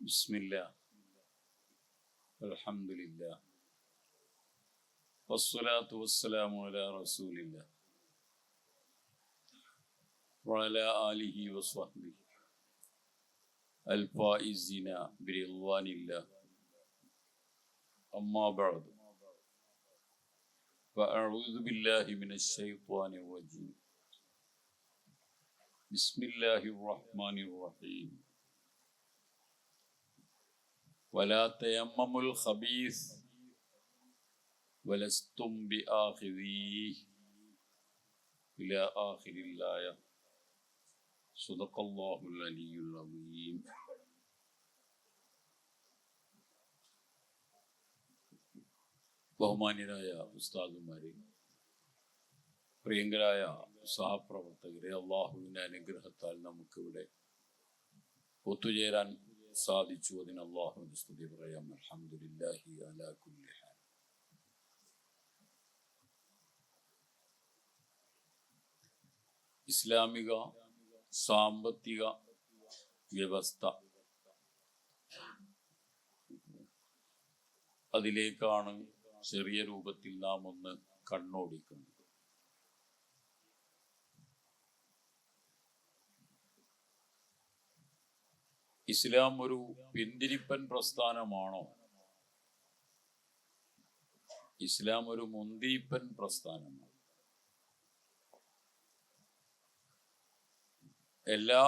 بسم الله الحمد لله والصلاة والسلام على رسول الله وعلى آله وصحبه الفائزين برضوان الله أما بعد فأعوذ بالله من الشيطان الرجيم بسم الله الرحمن الرحيم ولا تيمموا الخبيث ولستم بآخذيه إلى آخر الآية صدق الله العلي العظيم. ബഹുമാന്യരായ ഉസ്താദുമാരെ, പ്രിയങ്കരായ സഹപ്രവർത്തകരെ, അള്ളാഹുവിൻ്റെ അനുഗ്രഹത്താൽ നമുക്കിവിടെ ഒത്തുചേരാൻ സാധിച്ചു. അതിന് അള്ളാഹുവിന് സ്തുതി പറയാം. അൽഹംദുലില്ലാഹി അലാ കുല്ലി ഹാൽ. ഇസ്ലാമിക സാമ്പത്തിക വ്യവസ്ഥ, അതിലേക്കാണ് ചെറിയ രൂപത്തിൽ നാം ഒന്ന് കണ്ണോടിക്കുന്നത്. ഇസ്ലാം ഒരു പിന്തിരിപ്പൻ പ്രസ്ഥാനമാണോ? ഇസ്ലാം ഒരു മുന്തിരിപ്പൻ പ്രസ്ഥാനമാണ്. എല്ലാ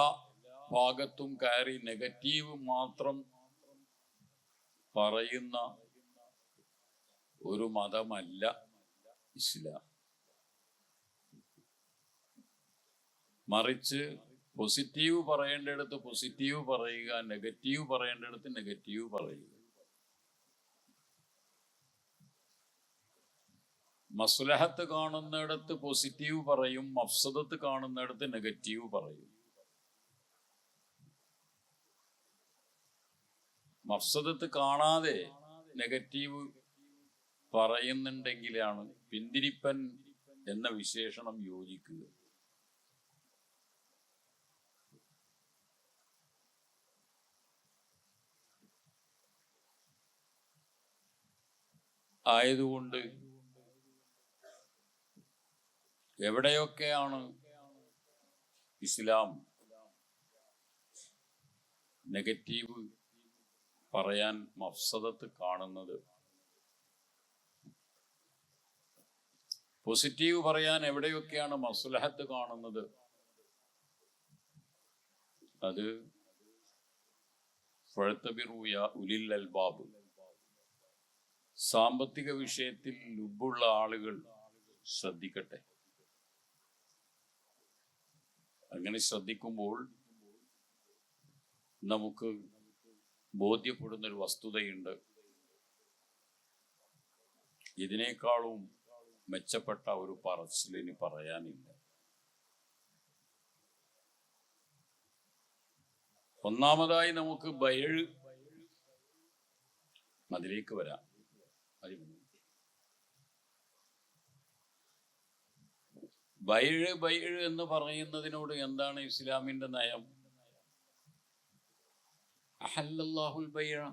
ഭാഗത്തും കയറി നെഗറ്റീവ് മാത്രം പറയുന്ന ഒരു മതമല്ല ഇസ്ലാം. മറിച്ച് പോസിറ്റീവ് പറയേണ്ടിടത്ത് പോസിറ്റീവ് പറയുക, നെഗറ്റീവ് പറയേണ്ടിടത്ത് നെഗറ്റീവ് പറയുക. മസ്ലഹത്ത് കാണുന്നിടത്ത് പോസിറ്റീവ് പറയും, മഫ്സദത്ത് കാണുന്നിടത്ത് നെഗറ്റീവ് പറയും. മഫ്സദത്ത് കാണാതെ നെഗറ്റീവ് പറയുന്നുണ്ടെങ്കിലാണ് പിന്തിരിപ്പൻ എന്ന വിശേഷണം യോജിക്കുക. ആയതുകൊണ്ട് എവിടെയൊക്കെയാണ് ഇസ്ലാം നെഗറ്റീവ് പറയാൻ മഫ്സദത്ത് കാണുന്നത്, പോസിറ്റീവ് പറയാൻ എവിടെയൊക്കെയാണ് മസ്ലഹത്ത് കാണുന്നത്, അത് ഫഅ്തബിറൂയ ഉലിൽ അൽബാബ്, സാമ്പത്തിക വിഷയത്തിൽ ലുബ്ബുള്ള ആളുകൾ ശ്രദ്ധിക്കട്ടെ. അങ്ങനെ ശ്രദ്ധിക്കുമ്പോൾ നമുക്ക് ബോധ്യപ്പെടുന്നൊരു വസ്തുതയുണ്ട്. ഇതിനേക്കാളും മെച്ചപ്പെട്ട ഒരു പറച്ചിലിന് പറയാനില്ല. ഒന്നാമതായി നമുക്ക് ബൈഅ്, അതിലേക്ക് വരാം. ബൈഅ് എന്ന് പറയുന്നതിനോട് എന്താണ് ഇസ്ലാമിന്റെ നയം? അഹല്ലല്ലാഹുൽ ബൈഅ,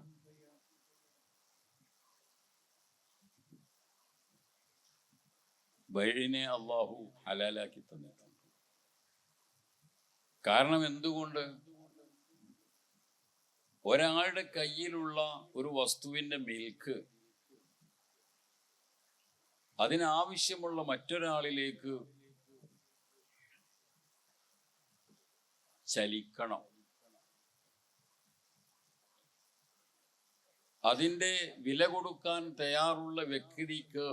ബൈഅിനെ അള്ളാഹു ഹലാലാക്കി തന്നിട്ടുണ്ട്. കാരണം എന്തുകൊണ്ട്? ഒരാളുടെ കയ്യിലുള്ള ഒരു വസ്തുവിന്റെ മിൽക്ക് അതിനാവശ്യമുള്ള മറ്റൊരാളിലേക്ക് ചലിക്കണം. അതിൻ്റെ വില കൊടുക്കാൻ തയ്യാറുള്ള വ്യക്തിക്ക്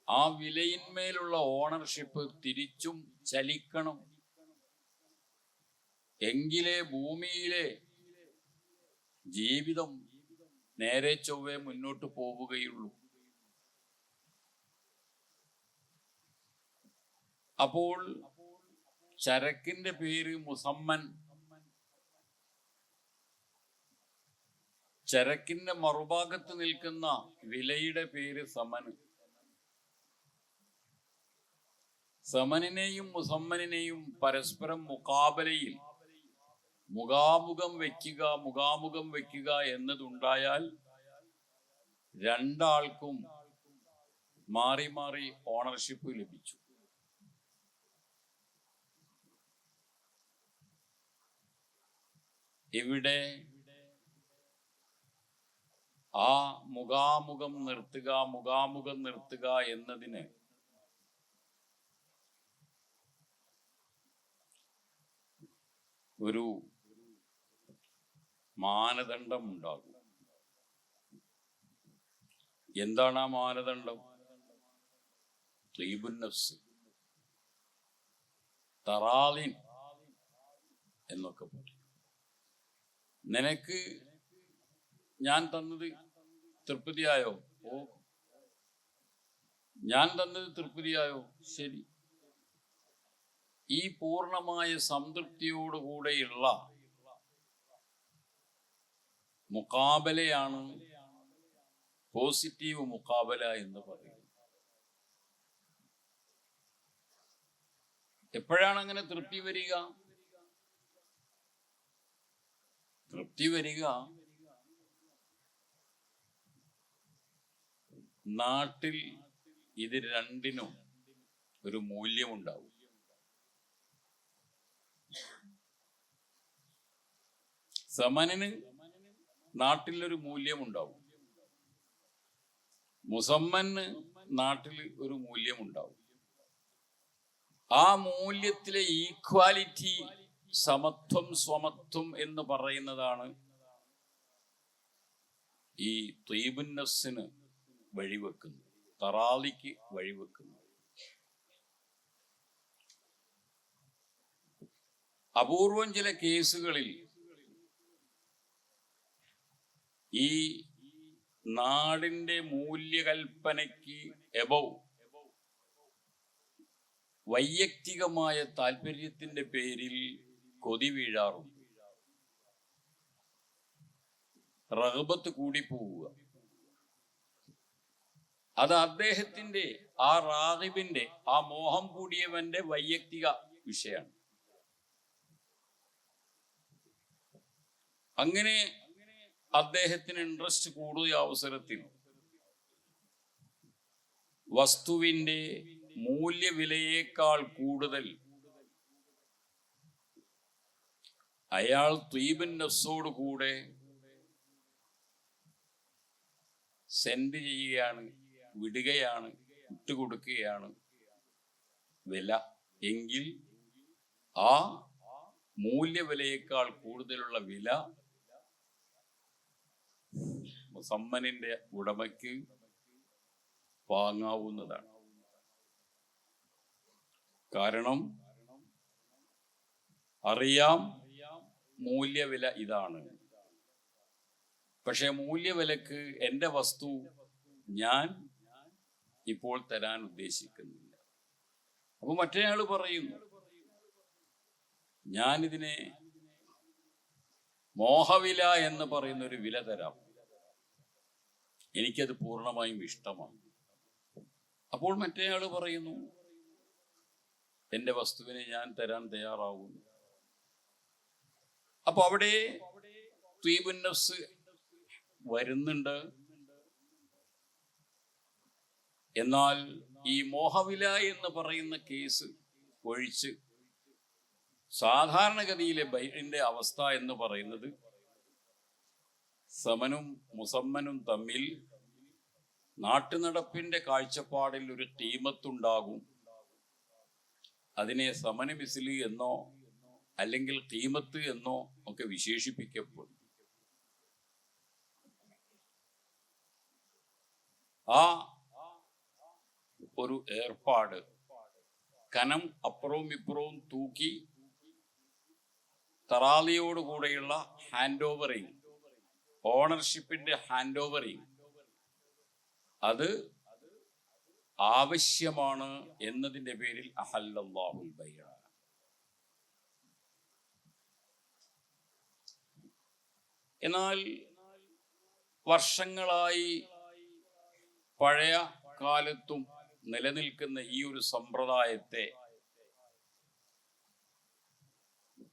ആ വിലയിന്മേലുള്ള ഓണർഷിപ്പ് തിരിച്ചും ചലിക്കണം. എങ്കിലേ ഭൂമിയിലെ ജീവിതം നേരെ ചൊവ്വേ മുന്നോട്ട് പോവുകയുള്ളൂ. അപ്പോൾ ചരക്കിന്റെ പേര് മുസമ്മൻ, ചരക്കിന്റെ മറുഭാഗത്ത് നിൽക്കുന്ന വിലയുടെ പേര് സമൻ. സമനിനെയും മുസമ്മനിനെയും പരസ്പരം മുഖാബലയിൽ മുഖാമുഖം വെക്കുക എന്നതുണ്ടായാൽ രണ്ടാൾക്കും മാറി മാറി ഓണർഷിപ്പ് ലഭിച്ചു. ഇവിടെ ആ മുഖാമുഖം നിർത്തുക എന്നതിന് ഒരു മാനദണ്ഡം ഉണ്ടാകും. എന്താണ് ആ മാനദണ്ഡം? ത്വയ്ബുൻ നഫ്സ്, തറാലിൻ എന്നൊക്കെ പറയും. നിനക്ക് ഞാൻ തന്നത് തൃപ്തിയായോ? ഓ, ഞാൻ തന്നത് തൃപ്തിയായോ? ശരി. ഈ പൂർണ്ണമായ സംതൃപ്തിയോടുകൂടെയുള്ള മുഖാബലയാണ് പോസിറ്റീവ് മുഖാബല എന്ന് പറയുന്നത്. എപ്പോഴാണ് അങ്ങനെ തൃപ്തി വരിക? തൃപ്തി വരിക നാട്ടിൽ ഇത് രണ്ടിനും ഒരു മൂല്യമുണ്ടാവും. സമനിന് നാട്ടിലൊരു മൂല്യമുണ്ടാവും, മുസമ്മന് നാട്ടിൽ ഒരു മൂല്യമുണ്ടാവും. ആ മൂല്യത്തിലെ ഈക്വാലിറ്റി, സമത്വം, സ്വമത്വം എന്ന് പറയുന്നതാണ് ഈ ത്വയ്ബുൻ നഫ്സിന് വഴിവെക്കുന്നത്, തറാലിക്ക് വഴിവെക്കുന്നത്. അപൂർവം ചില കേസുകളിൽ ഈ നാടിന്റെ മൂല്യകൽപ്പനയ്ക്ക് എബവ് വൈയക്തികമായ താല്പര്യത്തിന്റെ പേരിൽ കൊതി വീഴാറുണ്ട്. റഗ്ബത്ത് കൂടി പോവുക, അത് അദ്ദേഹത്തിന്റെ, ആ റാഗിബിന്റെ, ആ മോഹം കൂടിയവന്റെ വൈയക്തിക വിഷയമാണ്. അങ്ങനെ അദ്ദേഹത്തിന് ഇൻട്രസ്റ്റ് കൂടുന്ന അവസരത്തിൽ വസ്തുവിന്റെ മൂല്യവിലയേക്കാൾ കൂടുതൽ അയാൾ ത്വയ്ബുൻ നഫ്സോട് കൂടെ സെൻഡ് ചെയ്യുകയാണ്, വിടുകയാണ്, വിട്ടുകൊടുക്കുകയാണ് വില എങ്കിൽ ആ മൂല്യവിലയേക്കാൾ കൂടുതലുള്ള വില മുസമ്മനിന്റെ ഉടമയ്ക്ക് വാങ്ങാവുന്നതാണ്. കാരണം അറിയാം മൂല്യവില ഇതാണ്, പക്ഷെ മൂല്യവിലക്ക് എൻ്റെ വസ്തു ഞാൻ ഇപ്പോൾ തരാൻ ഉദ്ദേശിക്കുന്നില്ല. അപ്പൊ മറ്റേയാള് പറയുന്നു, ഞാനിതിനെ മോഹവില എന്ന് പറയുന്ന ഒരു വില തരാം, എനിക്കത് പൂർണ്ണമായും ഇഷ്ടമാണ്. അപ്പോൾ മറ്റേയാള് പറയുന്നു, എൻ്റെ വസ്തുവിനെ ഞാൻ തരാൻ തയ്യാറാവുന്നു. അപ്പൊ അവിടെ ത്വയ്ബുൻ നഫ്സ് വരുന്നുണ്ട്. എന്നാൽ ഈ മോഹവില എന്ന് പറയുന്ന കേസ് ഒഴിച്ച് സാധാരണഗതിയിലെ ബൈഇന്റെ അവസ്ഥ എന്ന് പറയുന്നത് സമനും മുസമ്മനും തമ്മിൽ നാട്ടുനടപ്പിന്റെ കാഴ്ചപ്പാടിൽ ഒരു ഖീമത്തുണ്ടാകും. അതിനെ സമന് മിസ്ലി എന്നോ അല്ലെങ്കിൽ ഖീമത്ത് എന്നോ ഒക്കെ വിശേഷിപ്പിക്കപ്പെടും. ആ ഒരു ഏർപ്പാട് കനം അപ്പുറവും ഇപ്പുറവും തൂക്കി തറാലിയോടുകൂടെയുള്ള ഹാൻഡ് ഓവറിങ്, ഓണർഷിപ്പിന്റെ ഹാൻഡ് ഓവറിങ്, അത് ആവശ്യമാണ് എന്നതിന്റെ പേരിൽ അഹല്ലല്ലാഹുൽ ബൈഅ. എന്നാൽ വർഷങ്ങളായി പഴയ കാലത്തും നിലനിൽക്കുന്ന ഈ ഒരു സമ്പ്രദായത്തെ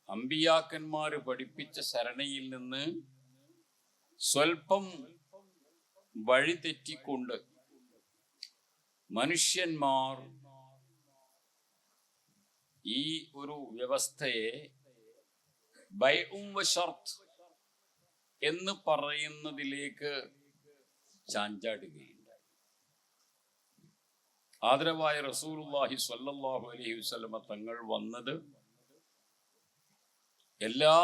അമ്പിയാക്കന്മാര് പഠിപ്പിച്ച സരണിയിൽ നിന്ന് സ്വൽപ്പം വഴി തെറ്റിക്കൊണ്ട് മനുഷ്യന്മാർ ഈ ഒരു വ്യവസ്ഥയെ ബൈഉം വശർത്ത് എന്ന് പറയുന്നതിലേക്ക് ചാഞ്ചാടുകയുണ്ടായി. ആദരവായ റസൂലുള്ളാഹി സ്വല്ലല്ലാഹു അലൈഹി വസല്ലമ തങ്ങൾ വന്നത് എല്ലാ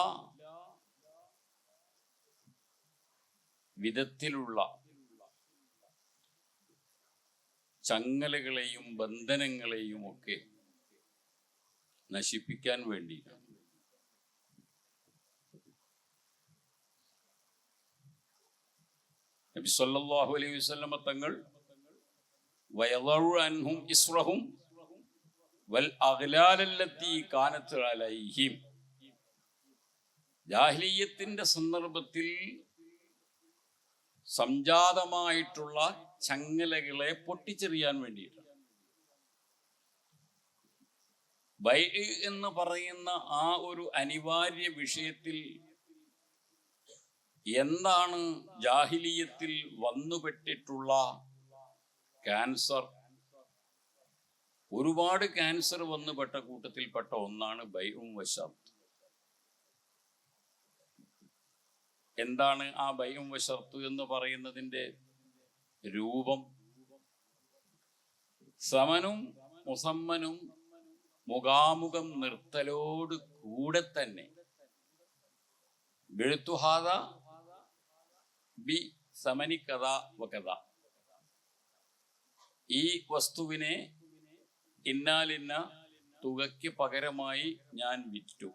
വിധത്തിലുള്ള ചങ്ങലകളെയും ബന്ധനങ്ങളെയും ഒക്കെ നശിപ്പിക്കാൻ വേണ്ടിയിട്ടാണ്. നബി സല്ലല്ലാഹു അലൈഹി വസല്ലമ തങ്ങൾ വയളഉ അൻഹും ഇസ്റഹും വൽ അഗ്ലാലല്ലത്തി കാനത് അലൈഹിം, ജാഹിലിയ്യത്തിന്റെ സന്ദർഭത്തിൽ സംജാതമായിട്ടുള്ള ചങ്ങലകളെ പൊട്ടിച്ചെറിയാൻ വേണ്ടിയിട്ടാണ്. ബൈ എന്ന് പറയുന്ന ആ ഒരു അനിവാര്യ വിഷയത്തിൽ എന്താണ് ജാഹിലിയ്യത്തിൽ വന്നുപെട്ടിട്ടുള്ള ക്യാൻസർ? ഒരുപാട് ക്യാൻസർ വന്നുപെട്ട കൂട്ടത്തിൽപ്പെട്ട ഒന്നാണ് ബൈഉം വശർത്ത്. എന്താണ് ആ ബൈഉം വശർത്ത് എന്ന് പറയുന്നതിൻ്റെ രൂപം? സമനും മുസമ്മനും മുഖാമുഖം നിർത്തലോട് കൂടെ തന്നെ ബിഴുത്തുഹാദ ബി സമനി കഥ വകഥ, ഈ വസ്തുവിനെ ഇന്നാലിന്ന തുകയ്ക്ക് പകരമായി ഞാൻ വിറ്റു.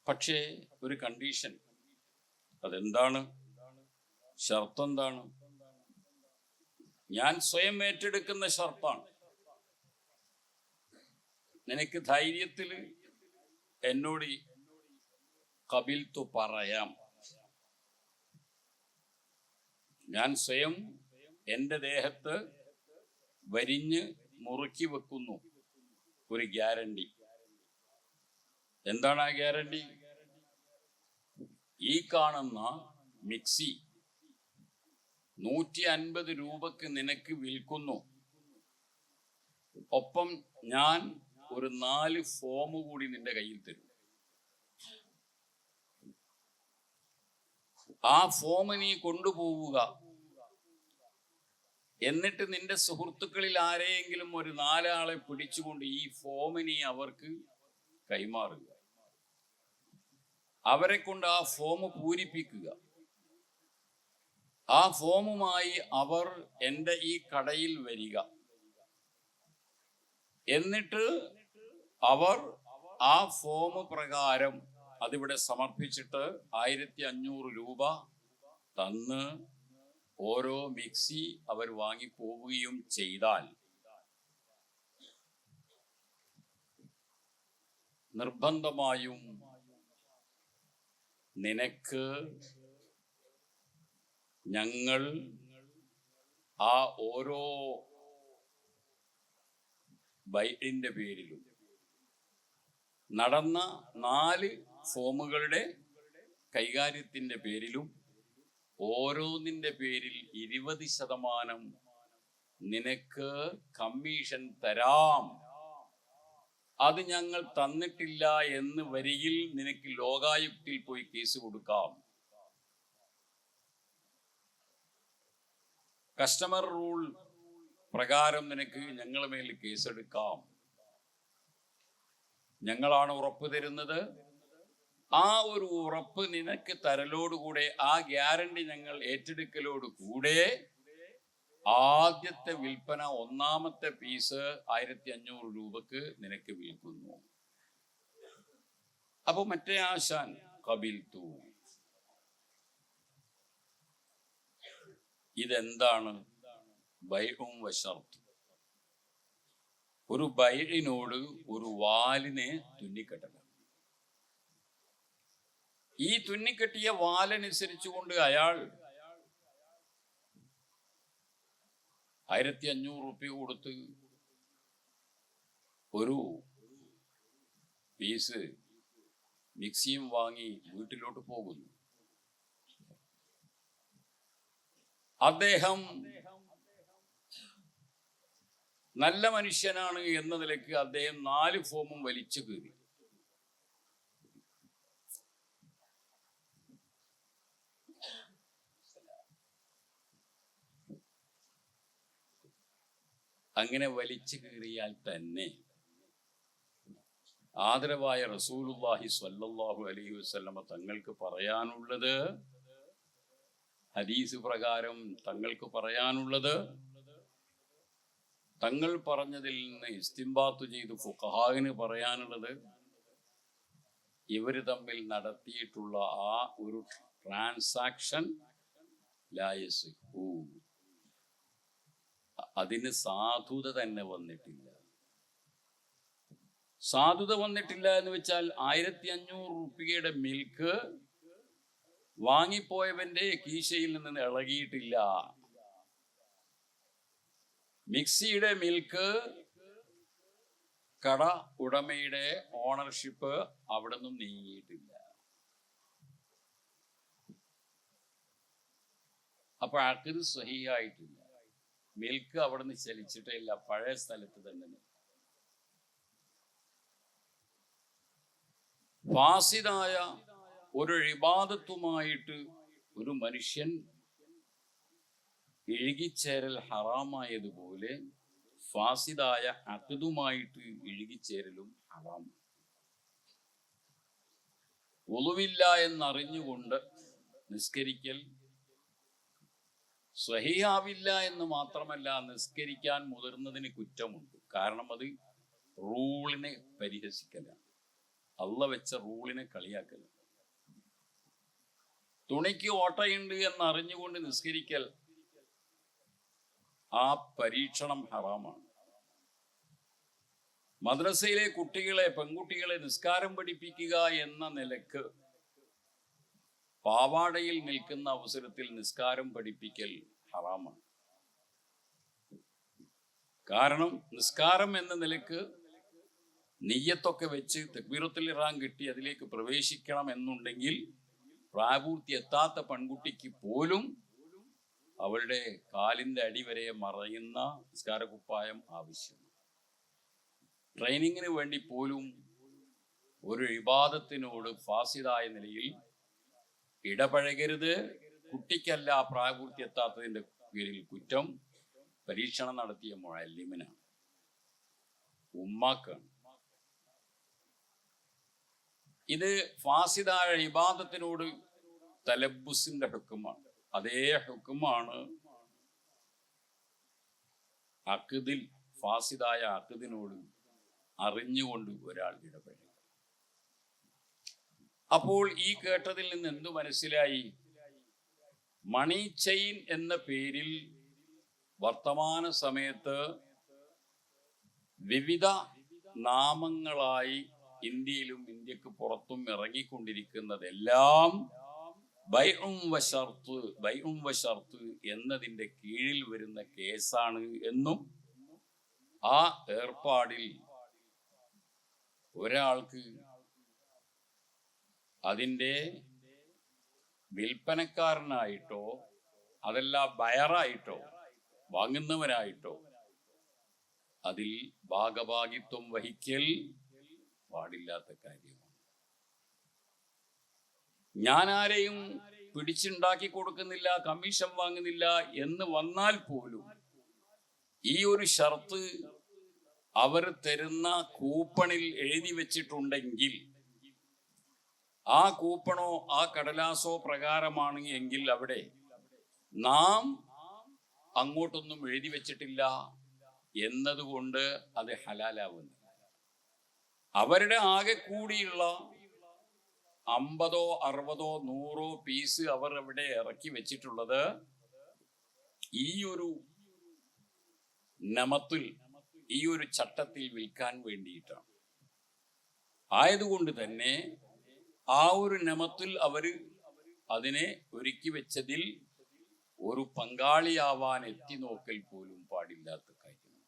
പക്ഷേ ഒരു കണ്ടീഷൻ. അതെന്താണ്? ഷർത്ത് എന്താണ്? ഞാൻ സ്വയം ഏറ്റെടുക്കുന്ന ഷർത്താണ്. നിനക്ക് ധൈര്യത്തിൽ എന്നോട് ഖബിൽതു പറയാം. ഞാൻ സ്വയം എൻ്റെ ദേഹത്ത് വരിഞ്ഞ് മുറുക്കി വെക്കുന്നു ഒരു ഗ്യാരണ്ടി. എന്താണ് ആ ഗ്യാരണ്ടി? ഈ കാണുന്ന മിക്സി 150 രൂപക്ക് നിനക്ക് വിൽക്കുന്നു. ഒപ്പം ഞാൻ ഒരു 4 ഫോം കൂടി നിന്റെ കയ്യിൽ തരും. ആ ഫോം നീ കൊണ്ടുപോവുക. എന്നിട്ട് നിന്റെ സുഹൃത്തുക്കളിൽ ആരെയെങ്കിലും ഒരു 4 ആളെ പിടിച്ചുകൊണ്ട് ഈ ഫോം നീ അവർക്ക് കൈമാറുക. അവരെ കൊണ്ട് ആ ഫോം പൂരിപ്പിക്കുക. ആ ഫോമുമായി അവർ എൻ്റെ ഈ കടയിൽ വരിക. എന്നിട്ട് അവർ ആ ഫോം പ്രകാരം അതിവിടെ സമർപ്പിച്ചിട്ട് 1500 രൂപ തന്ന് ഓരോ മിക്സി അവർ വാങ്ങിപ്പോവുകയും ചെയ്താൽ നിർബന്ധമായും നിനക്ക് ഞങ്ങൾ ആ ഓരോ ബൈറ്റിന്റെ പേരിലും നടന്ന 4 ഫോമുകളുടെ കൈകാര്യത്തിന്റെ പേരിലും ഓരോന്നിന്റെ പേരിൽ 20% നിനക്ക് കമ്മീഷൻ തരാം. അത് ഞങ്ങൾ തന്നിട്ടില്ല എന്ന് വരികിൽ നിനക്ക് ലോകായുക്തിൽ പോയി കേസ് കൊടുക്കാം. കസ്റ്റമർ റൂൾ പ്രകാരം നിനക്ക് ഞങ്ങളുടെ മേൽ കേസെടുക്കാം. ഞങ്ങളാണ് ഉറപ്പ് തരുന്നത്. ആ ഒരു ഉറപ്പ് നിനക്ക് തരലോടുകൂടെ, ആ ഗ്യാരണ്ടി ഞങ്ങൾ ഏറ്റെടുക്കലോട് കൂടെ ആദ്യത്തെ വിൽപ്പന, ഒന്നാമത്തെ പീസ് 1500 രൂപക്ക് നിനക്ക് വിൽക്കുന്നു. അപ്പൊ മറ്റേ ആശാൻ ഖബിൽതു. ഇതെന്താണ്? ബൈഉം വശർത്ത്. ഒരു ബൈഇനോട് ഒരു വാലിനെ തുന്നിക്കെട്ടണം. ഈ തുന്നിക്കെട്ടിയ വാലനുസരിച്ചുകൊണ്ട് അയാൾ 1500 രൂപ കൊടുത്ത് ഒരു പീസ് മിക്സിയും വാങ്ങി വീട്ടിലോട്ട് പോകുന്നു. അദ്ദേഹം നല്ല മനുഷ്യനാണ് എന്ന നിലയ്ക്ക് അദ്ദേഹം 4 ഫോമും വലിച്ചു കീറി. അങ്ങനെ വലിച്ചു കീറിയാൽ തന്നെ ആദരവായ റസൂലുള്ളാഹി സ്വല്ലല്ലാഹു അലൈഹി വസല്ലമ തങ്ങൾക്ക് പറയാനുള്ളത്, ഹദീസ് പ്രകാരം തങ്ങൾക്ക് പറയാനുള്ളത്, തങ്ങൾ പറഞ്ഞതിൽ നിന്ന് ഇസ്തിംബാത്ത് ചെയ്ത് ഫുഖഹാവിന് പറയാനുള്ളത്, ഇവർ തമ്മിൽ നടത്തിയിട്ടുള്ള ആ ഒരു ട്രാൻസാക്ഷൻ ലാ യസിഹു, അതിന് സാധുത തന്നെ വന്നിട്ടില്ല. സാധുത വന്നിട്ടില്ല എന്ന് വെച്ചാൽ 1500 രൂപയുടെ മിൽക്ക് വാങ്ങിപ്പോയവന്റെ കീശയിൽ നിന്ന് ഇളകിയിട്ടില്ല. മിക്സിയുടെ മിൽക്ക് കട ഉടമയുടെ ഓണർഷിപ്പ് അവിടെ നിന്നും നീങ്ങിയിട്ടില്ല. അപ്പൊ അഖദ് സ്വഹീഹായിട്ടില്ല. മിൽക്ക് അവിടെ നിന്ന് ചലിച്ചിട്ടേ ഇല്ല, പഴയ സ്ഥലത്ത് തന്നെ. ഫാസിദായ ഒരു ഇബാദത്തുമായിട്ട് ഒരു മനുഷ്യൻ ഇഴുകിച്ചേരൽ ഹറാമായതുപോലെ ഫാസിദായ അഖദുമായിട്ട് ഇഴുകിച്ചേരലും ഹറാം. വുളുവില്ല എന്നറിഞ്ഞുകൊണ്ട് നിസ്കരിക്കൽ സ്വഹീഹാവില്ല എന്ന് മാത്രമല്ല, നിസ്കരിക്കാൻ മുതിർന്നതിന് കുറ്റമുണ്ട്. കാരണം അത് റൂളിനെ പരിഹസിക്കലാണ്, അള്ള വെച്ച റൂളിനെ കളിയാക്കലാണ്. തുണിക്ക് ഓട്ടയുണ്ട് എന്നറിഞ്ഞുകൊണ്ട് നിസ്കരിക്കൽ, ആ പരീക്ഷണം ഹറാമാണ്. മദ്രസയിലെ കുട്ടികളെ, പെൺകുട്ടികളെ നിസ്കാരം പഠിപ്പിക്കുക എന്ന നിലക്ക് പാവാടയിൽ നിൽക്കുന്ന അവസരത്തിൽ നിസ്കാരം പഠിപ്പിക്കൽ ഹറാമാണ്. കാരണം നിസ്കാരം എന്ന നിലക്ക് നിയ്യത്തൊക്കെ വെച്ച് തക്ബീറത്തുൽ ഇഹ്റാം കിട്ടി അതിലേക്ക് പ്രവേശിക്കണം എന്നുണ്ടെങ്കിൽ പ്രായപൂർത്തി എത്താത്ത പെൺകുട്ടിക്ക് പോലും അവളുടെ കാലിന്റെ അടിവരെ മറയുന്ന നിസ്കാരക്കുപ്പായം ആവശ്യമാണ്. ട്രെയിനിങ്ങിന് വേണ്ടി പോലും ഒരു ഇബാദത്തിനോട് ഫാസിദായ നിലയിൽ ഇടപഴകരുത്. കുട്ടിക്കല്ല, പ്രായപൂർത്തി എത്താത്തതിന്റെ പേരിൽ കുറ്റം പരീക്ഷണം നടത്തിയ മുഅല്ലിമിനാണ്, ഉമ്മാക്കാണ്. ഇത് ഫാസിദായ ഇബാദത്തിനോട് തലബ്ബുസിന്റെ ഹുക്കുമാണ്. അതേ ഹുക്കുമാണ് അഖദിൽ, ഫാസിദായ അഖദിനോട് അറിഞ്ഞുകൊണ്ട് ഒരാൾ ഇടപെടുക. അപ്പോൾ ഈ കേട്ടതിൽ നിന്ന് എന്തു മനസ്സിലായി? മണി ചെയിൻ എന്ന പേരിൽ വർത്തമാന സമയത്ത് വിവിധ നാമങ്ങളായി ഇന്ത്യയിലും ഇന്ത്യക്ക് പുറത്തും ഇറങ്ങിക്കൊണ്ടിരിക്കുന്നതെല്ലാം ബൈഉം വശർത്ത് എന്നതിൻ്റെ കീഴിൽ വരുന്ന കേസാണ് എന്നും, ആ ഏർപ്പാടിൽ ഒരാൾക്ക് അതിൻ്റെ വിൽപ്പനക്കാരനായിട്ടോ അതല്ല ബയറായിട്ടോ വാങ്ങുന്നവനായിട്ടോ അതിൽ ഭാഗഭാഗിത്വം വഹിക്കൽ പാടില്ലാത്ത കാര്യമാണ്. ഞാൻ ആരെയും പിടിച്ചുണ്ടാക്കി കൊടുക്കുന്നില്ല, കമ്മീഷൻ വാങ്ങുന്നില്ല എന്ന് വന്നാൽ പോലും ഈ ഒരു ഷർത്ത് അവർ തരുന്ന കൂപ്പണിൽ എഴുതി വെച്ചിട്ടുണ്ടെങ്കിൽ, ആ കൂപ്പണോ ആ കടലാസോ പ്രകാരമാണ് എങ്കിൽ അവിടെ നാം അങ്ങോട്ടൊന്നും എഴുതി വെച്ചിട്ടില്ല എന്നതുകൊണ്ട് അത് ഹലാലാവുന്നു. അവരുടെ ആകെ കൂടിയുള്ള 50, 60, 100 പീസ് അവർ അവിടെ ഇറക്കി വെച്ചിട്ടുള്ളത് ഈ ഒരു നമത്തിൽ, ഈ ഒരു ചട്ടത്തിൽ വിൽക്കാൻ വേണ്ടിയിട്ടാണ്. ആയതുകൊണ്ട് തന്നെ ആ ഒരു നമത്തിൽ അവര് അതിനെ ഒരുക്കി വെച്ചതിൽ ഒരു പങ്കാളിയാവാൻ എത്തി നോക്കൽ പോലും പാടില്ലാത്ത കാര്യമാണ്.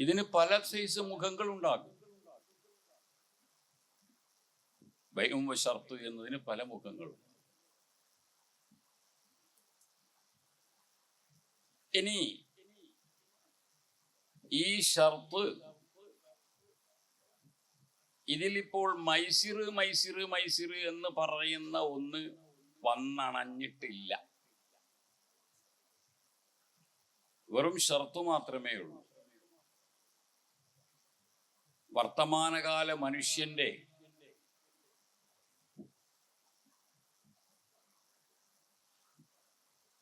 ഇതിന് പല സൈസ് മുഖങ്ങൾ ഉണ്ടാകും. ബൈഉം വശർത്ത് എന്നതിന് പല മുഖങ്ങളും. ഇനി ഈ ഷർത്ത് ഇതിലിപ്പോൾ മൈസിറ് മൈസിറ് മൈസിറ് എന്ന് പറയുന്ന ഒന്ന് വന്നണഞ്ഞിട്ടില്ല. വെറും ഷർത്ത് മാത്രമേ ഉള്ളൂ. വർത്തമാനകാല മനുഷ്യന്റെ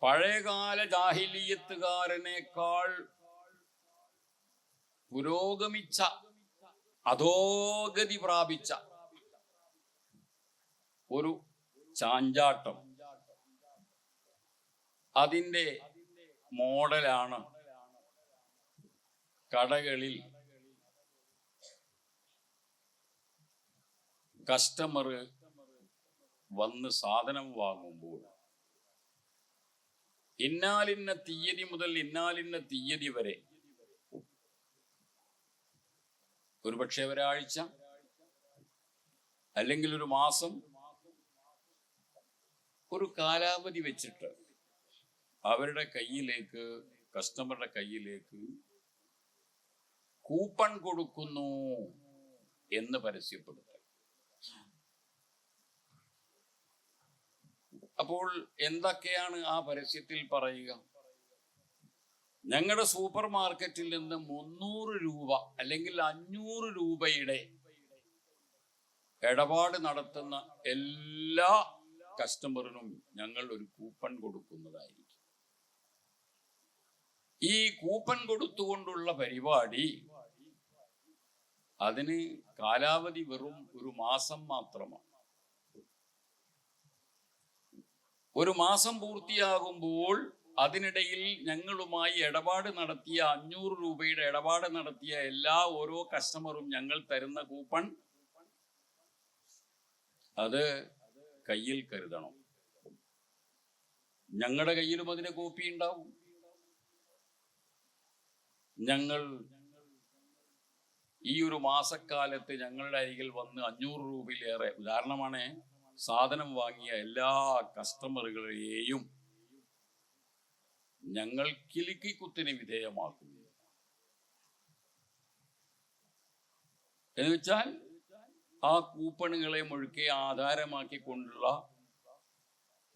പഴയകാല ജാഹിലിയത്തുകാരനേക്കാൾ പുരോഗമിച്ച അധോഗതി പ്രാപിച്ച ഒരു ചാഞ്ചാട്ടം, അതിൻ്റെ മോഡലാണ് കടകളിൽ കസ്റ്റമർ വന്ന് സാധനം വാങ്ങുമ്പോൾ ഇന്നാലിന്ന തീയതി മുതൽ ഇന്നാലിന്ന തീയതി വരെ, ഒരുപക്ഷെ ഒരാഴ്ച അല്ലെങ്കിൽ ഒരു മാസം, ഒരു കാലാവധി വെച്ചിട്ട് അവരുടെ കയ്യിലേക്ക്, കസ്റ്റമറുടെ കയ്യിലേക്ക് കൂപ്പൺ കൊടുക്കുന്നു എന്ന് പരസ്യപ്പെടുത്തുക. അപ്പോൾ എന്തൊക്കെയാണ് ആ പരസ്യത്തിൽ പറയുക? ഞങ്ങളുടെ സൂപ്പർ മാർക്കറ്റിൽ നിന്ന് 300 രൂപ അല്ലെങ്കിൽ 500 രൂപയുടെ ഇടപാട് നടത്തുന്ന എല്ലാ കസ്റ്റമറിനും ഞങ്ങൾ ഒരു കൂപ്പൺ കൊടുക്കുന്നതായിരിക്കും. ഈ കൂപ്പൺ കൊടുത്തുകൊണ്ടുള്ള പരിപാടി, അതിന് കാലാവധി വെറും ഒരു മാസം മാത്രമാണ്. ഒരു മാസം പൂർത്തിയാകുമ്പോൾ അതിനിടയിൽ ഞങ്ങളുമായി ഇടപാട് നടത്തിയ 500 രൂപയുടെ ഇടപാട് നടത്തിയ എല്ലാ ഓരോ കസ്റ്റമറും ഞങ്ങൾ തരുന്ന കൂപ്പൺ അത് കയ്യിൽ കരുതണം. ഞങ്ങളുടെ കയ്യിലും അതിന് കോപ്പി ഉണ്ടാവും. ഞങ്ങൾ ഈ ഒരു മാസക്കാലത്ത് ഞങ്ങളുടെ അരികിൽ വന്ന് 500 രൂപയിലേറെ, ഉദാഹരണമാണ്, സാധനം വാങ്ങിയ എല്ലാ കസ്റ്റമറുകളെയും ഞങ്ങൾ കിലുക്കിക്കുത്തിന് വിധേയമാക്കുന്നു. എന്ന് വെച്ചാൽ ആ കൂപ്പണുകളെ മുഴുക്കെ ആധാരമാക്കിക്കൊണ്ടുള്ള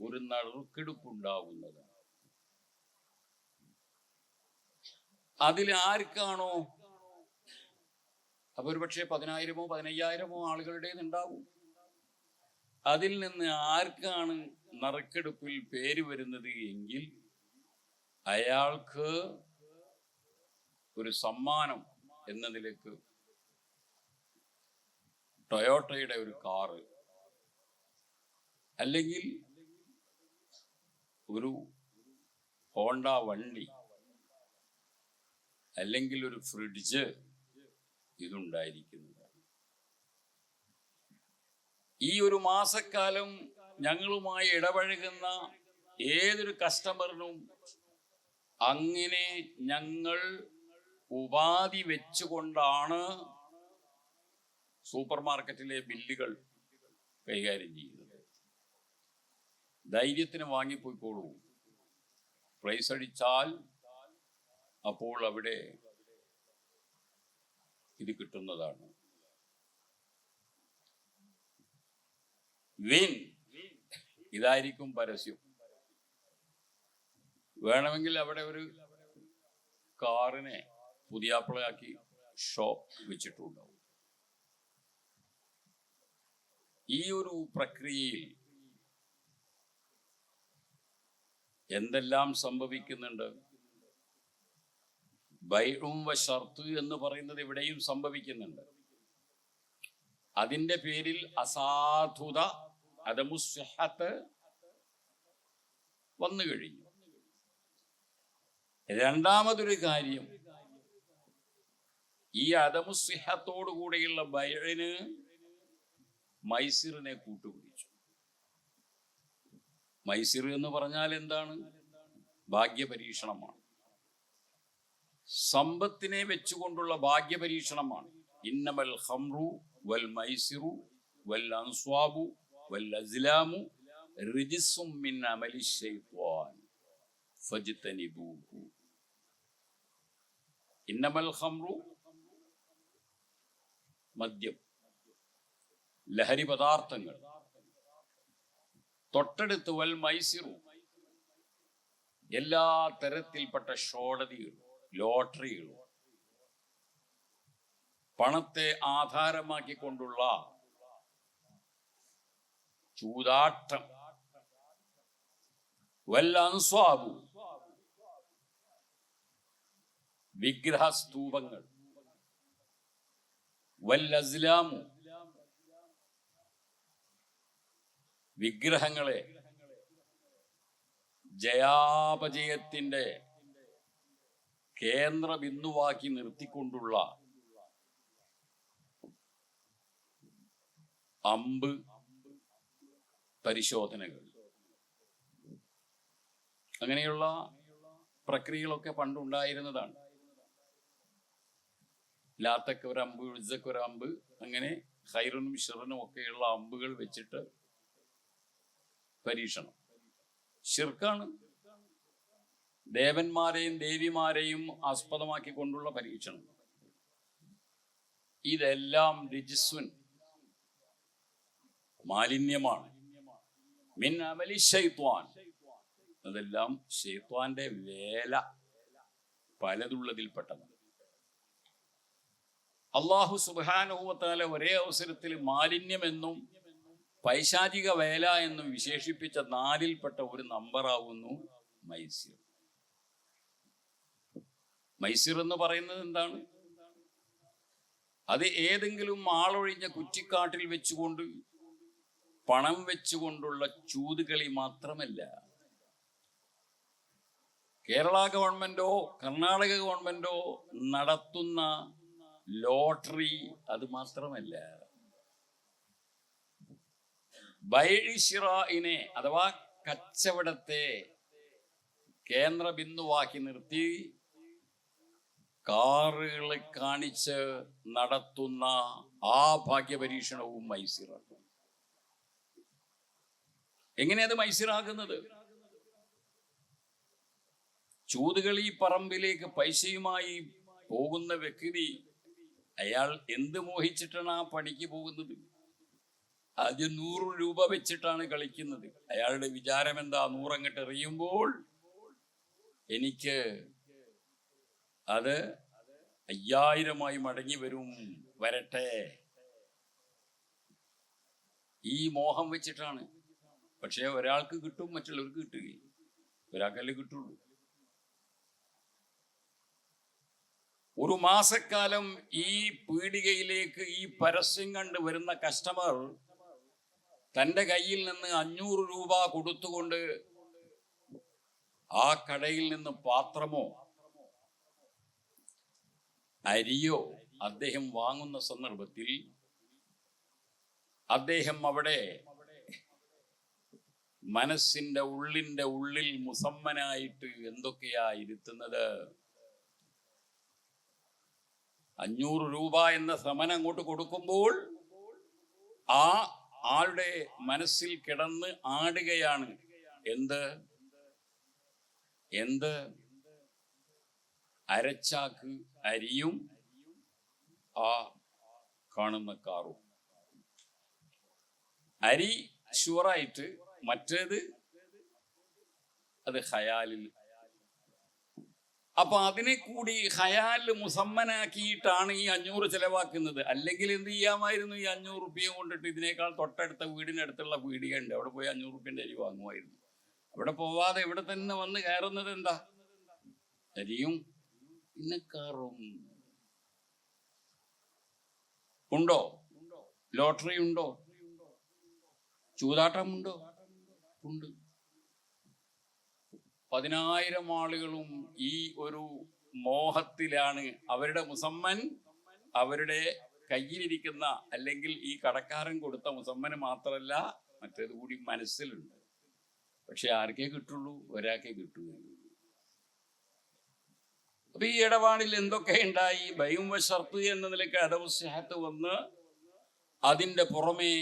ഒരു നറുക്കെടുപ്പുണ്ടാകുന്നത്. അതിൽ ആർക്കാണോ, അപ്പൊ ഒരു പക്ഷേ 10,000-ഓ 15,000-ഓ ആളുകളുടേതുണ്ടാവും. അതിൽ നിന്ന് ആർക്കാണ് നറുക്കെടുപ്പിൽ പേര് വരുന്നത് എങ്കിൽ അയാൾക്ക് ഒരു സമ്മാനം എന്ന നിലക്ക് ടൊയോട്ടയുടെ ഒരു കാറ്, അല്ലെങ്കിൽ ഒരു ഹോണ്ട വണ്ടി, അല്ലെങ്കിൽ ഒരു ഫ്രിഡ്ജ്, ഇതുണ്ടായിരിക്കുന്നതാണ്. ഈ ഒരു മാസക്കാലം ഞങ്ങളുമായി ഇടപഴകുന്ന ഏതൊരു കസ്റ്റമറിനും അങ്ങനെ ഞങ്ങൾ ഉപാധി വെച്ചുകൊണ്ടാണ് സൂപ്പർ മാർക്കറ്റിലെ ബില്ലുകൾ കൈകാര്യം ചെയ്യുന്നത്. ധൈര്യത്തിന് വാങ്ങിപ്പോയിക്കോളൂ. പ്രൈസ് അടിച്ചാൽ അപ്പോൾ അവിടെ ഇത് കിട്ടുന്നതാണ്. വിൻ, ഇതായിരിക്കും പരസ്യം. വേണമെങ്കിൽ അവിടെ ഒരു കാറിനെ പുതിയാപ്പിളയാക്കി ഷോപ്പ് വെച്ചിട്ടുണ്ടാവും. ഈ ഒരു പ്രക്രിയയിൽ എന്തെല്ലാം സംഭവിക്കുന്നുണ്ട്? ബൈഉം വശർത്ത് എന്ന് പറയുന്നത് ഇവിടെയും സംഭവിക്കുന്നുണ്ട്. അതിന്റെ പേരിൽ അസാധുത, അദമുസ്സഹത്ത് വന്നു കഴിഞ്ഞു. രണ്ടാമതൊരു കാര്യം, ഈ അദമുസ്സഹത്തോടു കൂടെയുള്ള ബൈഇന് മൈസിറിനെ കൂട്ടുപിടിച്ചു. മൈസിർ എന്ന് പറഞ്ഞാൽ എന്താണ്? ഭാഗ്യപരീക്ഷണമാണ്. സമ്പത്തിനെ വെച്ചുകൊണ്ടുള്ള ഭാഗ്യപരീക്ഷണമാണ്. ഇന്നമൽ ഖംറു വൽ മൈസിറു വൽ അൻസ്വാബു വൽ അസ്ലാമു റിജ്സും മിൻ അമലി ശൈത്വാൻ ഫജ്തനിബൂഹു. ഇന്നമൽ ഖംറു മദ്യം, ലഹരി പദാർത്ഥങ്ങൾ. തൊട്ടടുത്ത് വൽ മൈസിറു എല്ലാ തരത്തിൽപ്പെട്ട ഷോഡതികളും ലോട്ടറികളും പണത്തെ ആധാരമാക്കിക്കൊണ്ടുള്ള ചൂതാട്ടം. വൽ അൻസ്വാബു വിഗ്രഹസ്തൂപങ്ങൾ. വൽ അസ്ലാമു വിഗ്രഹങ്ങളെ ജയാപജയത്തിന്റെ കേന്ദ്ര ബിന്ദുവാക്കി നിർത്തിക്കൊണ്ടുള്ള അമ്പ് പരിശോധനകൾ. അങ്ങനെയുള്ള പ്രക്രിയകളൊക്കെ പണ്ടുണ്ടായിരുന്നതാണ്. ലാത്തക്ക് ഒരു അമ്പ്, ഉസ്സക്ക് ഒരു അമ്പ്, അങ്ങനെ ഖൈറുനും ഷെറിനും ഒക്കെയുള്ള അമ്പുകൾ വെച്ചിട്ട് പരീക്ഷണം. ശിർക്കാണ്. ദേവന്മാരെയും ദേവിമാരെയും ആസ്പദമാക്കിക്കൊണ്ടുള്ള പരീക്ഷണം. ഇതെല്ലാം റിജ്സുൻ മാലിന്യമാണ്. മിൻ അമലി ശൈത്വാൻ, അതെല്ലാം ശൈത്വാന്റെ വേല പലതുള്ളതിൽപ്പെട്ടതാണ്. അല്ലാഹു സുബ്ഹാനഹു വ തആല ഒരേ അവസരത്തിൽ മാലിന്യമെന്നും പൈശാചിക വേല എന്നും വിശേഷിപ്പിച്ച 4ൽപ്പെട്ട ഒരു നമ്പറാവുന്നു മൈസിർ. മൈസിർ എന്ന് പറയുന്നത് എന്താണ്? അത് ഏതെങ്കിലും ആളൊഴിഞ്ഞ കുറ്റിക്കാട്ടിൽ വെച്ചുകൊണ്ട് പണം വെച്ചുകൊണ്ടുള്ള ചൂതുകളി മാത്രമല്ല. കേരള ഗവൺമെന്റോ കർണാടക ഗവൺമെന്റോ നടത്തുന്ന ലോട്ടറി അത് മാത്രമല്ല. ബൈഇശ്റാഇനെ അഥവാ കച്ചവടത്തെ കേന്ദ്ര ബിന്ദുവാക്കി നിർത്തി കാറുകളെ കാണിച്ച് നടത്തുന്ന ആ ഭാഗ്യപരീക്ഷണവും മൈസിറാണ്. എങ്ങനെയത് മൈസിറാകുന്നത്? ചൂതുകളി പറമ്പിലേക്ക് പൈസയുമായി പോകുന്ന വ്യക്തി അയാൾ എന്ത് മോഹിച്ചിട്ടാണ് ആ പണിക്ക് പോകുന്നത്? ആദ്യം 100 രൂപ വെച്ചിട്ടാണ് കളിക്കുന്നത്. അയാളുടെ വിചാരം എന്താ? 100 അങ്ങോട്ട് എറിയുമ്പോൾ എനിക്ക് അത് 5000 മടങ്ങി വരട്ടെ. ഈ മോഹം വെച്ചിട്ടാണ്. പക്ഷെ ഒരാൾക്ക് കിട്ടും, മറ്റുള്ളവർക്ക് കിട്ടുകയും. ഒരാൾക്കല്ലേ കിട്ടുള്ളൂ. ഒരു മാസക്കാലം ഈ പീടികയിലേക്ക് ഈ പരസ്യം കണ്ട് വരുന്ന കസ്റ്റമർ തന്റെ കയ്യിൽ നിന്ന് 500 രൂപ കൊടുത്തുകൊണ്ട് ആ കടയിൽ നിന്ന് പാത്രമോ അരിയോ അദ്ദേഹം വാങ്ങുന്ന സന്ദർഭത്തിൽ അദ്ദേഹം അവിടെ മനസ്സിന്റെ ഉള്ളിൽ മുസമ്മനായിട്ട് എന്തൊക്കെയാ ഇരുത്തുന്നത്? 500 രൂപ എന്ന സമനം അങ്ങോട്ട് കൊടുക്കുമ്പോൾ ആ ആളുടെ മനസ്സിൽ കിടന്ന് ആടുകയാണ് എന്ത് അരച്ചാക്ക് അരിയും ആ കാണുന്ന കാറും. അരി ഷുവറായിട്ട്, മറ്റേത് അത് ഖയാലിൽ. അപ്പൊ അതിനെ കൂടി ഖയാലിൽ മുസമ്മനാക്കിയിട്ടാണ് ഈ 500 ചെലവാക്കുന്നത്. അല്ലെങ്കിൽ എന്ത് ചെയ്യാമായിരുന്നു? ഈ 500 റുപ്യ കൊണ്ടിട്ട് ഇതിനേക്കാൾ തൊട്ടടുത്ത വീടിനടുത്തുള്ള പീടിക ഉണ്ട്, അവിടെ പോയി 500 റുപ്യന്റെ അരി വാങ്ങുമായിരുന്നു. അവിടെ പോവാതെ ഇവിടെ തന്നെ വന്ന് കയറുന്നത് എന്താ? അരിയും പിന്നെ കാറും. ഉണ്ടോ? ലോട്ടറി ഉണ്ടോ? ചൂതാട്ടമുണ്ടോ? ഉണ്ട്. 10,000 ആളുകളും ഈ ഒരു മോഹത്തിലാണ്. അവരുടെ മുസമ്മൻ അവരുടെ കയ്യിലിരിക്കുന്ന, അല്ലെങ്കിൽ ഈ കടക്കാരൻ കൊടുത്ത മുസമ്മന് മാത്രമല്ല, മറ്റേത് കൂടി മനസ്സിലുണ്ട്. പക്ഷെ ആർക്കേ കിട്ടുള്ളൂ? ഒരാൾക്കേ കിട്ടുകയുള്ളൂ. അപ്പൊ ഈ ഇടപാടിൽ എന്തൊക്കെ ഉണ്ടായി? ബൈഉം വശർത്ത് എന്ന നിലയ്ക്ക് അദബു സിഹത്ത് വന്ന്, അതിന്റെ പുറമെ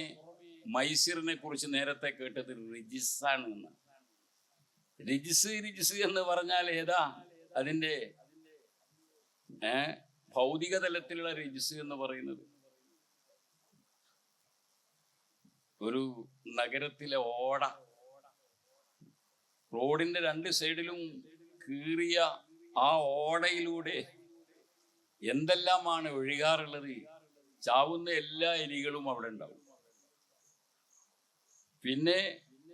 മൈസിറിനെ കുറിച്ച് നേരത്തെ കേട്ടത് റിജിസാണ് എന്ന്. റിജിസ് എന്ന് പറഞ്ഞാൽ ഏതാ? അതിന്റെ ഭൗതിക തലത്തിലുള്ള റിജിസ് എന്ന് പറയുന്നത് ഒരു നഗരത്തിലെ ഓട, റോഡിന്റെ രണ്ട് സൈഡിലും കീറിയ ആ ഓടയിലൂടെ എന്തെല്ലാമാണ് ഒഴുകാറുള്ളത്? ചാവുന്ന എല്ലാ എലികളും അവിടെ ഉണ്ടാവും. പിന്നെ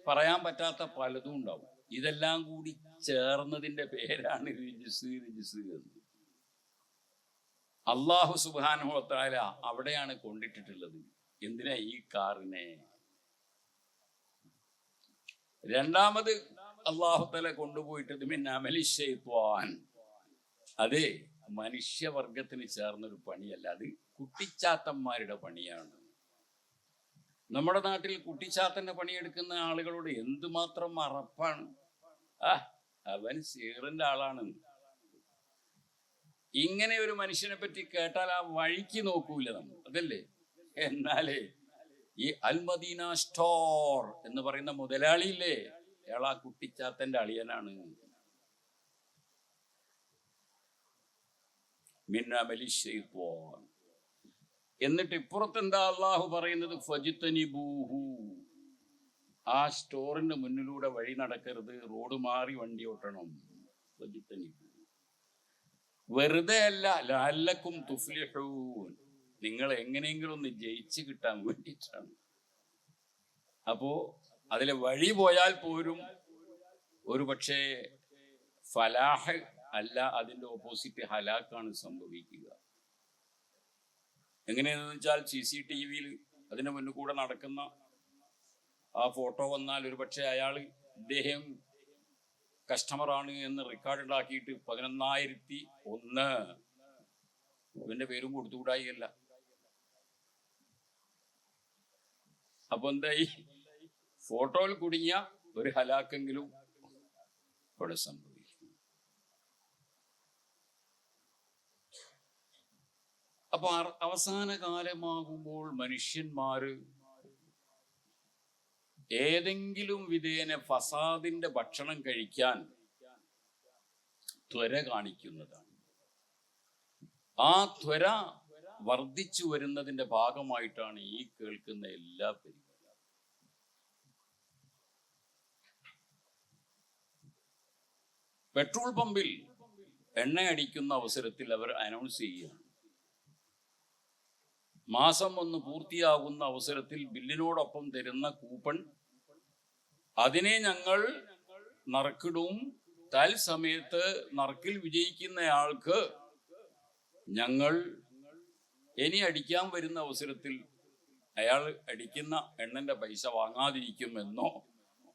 പറയാൻ പറ്റാത്ത പലതും ഉണ്ടാവും. ഇതെല്ലാം കൂടി ചേർന്നതിന്റെ പേരാണ് റിജിസ് എന്ന്. അല്ലാഹു സുബ്ഹാനഹു വ തആല അവിടെയാണ് കൊണ്ടിട്ടിട്ടുള്ളത്. എന്തിനാ? ഈ കാറിനെ. രണ്ടാമത് അല്ലാഹു തആല കൊണ്ടുപോയിട്ടത് മിൻ അമലി ശൈത്വാൻ. അത് മനുഷ്യവർഗത്തിന് ചേർന്നൊരു പണിയല്ല, അത് കുട്ടിച്ചാത്തന്മാരുടെ പണിയാണ്. നമ്മുടെ നാട്ടിൽ കുട്ടിച്ചാത്തന്റെ പണിയെടുക്കുന്ന ആളുകളോട് എന്തുമാത്രം അറപ്പാണ്. അവൻ സീറിന്റെ ആളാണ്. ഇങ്ങനെ ഒരു മനുഷ്യനെ പറ്റി കേട്ടാൽ ആ വഴിക്ക് നോക്കൂല നമ്മൾ, അതല്ലേ? എന്നാലേ ഈ അൽമദീന സ്റ്റോർ എന്ന് പറയുന്ന മുതലാളിയില്ലേ, അയാൾ ആ കുട്ടിച്ചാത്തന്റെ അളിയനാണ്. എന്നിട്ട് ഇപ്പുറത്ത് എന്താ അള്ളാഹു പറയുന്നത്? ഫജ്തനിബൂഹു. ആ സ്റ്റോറിന്റെ മുന്നിലൂടെ വഴി നടക്കരുത്, റോഡ് മാറി വണ്ടി ഓട്ടണം. വെറുതെ അല്ല, ലഅല്ലക്കും തുഫ്ലിഹൂൻ, നിങ്ങൾ എങ്ങനെയെങ്കിലും ഒന്ന് ജയിച്ചു കിട്ടാൻ വേണ്ടിയിട്ടാണ്. അപ്പോ അതിലെ വഴി പോയാൽ പോലും ഒരു പക്ഷേ ഫലാഹ് അല്ല, അതിന്റെ ഓപ്പോസിറ്റ് ഹലാക്കാണ് സംഭവിക്കുക. എങ്ങനെയാണെന്ന് വെച്ചാൽ CCTV-യിൽ അതിന്റെ മുന്നിൽ കൂടെ നടക്കുന്ന ആ ഫോട്ടോ വന്നാൽ ഒരു പക്ഷേ അയാൾ ഇദ്ദേഹം കസ്റ്റമറാണ് എന്ന് റെക്കോർഡ് ഉണ്ടാക്കിയിട്ട് 11,001 ഇവന്റെ പേരും കൊടുത്തുകൂടായില്ല. അപ്പൊ എന്തായി? ഫോട്ടോയിൽ കുടുങ്ങിയ ഒരു ഹലാക്കെങ്കിലും ഇവിടെ സംഭവിക്കും. അപ്പൊ അവസാന കാലമാകുമ്പോൾ മനുഷ്യന്മാര് ഏതെങ്കിലും വിധേന ഫസാദിന്റെ ഭക്ഷണം കഴിക്കാൻ ത്വര കാണിക്കുന്നതാണ്. ആ ത്വര വർദ്ധിച്ചു വരുന്നതിന്റെ ഭാഗമായിട്ടാണ് ഈ കേൾക്കുന്ന എല്ലാ പരിപാടിയും. പെട്രോൾ പമ്പിൽ എണ്ണ അടിക്കുന്ന അവസരത്തിൽ അവർ അനൗൺസ് ചെയ്യുകയാണ്, മാസം 1 പൂർത്തിയാകുന്ന അവസരത്തിൽ ബില്ലിനോടൊപ്പം തരുന്ന കൂപ്പൺ, അതിനെ ഞങ്ങൾ നറുക്കിടും. തൽസമയത്ത് നറുക്കിൽ വിജയിക്കുന്നയാൾക്ക് ഞങ്ങൾ ഇനി അടിക്കാൻ വരുന്ന അവസരത്തിൽ അയാൾ അടിക്കുന്ന എണ്ണന്റെ പൈസ വാങ്ങാതിരിക്കുമെന്നോ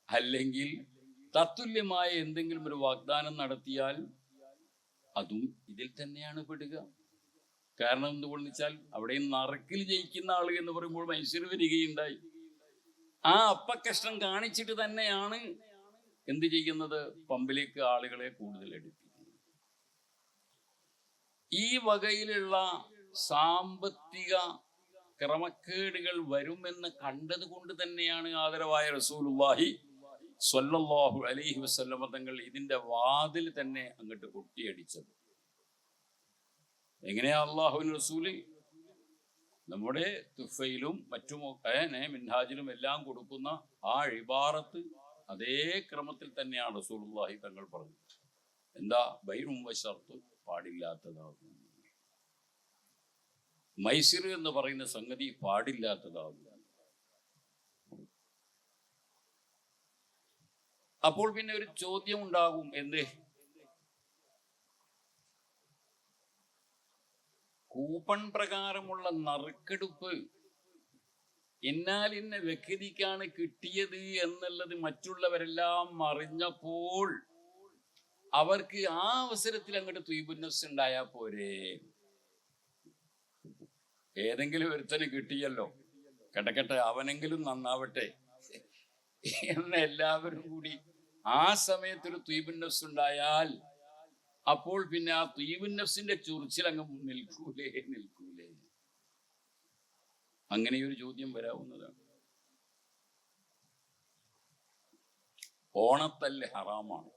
അല്ലെങ്കിൽ തത്തുല്യമായ എന്തെങ്കിലും ഒരു വാഗ്ദാനം നടത്തിയാൽ അതും ഇതിൽ തന്നെയാണ് പെടുക. കാരണം എന്തുകൊണ്ടെന്ന് വെച്ചാൽ അവിടെ നറുക്കിൽ ജയിക്കുന്ന ആള് എന്ന് പറയുമ്പോൾ മൈസൂർ വരികയുണ്ടായി. ആ അപ്പക്കഷ്ടം കാണിച്ചിട്ട് തന്നെയാണ് എന്ത് ചെയ്യുന്നത്? പമ്പിലേക്ക് ആളുകളെ കൂടുതൽ എടുപ്പിക്കുന്നത്. ഈ വകയിലുള്ള സാമ്പത്തിക ക്രമക്കേടുകൾ വരുമെന്ന് കണ്ടത് കൊണ്ട് തന്നെയാണ് ആദരവായ റസൂലുള്ളാഹി സ്വല്ലല്ലാഹു അലൈഹി വസല്ലമ തങ്ങൾ ഇതിന്റെ വാതിൽ തന്നെ അങ്ങോട്ട് കൊട്ടിയടിച്ചത്. എങ്ങനെയാ അള്ളാഹുവിന്റെ റസൂല് നമ്മുടെ തുഫയിലും മറ്റുമൊക്കെ മിൻഹാജിലും എല്ലാം കൊടുക്കുന്ന ആ ഇബാറത്ത് അതേ ക്രമത്തിൽ തന്നെയാണ് റസൂലുള്ളാഹി തങ്ങൾ പറഞ്ഞത്. എന്താ? ബൈഉം വശർത്ത് പാടില്ലാത്തതാകും, മൈസിർ എന്ന് പറയുന്ന സംഗതി പാടില്ലാത്തതാകും. അപ്പോൾ പിന്നെ ഒരു ചോദ്യം ഉണ്ടാകും, എന്ത്? കൂപ്പൺ പ്രകാരമുള്ള നറുക്കെടുപ്പ് ഇന്നാലിന്ന വ്യക്തിക്കാണ് കിട്ടിയത് എന്നുള്ളത് മറ്റുള്ളവരെല്ലാം അറിഞ്ഞപ്പോൾ അവർക്ക് ആ അവസരത്തിൽ അങ്ങോട്ട് ത്വീബുന്നസ് ഉണ്ടായാൽ പോരെ? ഏതെങ്കിലും ഒരുത്തന് കിട്ടിയല്ലോ, കിടക്കട്ടെ, അവനെങ്കിലും നന്നാവട്ടെ എന്ന് എല്ലാവരും കൂടി ആ സമയത്തൊരു ത്വീബുന്നസ് ഉണ്ടായാൽ അപ്പോൾ പിന്നെ ആ തീബുൻ നഫ്സിന്റെ ചൊറിച്ചിൽ അങ്ങ് നിൽക്കൂലേ? അങ്ങനെയൊരു ചോദ്യം വരാവുന്നതാണ്. ഓണത്തല്ല് ഹറാമാണ്.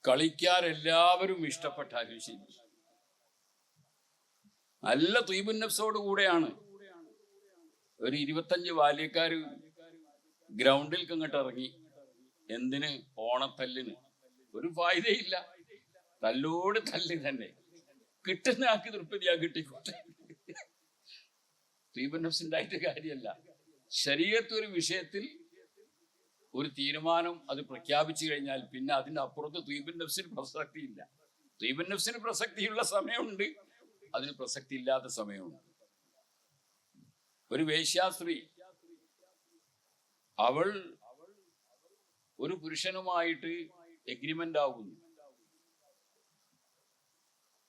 കളിക്കാരെല്ലാവരും ഇഷ്ടപ്പെട്ടാലും ശരി, നല്ല തീബുൻ നഫ്സോട് കൂടെയാണ് ഒരു 25 ബാല്യക്കാര് ഗ്രൗണ്ടിൽ ഇങ്ങോട്ട് ഇറങ്ങി. എന്തിന്? ഓണത്തല്ലിന്. ഒരു ഫായിദയില്ല, തല്ലോട് തല്ല് തന്നെ. കിട്ടുന്ന ആൾക്ക് തൃപ്തിയാ കിട്ടിക്കോട്ടെ. തീബുൻ നഫ്സിന്റെ കാര്യമല്ല. ശരീഅത്ത് ഒരു വിഷയത്തിൽ ഒരു തീരുമാനം അത് പ്രഖ്യാപിച്ചു കഴിഞ്ഞാൽ പിന്നെ അതിന്റെ അപ്പുറത്ത് തീബുൻ നഫ്സിന് പ്രസക്തിയില്ല. തീബുൻ നഫ്സിന് പ്രസക്തിയുള്ള സമയമുണ്ട്, അതിന് പ്രസക്തി ഇല്ലാത്ത സമയമുണ്ട്. ഒരു വേശ്യാസ്ത്രീ അവൾ ഒരു പുരുഷനുമായിട്ട് എഗ്രിമെന്റ് ആകുന്നു.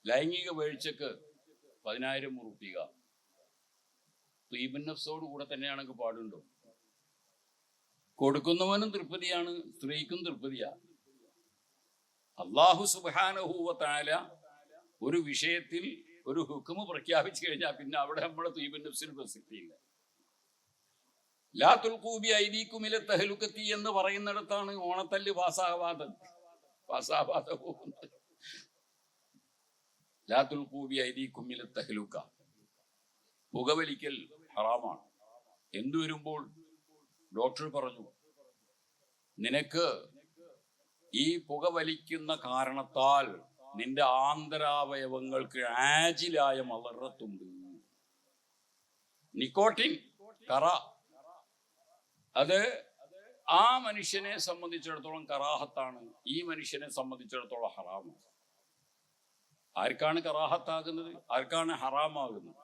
ലൈംഗിക വീഴ്ചക്ക് 10,000 ഉറുപ്പിക. തീബുൻ നഫ്സോട് കൂടെ തന്നെയാണെങ്കിൽ പാടുണ്ടോ? കൊടുക്കുന്നവനും തൃപ്തിയാണ്, സ്ത്രീക്കും തൃപ്തിയാ. അല്ലാഹു സുബ്ഹാനഹു വ തആല ഒരു വിഷയത്തിൽ ഒരു ഹുക്മ് പ്രഖ്യാപിച്ചു കഴിഞ്ഞാൽ പിന്നെ അവിടെ നമ്മുടെ തീബുൻ നഫ്സിന് പ്രസക്തിയില്ല. ലാ തുൽഖൂ ബി ഐദീകും ഇല തഹ്ലുകത്തി എന്ന് പറയുന്നിടത്താണ് ഓണത്തല്ല് പാസ്സാവാതെ പോകുന്നത്. ലാ തുൽഖൂ ബി ഐദീകും ഇല തഹ്ലുക. പുകവലിക്കൽ ഹറാമാണ്. എന്തു വരുമ്പോൾ ഡോക്ടർ പറഞ്ഞു, നിനക്ക് ഈ പുകവലിക്കുന്ന കാരണത്താൽ നിന്റെ ആന്തരാവയവങ്ങൾക്ക് ആജിലായ മളറത്തുണ്ട്. നിക്കോട്ടിൻ കറ, അത് ആ മനുഷ്യനെ സംബന്ധിച്ചിടത്തോളം കറാഹത്താണ്, ഈ മനുഷ്യനെ സംബന്ധിച്ചിടത്തോളം ഹറാമാണ്. ആർക്കാണ് കറാഹത്താകുന്നത്? ആർക്കാണ് ഹറാമാകുന്നത്?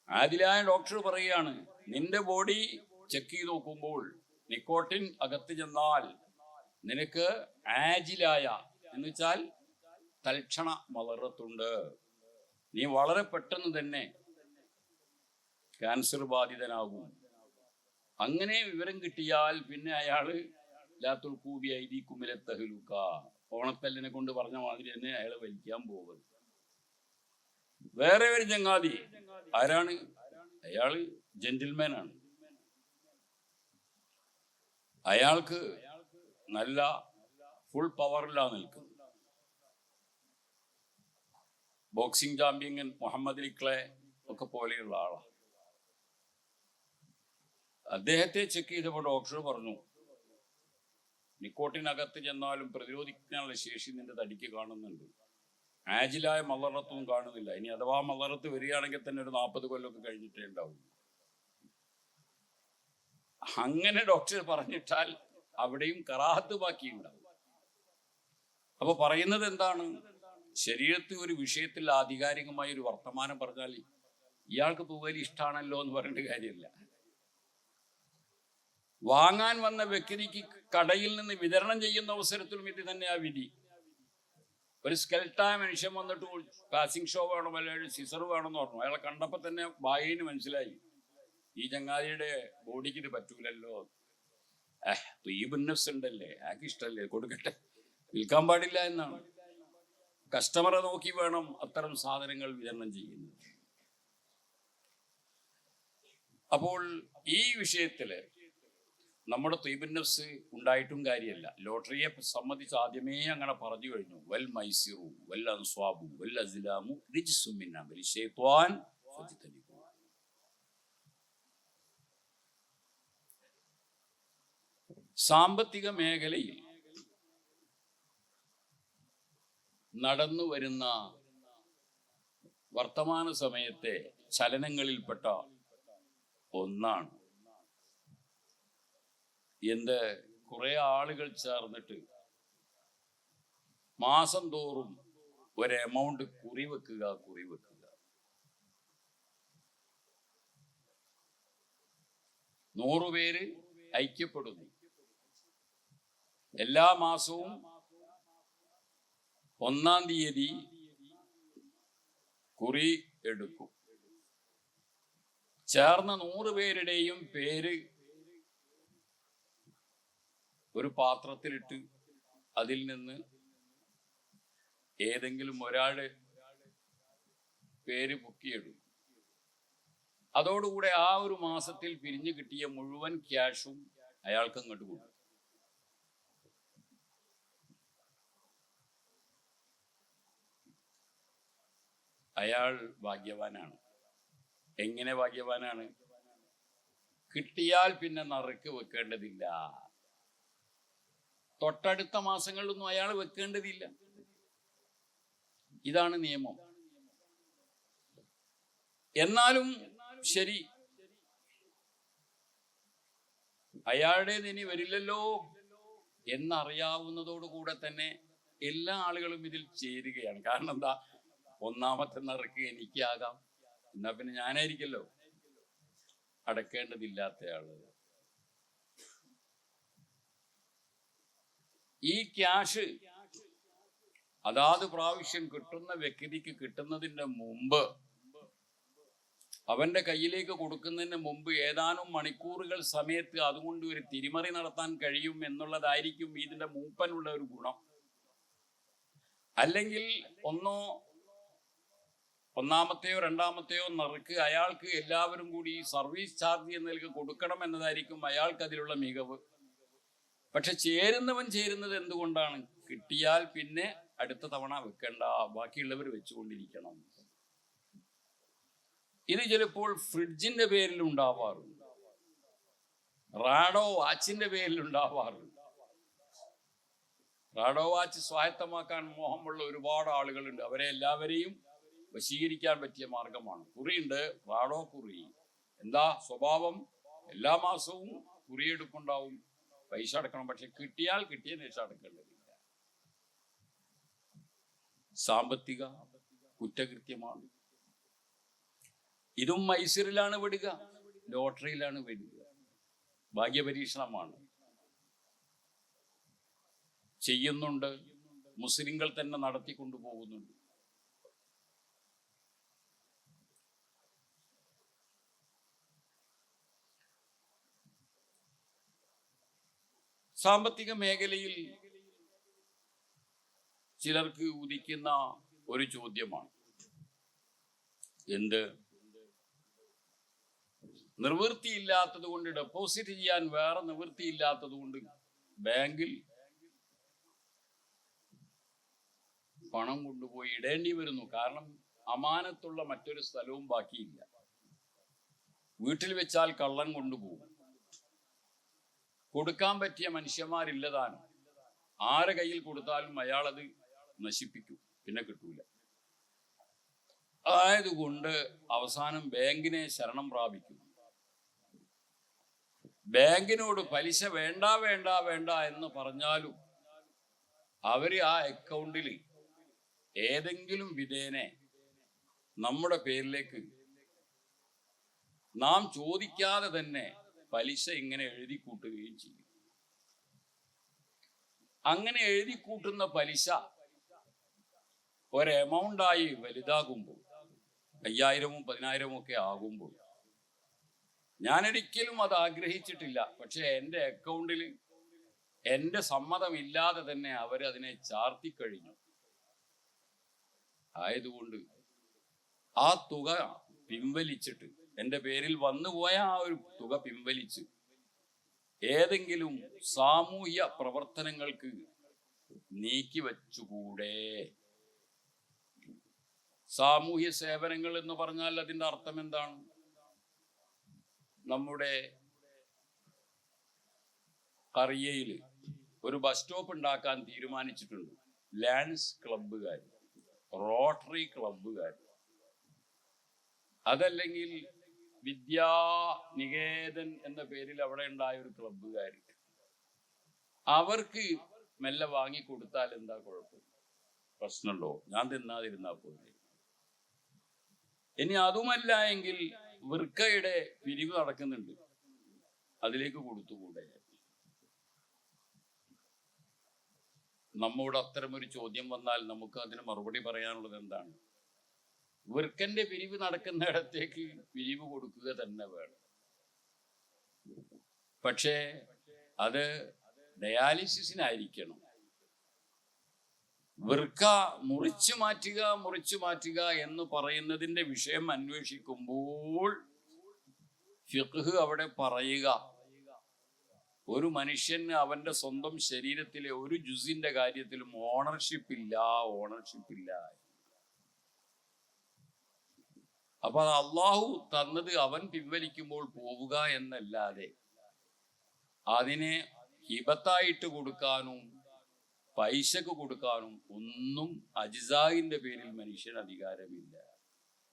ആദിലായ ഡോക്ടർ പറയുകയാണ്, നിന്റെ ബോഡി ചെക്ക് ചെയ്ത് നോക്കുമ്പോൾ നിക്കോട്ടിൻ അകത്ത് ചെന്നാൽ നിനക്ക് ആജിലായ എന്ന് വെച്ചാൽ തൽക്ഷണ മളറത്തുണ്ട്. നീ വളരെ പെട്ടെന്ന് തന്നെ ക്യാൻസർ ബാധിതനാകും. അങ്ങനെ വിവരം കിട്ടിയാൽ പിന്നെ അയാള് ലാ തുൽഖൂ ബി ഐദീകും ഇല തഹ്ലുക, ഓണത്തല്ലിനെ കൊണ്ട് പറഞ്ഞ മാതിരി തന്നെ അയാള് വലിക്കാൻ പോകുന്നത്. വേറെ ഒരു ചങ്ങാതി, ആരാണ് അയാള്? ജെന്റിൽമാൻ ആണ്. അയാൾക്ക് നല്ല ഫുൾ പവറിലാണ് നിൽക്കുന്നത്. Boxing champion Muhammad Ali Clay ഒക്കെ പോലെയുള്ള ആളാണ്. അദ്ദേഹത്തെ ചെക്ക് ചെയ്തപ്പോൾ ഡോക്ടർ പറഞ്ഞു, നിക്കോട്ടിനകത്ത് ചെന്നാലും പ്രതിരോധിക്കാനുള്ള ശേഷി നിന്റെ തടിക്ക് കാണുന്നുണ്ട്, ആജിലായ മളറത്തും കാണുന്നില്ല. ഇനി അഥവാ മളറത്ത് വരികയാണെങ്കിൽ തന്നെ ഒരു 40 കൊല്ലമൊക്കെ കഴിഞ്ഞിട്ടേ ഉണ്ടാവും. അങ്ങനെ ഡോക്ടർ പറഞ്ഞിട്ടാൽ അവിടെയും കറാഹത്ത് ബാക്കിയുണ്ടാവും. അപ്പൊ പറയുന്നത് എന്താണ്? ശരീരത്തിൽ ഒരു വിഷയത്തിൽ ആധികാരികമായ ഒരു വർത്തമാനം പറഞ്ഞാൽ ഇയാൾക്ക് പുകവലി ഇഷ്ടമാണല്ലോ എന്ന് പറഞ്ഞിട്ട് കാര്യമില്ല. വാങ്ങാൻ വന്ന വ്യക്തിക്ക് കടയിൽ നിന്ന് വിതരണം ചെയ്യുന്ന അവസരത്തിലും ഇത് തന്നെയാ വിധി. ഒരു സ്കെൽട്ടായ മനുഷ്യൻ വന്നിട്ട് പാസിംഗ് ഷോ വേണം, അല്ലെങ്കിൽ സിസർ വേണമെന്ന് പറഞ്ഞു. അയാളെ കണ്ടപ്പോ തന്നെ ബായിന് മനസ്സിലായി ഈ ചങ്ങാതിയുടെ ബോഡിക്ക് ഇത് പറ്റൂലല്ലോ. തീബുൻ നഫ്സ് ഉണ്ടല്ലേ, ആക്ക് ഇഷ്ടല്ലേ, കൊടുക്കട്ടെ, വിൽക്കാൻ പാടില്ല എന്നാണ്. കസ്റ്റമറെ നോക്കി വേണം അത്തരം സാധനങ്ങൾ വിതരണം ചെയ്യുന്നത്. അപ്പോൾ ഈ വിഷയത്തില് നമ്മുടെ തീബുൻ നഫ്സ് ഉണ്ടായിട്ടും കാര്യമല്ല. ലോട്ടറിയെ സംബന്ധിച്ച് ആദ്യമേ അങ്ങനെ പറഞ്ഞു കഴിഞ്ഞു, വൽ മൈസിറു വൽ അൻസ്വാബു വൽ അസ്ലാമു റിജ്സും മിൻ അമലി ശൈത്വാൻ ഫജ്തനിബൂ. സാമ്പത്തിക മേഖലയിൽ നടന്നു വരുന്ന വർത്തമാന സമയത്തെ ചലനങ്ങളിൽപ്പെട്ട ഒന്നാണ് എന്ത്? കുറെ ആളുകൾ ചേർന്നിട്ട് മാസം തോറും ഒരു എമൗണ്ട് കുറിവെക്കുക. 100 പേര് ഐക്യപ്പെടുന്നു. എല്ലാ മാസവും 1-ാം തീയതി കുറി എടുക്കും. ചേർന്ന 100 പേരുടെയും പേര് ഒരു പാത്രത്തിലിട്ട് അതിൽ നിന്ന് ഏതെങ്കിലും ഒരാള് പേര് ബുക്കിയിടും. അതോടുകൂടെ ആ ഒരു മാസത്തിൽ പിരിഞ്ഞു കിട്ടിയ മുഴുവൻ ക്യാഷും അയാൾക്ക് അങ്ങോട്ട് കൊടുക്കും. അയാൾ ഭാഗ്യവാനാണ്. എങ്ങനെ ഭാഗ്യവാനാണ്? കിട്ടിയാൽ പിന്നെ നറുക്ക് വെക്കേണ്ടതില്ല. തൊട്ടടുത്ത മാസങ്ങളിലൊന്നും അയാൾ വെക്കേണ്ടതില്ല. ഇതാണ് നിയമം. എന്നാലും ശരി, അയാളുടേത് ഇനി വരില്ലല്ലോ എന്നറിയാവുന്നതോടുകൂടെ തന്നെ എല്ലാ ആളുകളും ഇതിൽ ചേരുകയാണ്. കാരണം എന്താ? ഒന്നാമത്തെ നറുക്ക് എനിക്കാകാം, എന്നാ പിന്നെ ഞാനായിരിക്കല്ലോ അടക്കേണ്ടതില്ലാത്തയാള്. ഈ ക്യാഷ് അതാത് പ്രാവശ്യം കിട്ടുന്ന വ്യക്തിക്ക് കിട്ടുന്നതിന്റെ മുമ്പ്, അവന്റെ കയ്യിലേക്ക് കൊടുക്കുന്നതിന് മുമ്പ് ഏതാനും മണിക്കൂറുകൾ സമയത്ത് അതുകൊണ്ട് ഒരു തിരിമറി നടത്താൻ കഴിയും എന്നുള്ളതായിരിക്കും ഇതിന്റെ മൂപ്പനുള്ള ഒരു ഗുണം. അല്ലെങ്കിൽ ഒന്നാമത്തെയോ രണ്ടാമത്തെയോ നറുക്ക് അയാൾക്ക് എല്ലാവരും കൂടി സർവീസ് ചാർജ് എന്നതിലേക്ക് കൊടുക്കണം എന്നതായിരിക്കും അയാൾക്ക് അതിലുള്ള മികവ്. പക്ഷെ ചേരുന്നത് എന്തുകൊണ്ടാണ്? കിട്ടിയാൽ പിന്നെ അടുത്ത തവണ വെക്കണ്ട, ബാക്കിയുള്ളവർ വെച്ചുകൊണ്ടിരിക്കണം. ഇത് ചിലപ്പോൾ ഫ്രിഡ്ജിന്റെ പേരിൽ ഉണ്ടാവാറുണ്ട്, റാഡോ വാച്ചിന്റെ പേരിൽ ഉണ്ടാവാറുണ്ട്. റാഡോ വാച്ച് സ്വായത്തമാക്കാൻ മോഹമുള്ള ഒരുപാട് ആളുകളുണ്ട്. അവരെ എല്ലാവരെയും വശീകരിക്കാൻ പറ്റിയ മാർഗമാണ്. കുറിയുണ്ട്, റാഡോ കുറി. എന്താ സ്വഭാവം? എല്ലാ മാസവും കുറിയെടുപ്പുണ്ടാവും, പൈസ അടക്കണം. പക്ഷെ കിട്ടിയാൽ കിട്ടിയ പൈസ അടക്കേണ്ടതില്ല. സാമ്പത്തിക കുറ്റകൃത്യമാണ്. ഇതും മൈസൂരിലാണ് വിടുക, ലോട്ടറിയിലാണ് വിടുക. ഭാഗ്യപരീക്ഷണമാണ്. ചെയ്യുന്നുണ്ട്, മുസ്ലിങ്ങൾ തന്നെ നടത്തിക്കൊണ്ടുപോകുന്നുണ്ട്. സാമ്പത്തിക മേഖലയിൽ ചിലർക്ക് ഉദിക്കുന്ന ഒരു ചോദ്യമാണ്, എന്ത്? നിവൃത്തിയില്ലാത്തത് കൊണ്ട്, ഡെപ്പോസിറ്റ് ചെയ്യാൻ വേറെ നിവൃത്തിയില്ലാത്തത് കൊണ്ട് ബാങ്കിൽ പണം കൊണ്ടുപോയി ഇടേണ്ടി വരുന്നു. കാരണം അമാനത്തുള്ള മറ്റൊരു സ്ഥലവും ബാക്കിയില്ല. വീട്ടിൽ വെച്ചാൽ കള്ളൻ കൊണ്ടുപോകും. കൊടുക്കാൻ പറ്റിയ മനുഷ്യന്മാരില്ലതാനും. ആരെ കയ്യിൽ കൊടുത്താലും അയാളത് നശിപ്പിക്കും, പിന്നെ കിട്ടൂല. ആയതുകൊണ്ട് അവസാനം ബാങ്കിനെ ശരണം പ്രാപിക്കും. ബാങ്കിനോട് പലിശ വേണ്ട വേണ്ട വേണ്ട എന്ന് പറഞ്ഞാലും അവര് ആ അക്കൗണ്ടിൽ ഏതെങ്കിലും വിധേനെ നമ്മുടെ പേരിലേക്ക് നാം ചോദിക്കാതെ തന്നെ പലിശ ഇങ്ങനെ എഴുതി കൂട്ടുകയും ചെയ്യും. അങ്ങനെ എഴുതി കൂട്ടുന്ന പലിശ ഒരു എമൗണ്ടായി വലുതാകുമ്പോൾ, 5000-ഉം 10,000-ഉം ഒക്കെ ആകുമ്പോൾ, ഞാനൊരിക്കലും അത് ആഗ്രഹിച്ചിട്ടില്ല, പക്ഷെ എൻ്റെ അക്കൗണ്ടിൽ എൻ്റെ സമ്മതമില്ലാതെ തന്നെ അവരതിനെ ചാർത്തിക്കഴിഞ്ഞു. ആയതുകൊണ്ട് ആ തുക പിൻവലിച്ചിട്ട്, എൻ്റെ പേരിൽ വന്നുപോയ ആ ഒരു തുക പിൻവലിച്ച് ഏതെങ്കിലും സാമൂഹ്യ പ്രവർത്തനങ്ങൾക്ക് നീക്കി വച്ചുകൂടെ? സാമൂഹ്യ സേവനങ്ങൾ എന്ന് പറഞ്ഞാൽ അതിൻ്റെ അർത്ഥം എന്താണ്? നമ്മുടെ കറിയയിൽ ഒരു ബസ് സ്റ്റോപ്പ് ഉണ്ടാക്കാൻ തീരുമാനിച്ചിട്ടുണ്ട്. ലയൺസ് ക്ലബ്ബുകാർ, റോട്ടറി ക്ലബ്ബുകാർ, അതല്ലെങ്കിൽ വിദ്യാനികേതൻ എന്ന പേരിൽ അവിടെ ഉണ്ടായ ഒരു ക്ലബ്ബുകാർ. അവർക്ക് മെല്ലെ വാങ്ങിക്കൊടുത്താൽ എന്താ കുഴപ്പം? പ്രശ്നമുണ്ടോ? ഞാൻ തിന്നാതിരുന്നാ പോലെ. ഇനി അതുമല്ല എങ്കിൽ വിർക്കയുടെ പിരിവ് നടക്കുന്നുണ്ട്, അതിലേക്ക് കൊടുത്തുകൂടെ? നമ്മോട് അത്തരമൊരു ചോദ്യം വന്നാൽ നമുക്ക് അതിന് മറുപടി പറയാനുള്ളത് എന്താണ്? വിർക്കന്റെ പിരിവ് നടക്കുന്നിടത്തേക്ക് പിരിവ് കൊടുക്കുക തന്നെ വേണം. പക്ഷേ അത് ഡയാലിസിസിനായിരിക്കണം. വൃക്ക മുറിച്ചു മാറ്റുക എന്ന് പറയുന്നതിന്റെ വിഷയം അന്വേഷിക്കുമ്പോൾ ഫിഖ്ഹ് അവിടെ പറയുക, ഒരു മനുഷ്യന് അവന്റെ സ്വന്തം ശരീരത്തിലെ ഒരു ജുസിന്റെ കാര്യത്തിലും ഓണർഷിപ്പ് ഇല്ല. അപ്പൊ അത് അള്ളാഹു തന്നത് അവൻ പിൻവലിക്കുമ്പോൾ പോവുക എന്നല്ലാതെ അതിനെ ഹിബത്തായിട്ട് കൊടുക്കാനും പൈസക്ക് കൊടുക്കാനും ഒന്നും അജിസായിന്റെ പേരിൽ മനുഷ്യന് അധികാരമില്ല.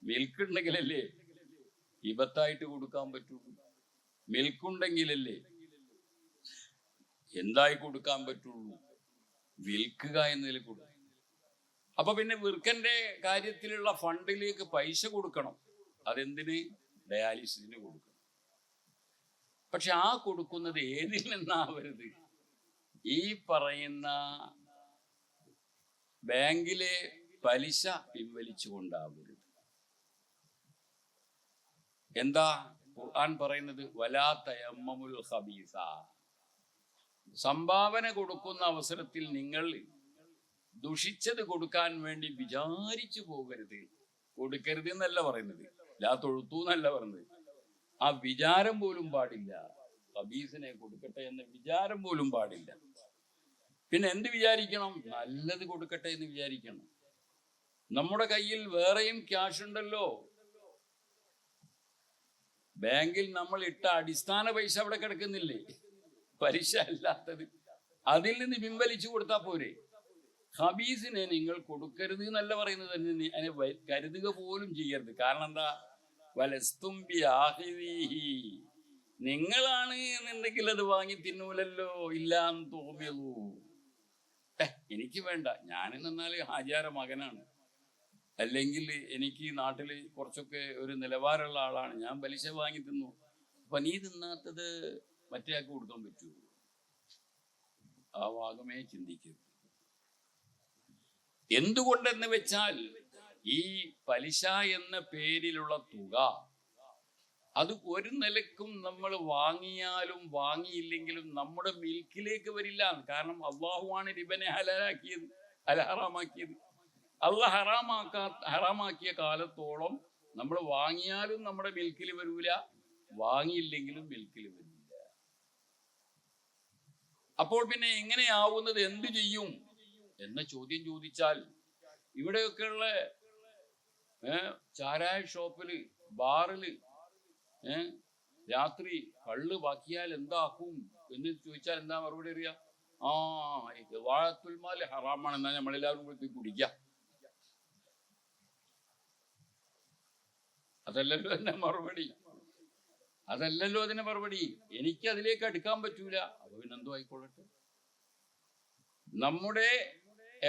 മിൽക്കുണ്ടെങ്കിലല്ലേ ഹിബത്തായിട്ട് കൊടുക്കാൻ പറ്റുള്ളൂ. മിൽക്കുണ്ടെങ്കിലല്ലേ എന്തായി കൊടുക്കാൻ പറ്റുള്ളൂ, വിൽക്കുക എന്നതിൽ കൊടുക്കും. അപ്പൊ പിന്നെ വിർക്കന്റെ കാര്യത്തിലുള്ള ഫണ്ടിലേക്ക് പൈസ കൊടുക്കണം. അതെന്തിന്? ഡയാലിസിസിന് കൊടുക്കണം. പക്ഷെ ആ കൊടുക്കുന്നത് ഏതിൽ നിന്നാവരുത്? ഈ പറയുന്ന ബാങ്കിലെ പലിശ പിൻവലിച്ചുകൊണ്ടാവരുത്. എന്താ ഖുർആൻ പറയുന്നത്? വലാ തയമ്മമുൽ ഖബീസ. സംഭാവന കൊടുക്കുന്ന അവസരത്തിൽ നിങ്ങൾ ദുഷിച്ചത് കൊടുക്കാൻ വേണ്ടി വിചാരിച്ചു പോകരുത്. കൊടുക്കരുത് എന്നല്ല പറയുന്നത്, ലാ തൊഴുത്തു എന്നല്ല പറയുന്നത്. ആ വിചാരം പോലും പാടില്ല. ഖബീസിനെ കൊടുക്കട്ടെ എന്ന വിചാരം പോലും പാടില്ല. പിന്നെ എന്ത് വിചാരിക്കണം? നല്ലത് കൊടുക്കട്ടെ എന്ന് വിചാരിക്കണം. നമ്മുടെ കയ്യിൽ വേറെയും ക്യാഷ് ഉണ്ടല്ലോ. ബാങ്കിൽ നമ്മൾ ഇട്ട അടിസ്ഥാന പൈസ അവിടെ കിടക്കുന്നില്ലേ, പലിശ അല്ലാത്തത്. അതിൽ നിന്ന് പിൻവലിച്ചു കൊടുത്താൽ പോരെ. ഖബീസിനെ നിങ്ങൾ കൊടുക്കരുത് എന്നല്ല പറയുന്നത്, അതിനെ കരുതുക പോലും ചെയ്യരുത്. കാരണം എന്താ? വലസ്തും ബിആഖിദിഹി. നിങ്ങളാണ് എന്നുണ്ടെങ്കിൽ അത് വാങ്ങി തിന്നൂലല്ലോ. ഇല്ലാന്ന് തോന്നിയതു എനിക്ക് വേണ്ട, ഞാൻ എന്നാൽ ഹാജിയാര മകനാണ്, അല്ലെങ്കിൽ എനിക്ക് നാട്ടിൽ കുറച്ചൊക്കെ ഒരു നിലവാരമുള്ള ആളാണ്, ഞാൻ പലിശ വാങ്ങി തിന്നു. അപ്പൊ നീ തിന്നാത്തത് മറ്റേ ആൾക്ക് കൊടുക്കാൻ പറ്റുമോ? ആ ഭാഗമേ ചിന്തിക്കരുത്. എന്തുകൊണ്ടെന്ന് വെച്ചാൽ ഈ പലിശ എന്ന പേരിലുള്ള തുക അത് ഒരു നിലക്കും നമ്മൾ വാങ്ങിയാലും വാങ്ങിയില്ലെങ്കിലും നമ്മുടെ മിൽക്കിലേക്ക് വരില്ല. കാരണം അള്ളാഹുവാണ് റിബനെ ഹറാമാക്കിയത്. അള്ളാഹ് ഹറാമാക്കിയ കാലത്തോളം നമ്മൾ വാങ്ങിയാലും നമ്മുടെ മിൽക്കിൽ വരൂല, വാങ്ങിയില്ലെങ്കിലും മിൽക്കിൽ വരില്ല. അപ്പോൾ പിന്നെ എങ്ങനെയാവുന്നത്? എന്തു ചെയ്യും എന്ന ചോദ്യം ചോദിച്ചാൽ, ഇവിടെയൊക്കെയുള്ള ചാരായ ഷോപ്പില്, ബാറില് രാത്രി കള്ള് ബാക്കിയാൽ എന്താക്കും എന്ന് ചോദിച്ചാൽ എന്താ മറുപടി അറിയാ? വാഴത്തുൽമാല് ഹറാമാണെന്നാ നമ്മളെല്ലാവരും കൂടി കുടിക്കാം. അതല്ലല്ലോ അതിന്റെ മറുപടി. എനിക്ക് അതിലേക്ക് അടുക്കാൻ പറ്റൂല. അപ്പൊ പിന്നെന്തോ ആയിക്കൊള്ളട്ടെ. നമ്മുടെ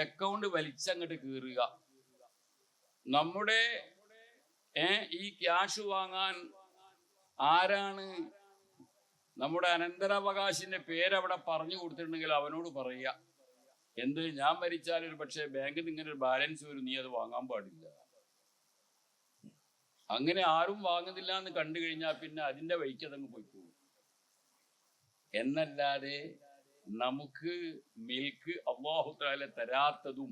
അക്കൗണ്ട് വലിച്ചങ്ങോട്ട് കീറുക, നമ്മുടെ ഈ ക്യാഷ് വാങ്ങാൻ ആരാണ് നമ്മുടെ അനന്തരാവകാശിന്റെ പേരവിടെ പറഞ്ഞു കൊടുത്തിട്ടുണ്ടെങ്കിൽ അവനോട് പറയുക, എന്ത്, ഞാൻ മരിച്ചാൽ ഒരു പക്ഷേ ബാങ്കിൽ നിന്ന് ഇങ്ങനെ ഒരു ബാലൻസ് വരും, നീ അത് വാങ്ങാൻ പാടില്ല. അങ്ങനെ ആരും വാങ്ങുന്നില്ല എന്ന് കണ്ടു കഴിഞ്ഞാൽ പിന്നെ അതിന്റെ വഴിക്ക് അതങ്ങ് പോയിക്കോളും. എന്നല്ലാതെ നമുക്ക് മിൽക്ക് അല്ലാഹു തആല തരാത്തതും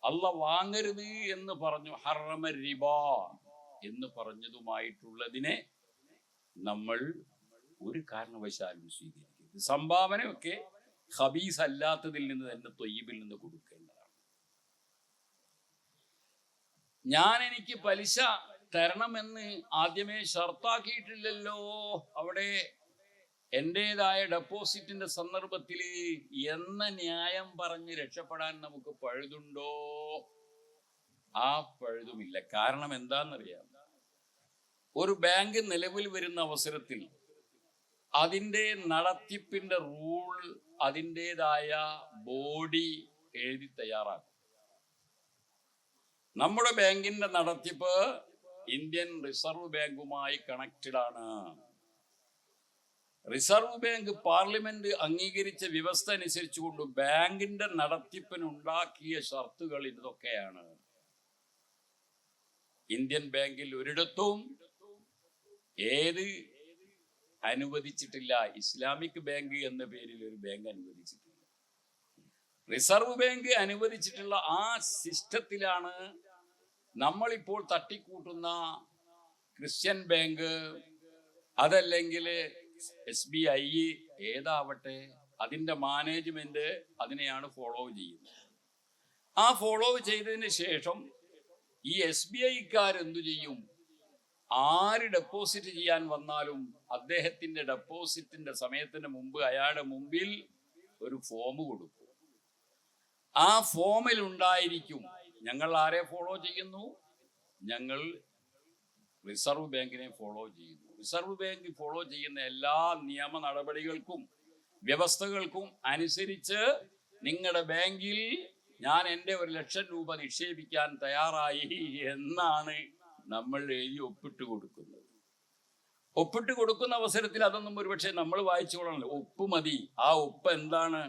അല്ലാഹ് വാങ്ങരുത് എന്ന് പറഞ്ഞു, ഹറമ റിബ എന്ന് പറഞ്ഞതുമായിട്ടുള്ളതിനെ നമ്മൾ ഒരു കാരണവശാലും സ്വീകരിക്കരുത്. സംഭാവനയൊക്കെ ഖബീസ് അല്ലാത്തതിൽ നിന്ന് തന്നെ ത്വയ്യിബിൽ നിന്ന് കൊടുക്കേണ്ടതാണ്. എനിക്ക് പലിശ തരണമെന്ന് ആദ്യമേ ഷർത്താക്കിയിട്ടില്ലല്ലോ. അവിടെ എന്റേതായ ഡെപ്പോസിറ്റിന്റെ സന്ദർഭത്തിൽ എന്ന ന്യായം പറഞ്ഞ് രക്ഷപ്പെടാൻ നമുക്ക് പഴുതുണ്ടോ? ആ പഴുതുമില്ല. കാരണം എന്താണെന്നറിയാം? ഒരു ബാങ്ക് നിലവിൽ വരുന്ന അവസരത്തിൽ അതിൻ്റെ നടത്തിപ്പിന്റെ റൂൾ അതിൻ്റെതായ ബോഡി എഴുതി തയ്യാറാക്കും. നമ്മുടെ ബാങ്കിന്റെ നടത്തിപ്പ് ഇന്ത്യൻ റിസർവ് ബാങ്കുമായി കണക്റ്റഡ് ആണ്. റിസർവ് ബാങ്ക് പാർലമെന്റ് അംഗീകരിച്ച വ്യവസ്ഥ അനുസരിച്ചുകൊണ്ട് ബാങ്കിന്റെ നടത്തിപ്പിനുണ്ടാക്കിയ ഷർത്തുകൾ ഇതൊക്കെയാണ്. ഇന്ത്യൻ ബാങ്കിൽ ഒരിടത്തും ഏത് അനുവദിച്ചിട്ടില്ല, ഇസ്ലാമിക് ബാങ്ക് എന്ന പേരിൽ ഒരു ബാങ്ക് അനുവദിച്ചിട്ടില്ല. റിസർവ് ബാങ്ക് അനുവദിച്ചിട്ടുള്ള ആ സിസ്റ്റത്തിലാണ് നമ്മളിപ്പോൾ തട്ടിക്കൂട്ടുന്ന ക്രിസ്ത്യൻ ബാങ്ക്, അതല്ലെങ്കിൽ SBI, ഏതാവട്ടെ അതിൻ്റെ മാനേജ്മെന്റ് അതിനെയാണ് ഫോളോ ചെയ്യുന്നത്. ആ ഫോളോ ചെയ്തതിന് ശേഷം ഈ SBIക്കാർ എന്തു ചെയ്യും? ആര് ഡെപ്പോസിറ്റ് ചെയ്യാൻ വന്നാലും അദ്ദേഹത്തിന്റെ ഡെപ്പോസിറ്റിന്റെ സമയത്തിന് മുമ്പ് അയാളുടെ മുമ്പിൽ ഒരു ഫോം കൊടുക്കും. ആ ഫോമിൽ ഉണ്ടായിരിക്കും ഞങ്ങൾ ആരെ ഫോളോ ചെയ്യുന്നു, ഞങ്ങൾ റിസർവ് ബാങ്കിനെ ഫോളോ ചെയ്യുന്നു. റിസർവ് ബാങ്ക് ഫോളോ ചെയ്യുന്ന എല്ലാ നിയമ നടപടികൾക്കും വ്യവസ്ഥകൾക്കും അനുസരിച്ച് നിങ്ങളുടെ ബാങ്കിൽ ഞാൻ എൻ്റെ 1,00,000 രൂപ നിക്ഷേപിക്കാൻ തയ്യാറായി എന്നാണ് നമ്മൾ എഴുതി ഒപ്പിട്ട് കൊടുക്കുന്നത്. ഒപ്പിട്ട് കൊടുക്കുന്ന അവസരത്തിൽ അതൊന്നും ഒരുപക്ഷെ നമ്മൾ വായിച്ചോളണല്ലോ, ഒപ്പ് മതി. ആ ഒപ്പ് എന്താണ്?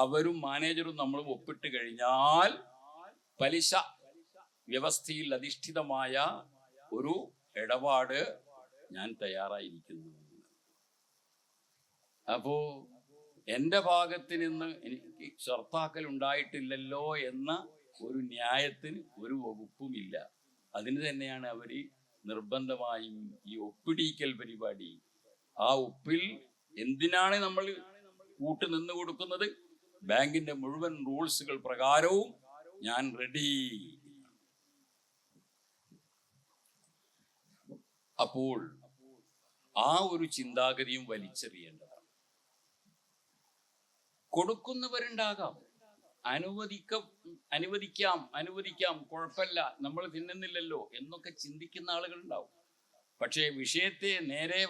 അവരും മാനേജറും നമ്മളും ഒപ്പിട്ട് കഴിഞ്ഞാൽ പലിശ വ്യവസ്ഥയിൽ അധിഷ്ഠിതമായ ഒരു ഇടപാട് ഞാൻ തയ്യാറായിരിക്കുന്നു. അപ്പോ എൻ്റെ ഭാഗത്ത് നിന്ന് എനിക്ക് ഷർത്താക്കൽ ഉണ്ടായിട്ടില്ലല്ലോ എന്ന ഒരു ന്യായത്തിന് ഒരു വകുപ്പുമില്ല. അതിന് തന്നെയാണ് അവർ നിർബന്ധമായും ഈ ഒപ്പിടിക്കൽ പരിപാടി. ആ ഒപ്പിൽ എന്തിനാണ് നമ്മൾ കൂട്ട് നിന്ന് കൊടുക്കുന്നത്? ബാങ്കിന്റെ മുഴുവൻ റൂൾസുകൾ പ്രകാരവും ഞാൻ റെഡി. അപ്പോൾ ആ ഒരു ചിന്താഗതിയും വലിച്ചെറിയേണ്ടതാണ്. കൊടുക്കുന്നവരുണ്ടാകാം, അനുവദിക്കാം, കുഴപ്പമില്ല, നമ്മൾ തിന്നുന്നില്ലല്ലോ എന്നൊക്കെ ചിന്തിക്കുന്ന ആളുകളുണ്ടാവും. പക്ഷേ വിഷയത്തെ നേരെ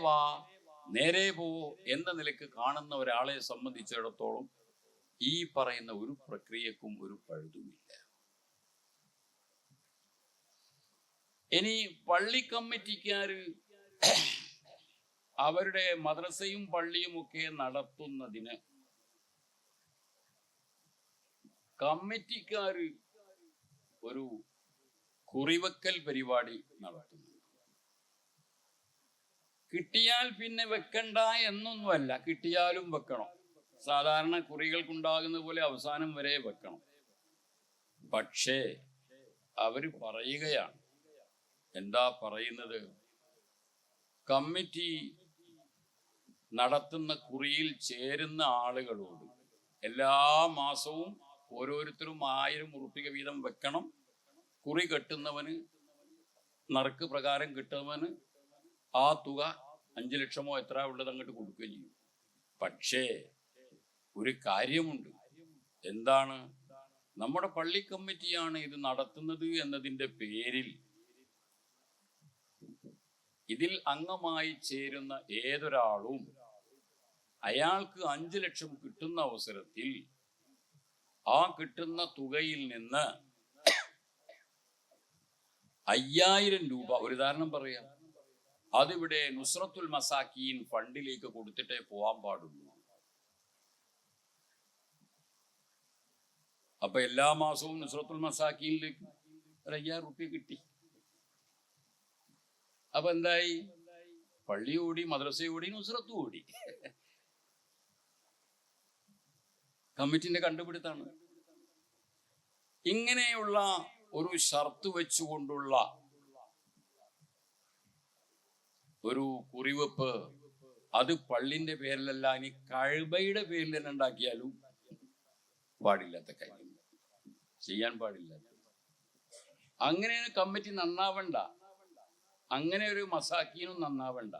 പോ എന്ന നിലക്ക് കാണുന്ന ഒരാളെ സംബന്ധിച്ചിടത്തോളം ഈ പറയുന്ന ഒരു പ്രക്രിയക്കും ഒരു പഴുതുമില്ല. ഇനി പള്ളി കമ്മിറ്റിക്കാര് അവരുടെ മദ്രസയും പള്ളിയും ഒക്കെ നടത്തുന്നതിന് കമ്മിറ്റിക്കാര് ഒരു കുറിവെക്കൽ പരിപാടി നടത്തുന്നു. കിട്ടിയാൽ പിന്നെ വെക്കണ്ട എന്നൊന്നുമല്ല, കിട്ടിയാലും വെക്കണം. സാധാരണ കുറികൾക്കുണ്ടാകുന്ന പോലെ അവസാനം വരെ വെക്കണം. പക്ഷേ അവര് പറയുകയാണ്, എന്താ പറയുന്നത്? കമ്മിറ്റി നടത്തുന്ന കുറിയിൽ ചേരുന്ന ആളുകളോട് എല്ലാ മാസവും ഓരോരുത്തരും 1000 ഉറുപ്പിക വീതം വെക്കണം. കുറി കെട്ടുന്നവന് നറുക്ക് പ്രകാരം കിട്ടുന്നവന് ആ തുക 5 ലക്ഷമോ എത്ര ഉള്ളത് അങ്ങോട്ട് കൊടുക്കുകയും ചെയ്യും. പക്ഷേ ഒരു കാര്യമുണ്ട്. എന്താണ്? നമ്മുടെ പള്ളി കമ്മിറ്റിയാണ് ഇത് നടത്തുന്നത് എന്നതിൻ്റെ പേരിൽ ഇതിൽ അംഗമായി ചേരുന്ന ഏതൊരാളും അയാൾക്ക് 5 ലക്ഷം കിട്ടുന്ന അവസരത്തിൽ ആ കിട്ടുന്ന തുകയിൽ നിന്ന് 5000 രൂപ, ഒരു ഉദാഹരണം പറയാം, അതിവിടെ നുസ്രത്തുൽ മസാക്കീൻ ഫണ്ടിലേക്ക് കൊടുത്തിട്ടേ പോവാൻ പാടുള്ളൂ. അപ്പൊ എല്ലാ മാസവും നുസ്രത്തുൽ മസാക്കീനിലേക്ക് 5000 റുപ്യ കിട്ടി. അപ്പൊ എന്തായി? പള്ളി ഓടി, മദ്രസ ഓടി, നുസ്രത്ത് ഓടി. കമ്മിറ്റിന്റെ കണ്ടുപിടുത്താണ്. ഇങ്ങനെയുള്ള ഒരു ഷർത്ത് വെച്ചുകൊണ്ടുള്ള ഒരു കുറിവെപ്പ്, അത് പള്ളിന്റെ പേരിലല്ല, ഇനി കഅബയുടെ പേരിൽ തന്നെ ഉണ്ടാക്കിയാലും പാടില്ലാത്ത കാര്യം, ചെയ്യാൻ പാടില്ലാത്ത. അങ്ങനെ കമ്മിറ്റി നന്നാവണ്ട, അങ്ങനെ ഒരു മസാക്കീനും നന്നാവണ്ട.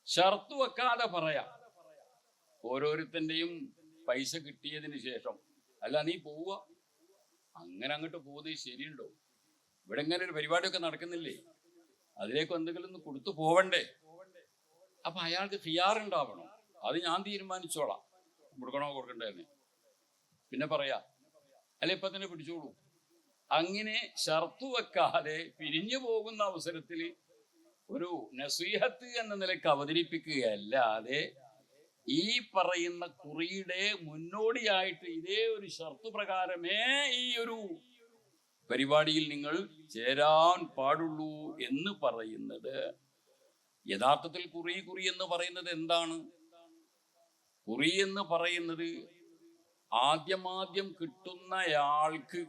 ഷർത്ത് വെക്കാതെ പറയാം, ഓരോരുത്തന്റെയും പൈസ കിട്ടിയതിന് ശേഷം, അല്ല നീ പോവുക, അങ്ങനെ അങ്ങോട്ട് പോകുന്നത് ശരിയുണ്ടോ? ഇവിടെ ഇങ്ങനെ ഒരു പരിപാടിയൊക്കെ നടക്കുന്നില്ലേ, അതിലേക്ക് എന്തെങ്കിലും ഒന്ന് കൊടുത്തു പോവണ്ടേ? അപ്പൊ അയാൾക്ക് ഖിയാറുണ്ടാവണം. അത് ഞാൻ തീരുമാനിച്ചോളാം, കൊടുക്കണോ കൊടുക്കണ്ടേന്ന് പിന്നെ പറയാ, അല്ലെ ഇപ്പൊ തന്നെ പിടിച്ചോളൂ. അങ്ങനെ ഷർത്ത് വെക്കാതെ പിരിഞ്ഞു പോകുന്ന അവസരത്തിൽ ഒരു നസീഹത്ത് എന്ന നിലയ്ക്ക് അവതരിപ്പിക്കുകയല്ലാതെ ഈ പറയുന്ന കുറിയുടെ മുന്നോടിയായിട്ട് ഇതേ ഒരു ഷർത്ത് പ്രകാരമേ ഈ ഒരു പരിപാടിയിൽ നിങ്ങൾ ചേരാൻ പാടുള്ളൂ എന്ന് പറയുന്നത്, യഥാർത്ഥത്തിൽ കുറി എന്ന് പറയുന്നത് എന്താണ്? കുറി എന്ന് പറയുന്നത് ആദ്യമാദ്യം കിട്ടുന്നയാൾക്ക്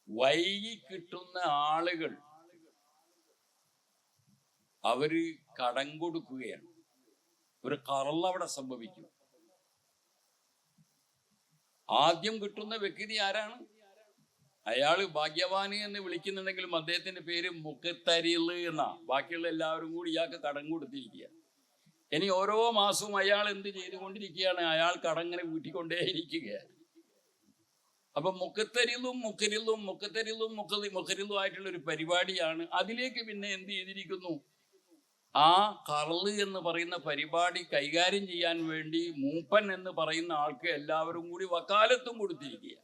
വൈകി കിട്ടുന്ന ആളുകൾ അവര് കടം കൊടുക്കുകയാണ്. ഒരു കറള് അവിടെ സംഭവിക്കും. ആദ്യം കിട്ടുന്ന വ്യക്തി ആരാണ്? അയാള് ഭാഗ്യവാന് എന്ന് വിളിക്കുന്നുണ്ടെങ്കിലും അദ്ദേഹത്തിന്റെ പേര് മുഖത്തരിള് എന്നാ. ബാക്കിയുള്ള എല്ലാവരും കൂടി ഇയാൾക്ക് കടം കൊടുത്തിരിക്കുക. ഇനി ഓരോ മാസവും അയാൾ എന്ത് ചെയ്തുകൊണ്ടിരിക്കുകയാണ്? അയാൾ കടങ്ങനെ വീട്ടിക്കൊണ്ടേയിരിക്കുകയാണ്. അപ്പൊ മുഖത്തരിലും മുഖരിലും ആയിട്ടുള്ള ഒരു പരിപാടിയാണ്. അതിലേക്ക് പിന്നെ എന്ത് ചെയ്തിരിക്കുന്നു? ആ കറള് എന്ന് പറയുന്ന പരിപാടി കൈകാര്യം ചെയ്യാൻ വേണ്ടി മൂപ്പൻ എന്ന് പറയുന്ന ആൾക്ക് എല്ലാവരും കൂടി വക്കാലത്തും കൊടുത്തിരിക്കുക.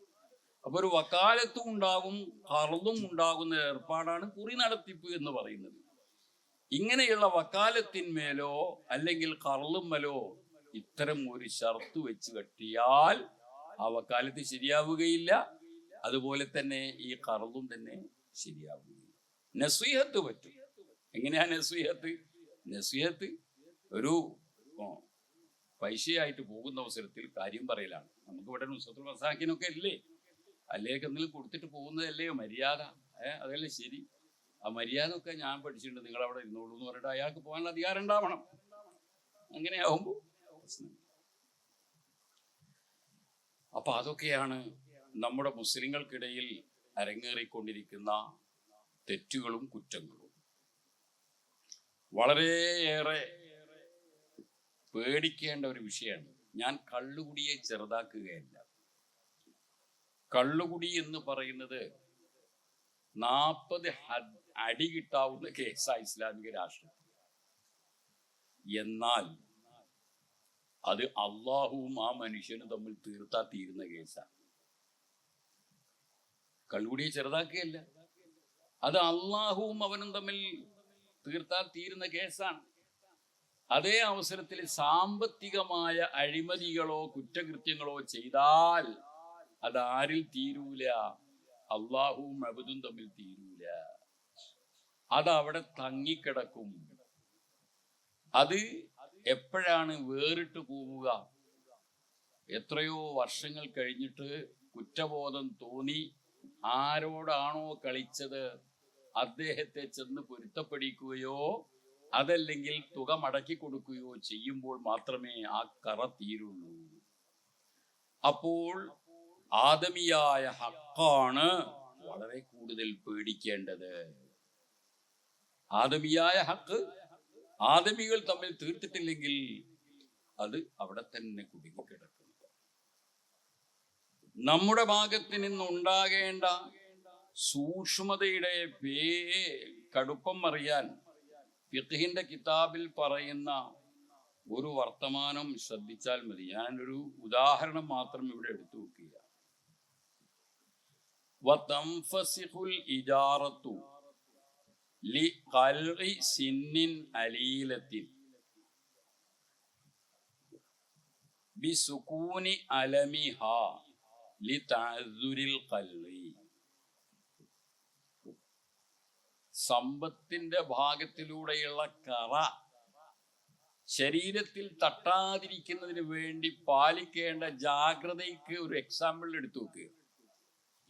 അപ്പൊ ഒരു വക്കാലത്തും ഉണ്ടാകും, കറളും ഉണ്ടാകുന്ന ഏർപ്പാടാണ് കുറി നടത്തിപ്പ് എന്ന് പറയുന്നത്. ഇങ്ങനെയുള്ള വക്കാലത്തിന്മേലോ അല്ലെങ്കിൽ കറളുമ്മലോ ഇത്തരം ഒരു ഷർത്ത് വെച്ച് കെട്ടിയാൽ ആ വക്കാലത്ത് ശരിയാവുകയില്ല. അതുപോലെ തന്നെ ഈ കറളും തന്നെ ശരിയാവുകയില്ല. നസീഹത്ത് പറ്റും. എങ്ങനെയാ നസീഹത്ത്? നസീഹത്ത് ഒരു പൈസയായിട്ട് പോകുന്ന അവസരത്തിൽ കാര്യം പറയലാണ്. നമുക്ക് ഇവിടെ നുസ്രത്തുൽ മസാക്കിനൊക്കെ ഇല്ലേ, അല്ലേക്ക് എന്തെങ്കിലും കൊടുത്തിട്ട് പോകുന്നതല്ലേ മര്യാദ. അതല്ലേ ശരി. ആ മര്യാദ ഒക്കെ ഞാൻ പഠിച്ചിട്ടുണ്ട്, നിങ്ങൾ അവിടെ ഇരുന്നോളൂ എന്ന് പറഞ്ഞിട്ട് അയാൾക്ക് പോകാനുള്ള അധികാരം ഉണ്ടാവണം. അങ്ങനെയാവുമ്പോ അപ്പൊ അതൊക്കെയാണ് നമ്മുടെ മുസ്ലിങ്ങൾക്കിടയിൽ അരങ്ങേറിക്കൊണ്ടിരിക്കുന്ന തെറ്റുകളും കുറ്റങ്ങളും. വളരെയേറെ പേടിക്കേണ്ട ഒരു വിഷയമാണ്. ഞാൻ കള്ളുകുടിയെ ചെറുതാക്കുകയല്ല. കള്ളുകുടി എന്ന് പറയുന്നത് 40 അടി കിട്ടാവുന്ന കേസാ ഇസ്ലാമിക രാഷ്ട്രത്തിൽ. എന്നാൽ അത് അള്ളാഹുവും ആ മനുഷ്യനും തമ്മിൽ തീർത്താ തീരുന്ന കേസാണ്. കള്ളുകുടിയെ ചെറുതാക്കുകയല്ല, അത് അള്ളാഹുവും അവനും തമ്മിൽ തീർത്താൽ തീരുന്ന കേസാണ്. അതേ അവസരത്തിൽ സാമ്പത്തികമായ അഴിമതികളോ കുറ്റകൃത്യങ്ങളോ ചെയ്താൽ അത് ആരിൽ തീരൂല? അള്ളാഹുവും അബദും തമ്മിൽ തീരൂല. അതവിടെ തങ്ങിക്കിടക്കും. അത് എപ്പോഴാണ് വേറിട്ട് പോവുക? എത്രയോ വർഷങ്ങൾ കഴിഞ്ഞിട്ട് കുറ്റബോധം തോന്നി ആരോടാണോ കളിച്ചത് അദ്ദേഹത്തെ ചെന്ന് പൊരുത്തപ്പെടിക്കുകയോ അതല്ലെങ്കിൽ തുക മടക്കി കൊടുക്കുകയോ ചെയ്യുമ്പോൾ മാത്രമേ ആ കറ തീരുള്ളൂ. അപ്പോൾ ആദമിയായ ഹക്കാണ് വളരെ കൂടുതൽ പേടിക്കേണ്ടത്. ആദമിയായ ഹക്ക് ആദമികൾ തമ്മിൽ തീർത്തിട്ടില്ലെങ്കിൽ അത് അവിടെ തന്നെ കുടുങ്ങിക്കിടക്കുന്നു. നമ്മുടെ ഭാഗത്ത് നിന്നുണ്ടാകേണ്ട സൂക്ഷ്മതയുടെ കടുപ്പം അറിയാൻ ഫിഖ്ഹിന്റെ കിതാബിൽ പറയുന്ന ഒരു വർത്തമാനം ശ്രദ്ധിച്ചാൽ മതി. ഞാനൊരു ഉദാഹരണം മാത്രം ഇവിടെ എടുത്തു വെക്കുക. വതൻഫസിഖുൽ ഇജാറത്തു ലിഖൽഇ സിന്നിൻ അലീലത്തിൻ ബിസുകൂനി അലമിഹാ ലിതഅസ്സുരിൽ ഖൽഇ. സമ്പത്തിന്റെ ഭാഗത്തിലൂടെയുള്ള കറ ശരീരത്തിൽ തട്ടാതിരിക്കുന്നതിന് വേണ്ടി പാലിക്കേണ്ട ജാഗ്രതയ്ക്ക് ഒരു എക്സാമ്പിൾ എടുത്തു വെക്കുക.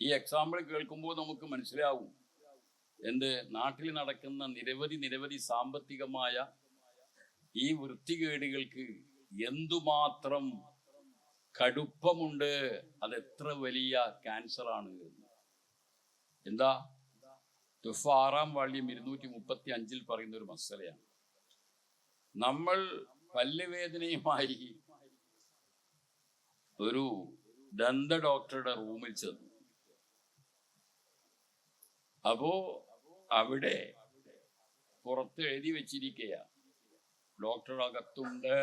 ഈ എക്സാമ്പിൾ കേൾക്കുമ്പോൾ നമുക്ക് മനസ്സിലാവും എന്ത് നാട്ടിൽ നടക്കുന്ന നിരവധി സാമ്പത്തികമായ ഈ വൃത്തികേടുകൾക്ക് എന്തുമാത്രം കടുപ്പമുണ്ട്, അതെത്ര വലിയ ക്യാൻസറാണ്. എന്താ? തുഫ 6-ാം വാള്യം 235 പറയുന്ന ഒരു മസലയാണ്. നമ്മൾ പല്ലുവേദനയുമായി ഒരു ദന്ത ഡോക്ടറുടെ റൂമിൽ ചെന്നു. അപ്പോ അവിടെ പുറത്ത് എഴുതി വെച്ചിരിക്കുക ഡോക്ടർ അകത്തുണ്ട്.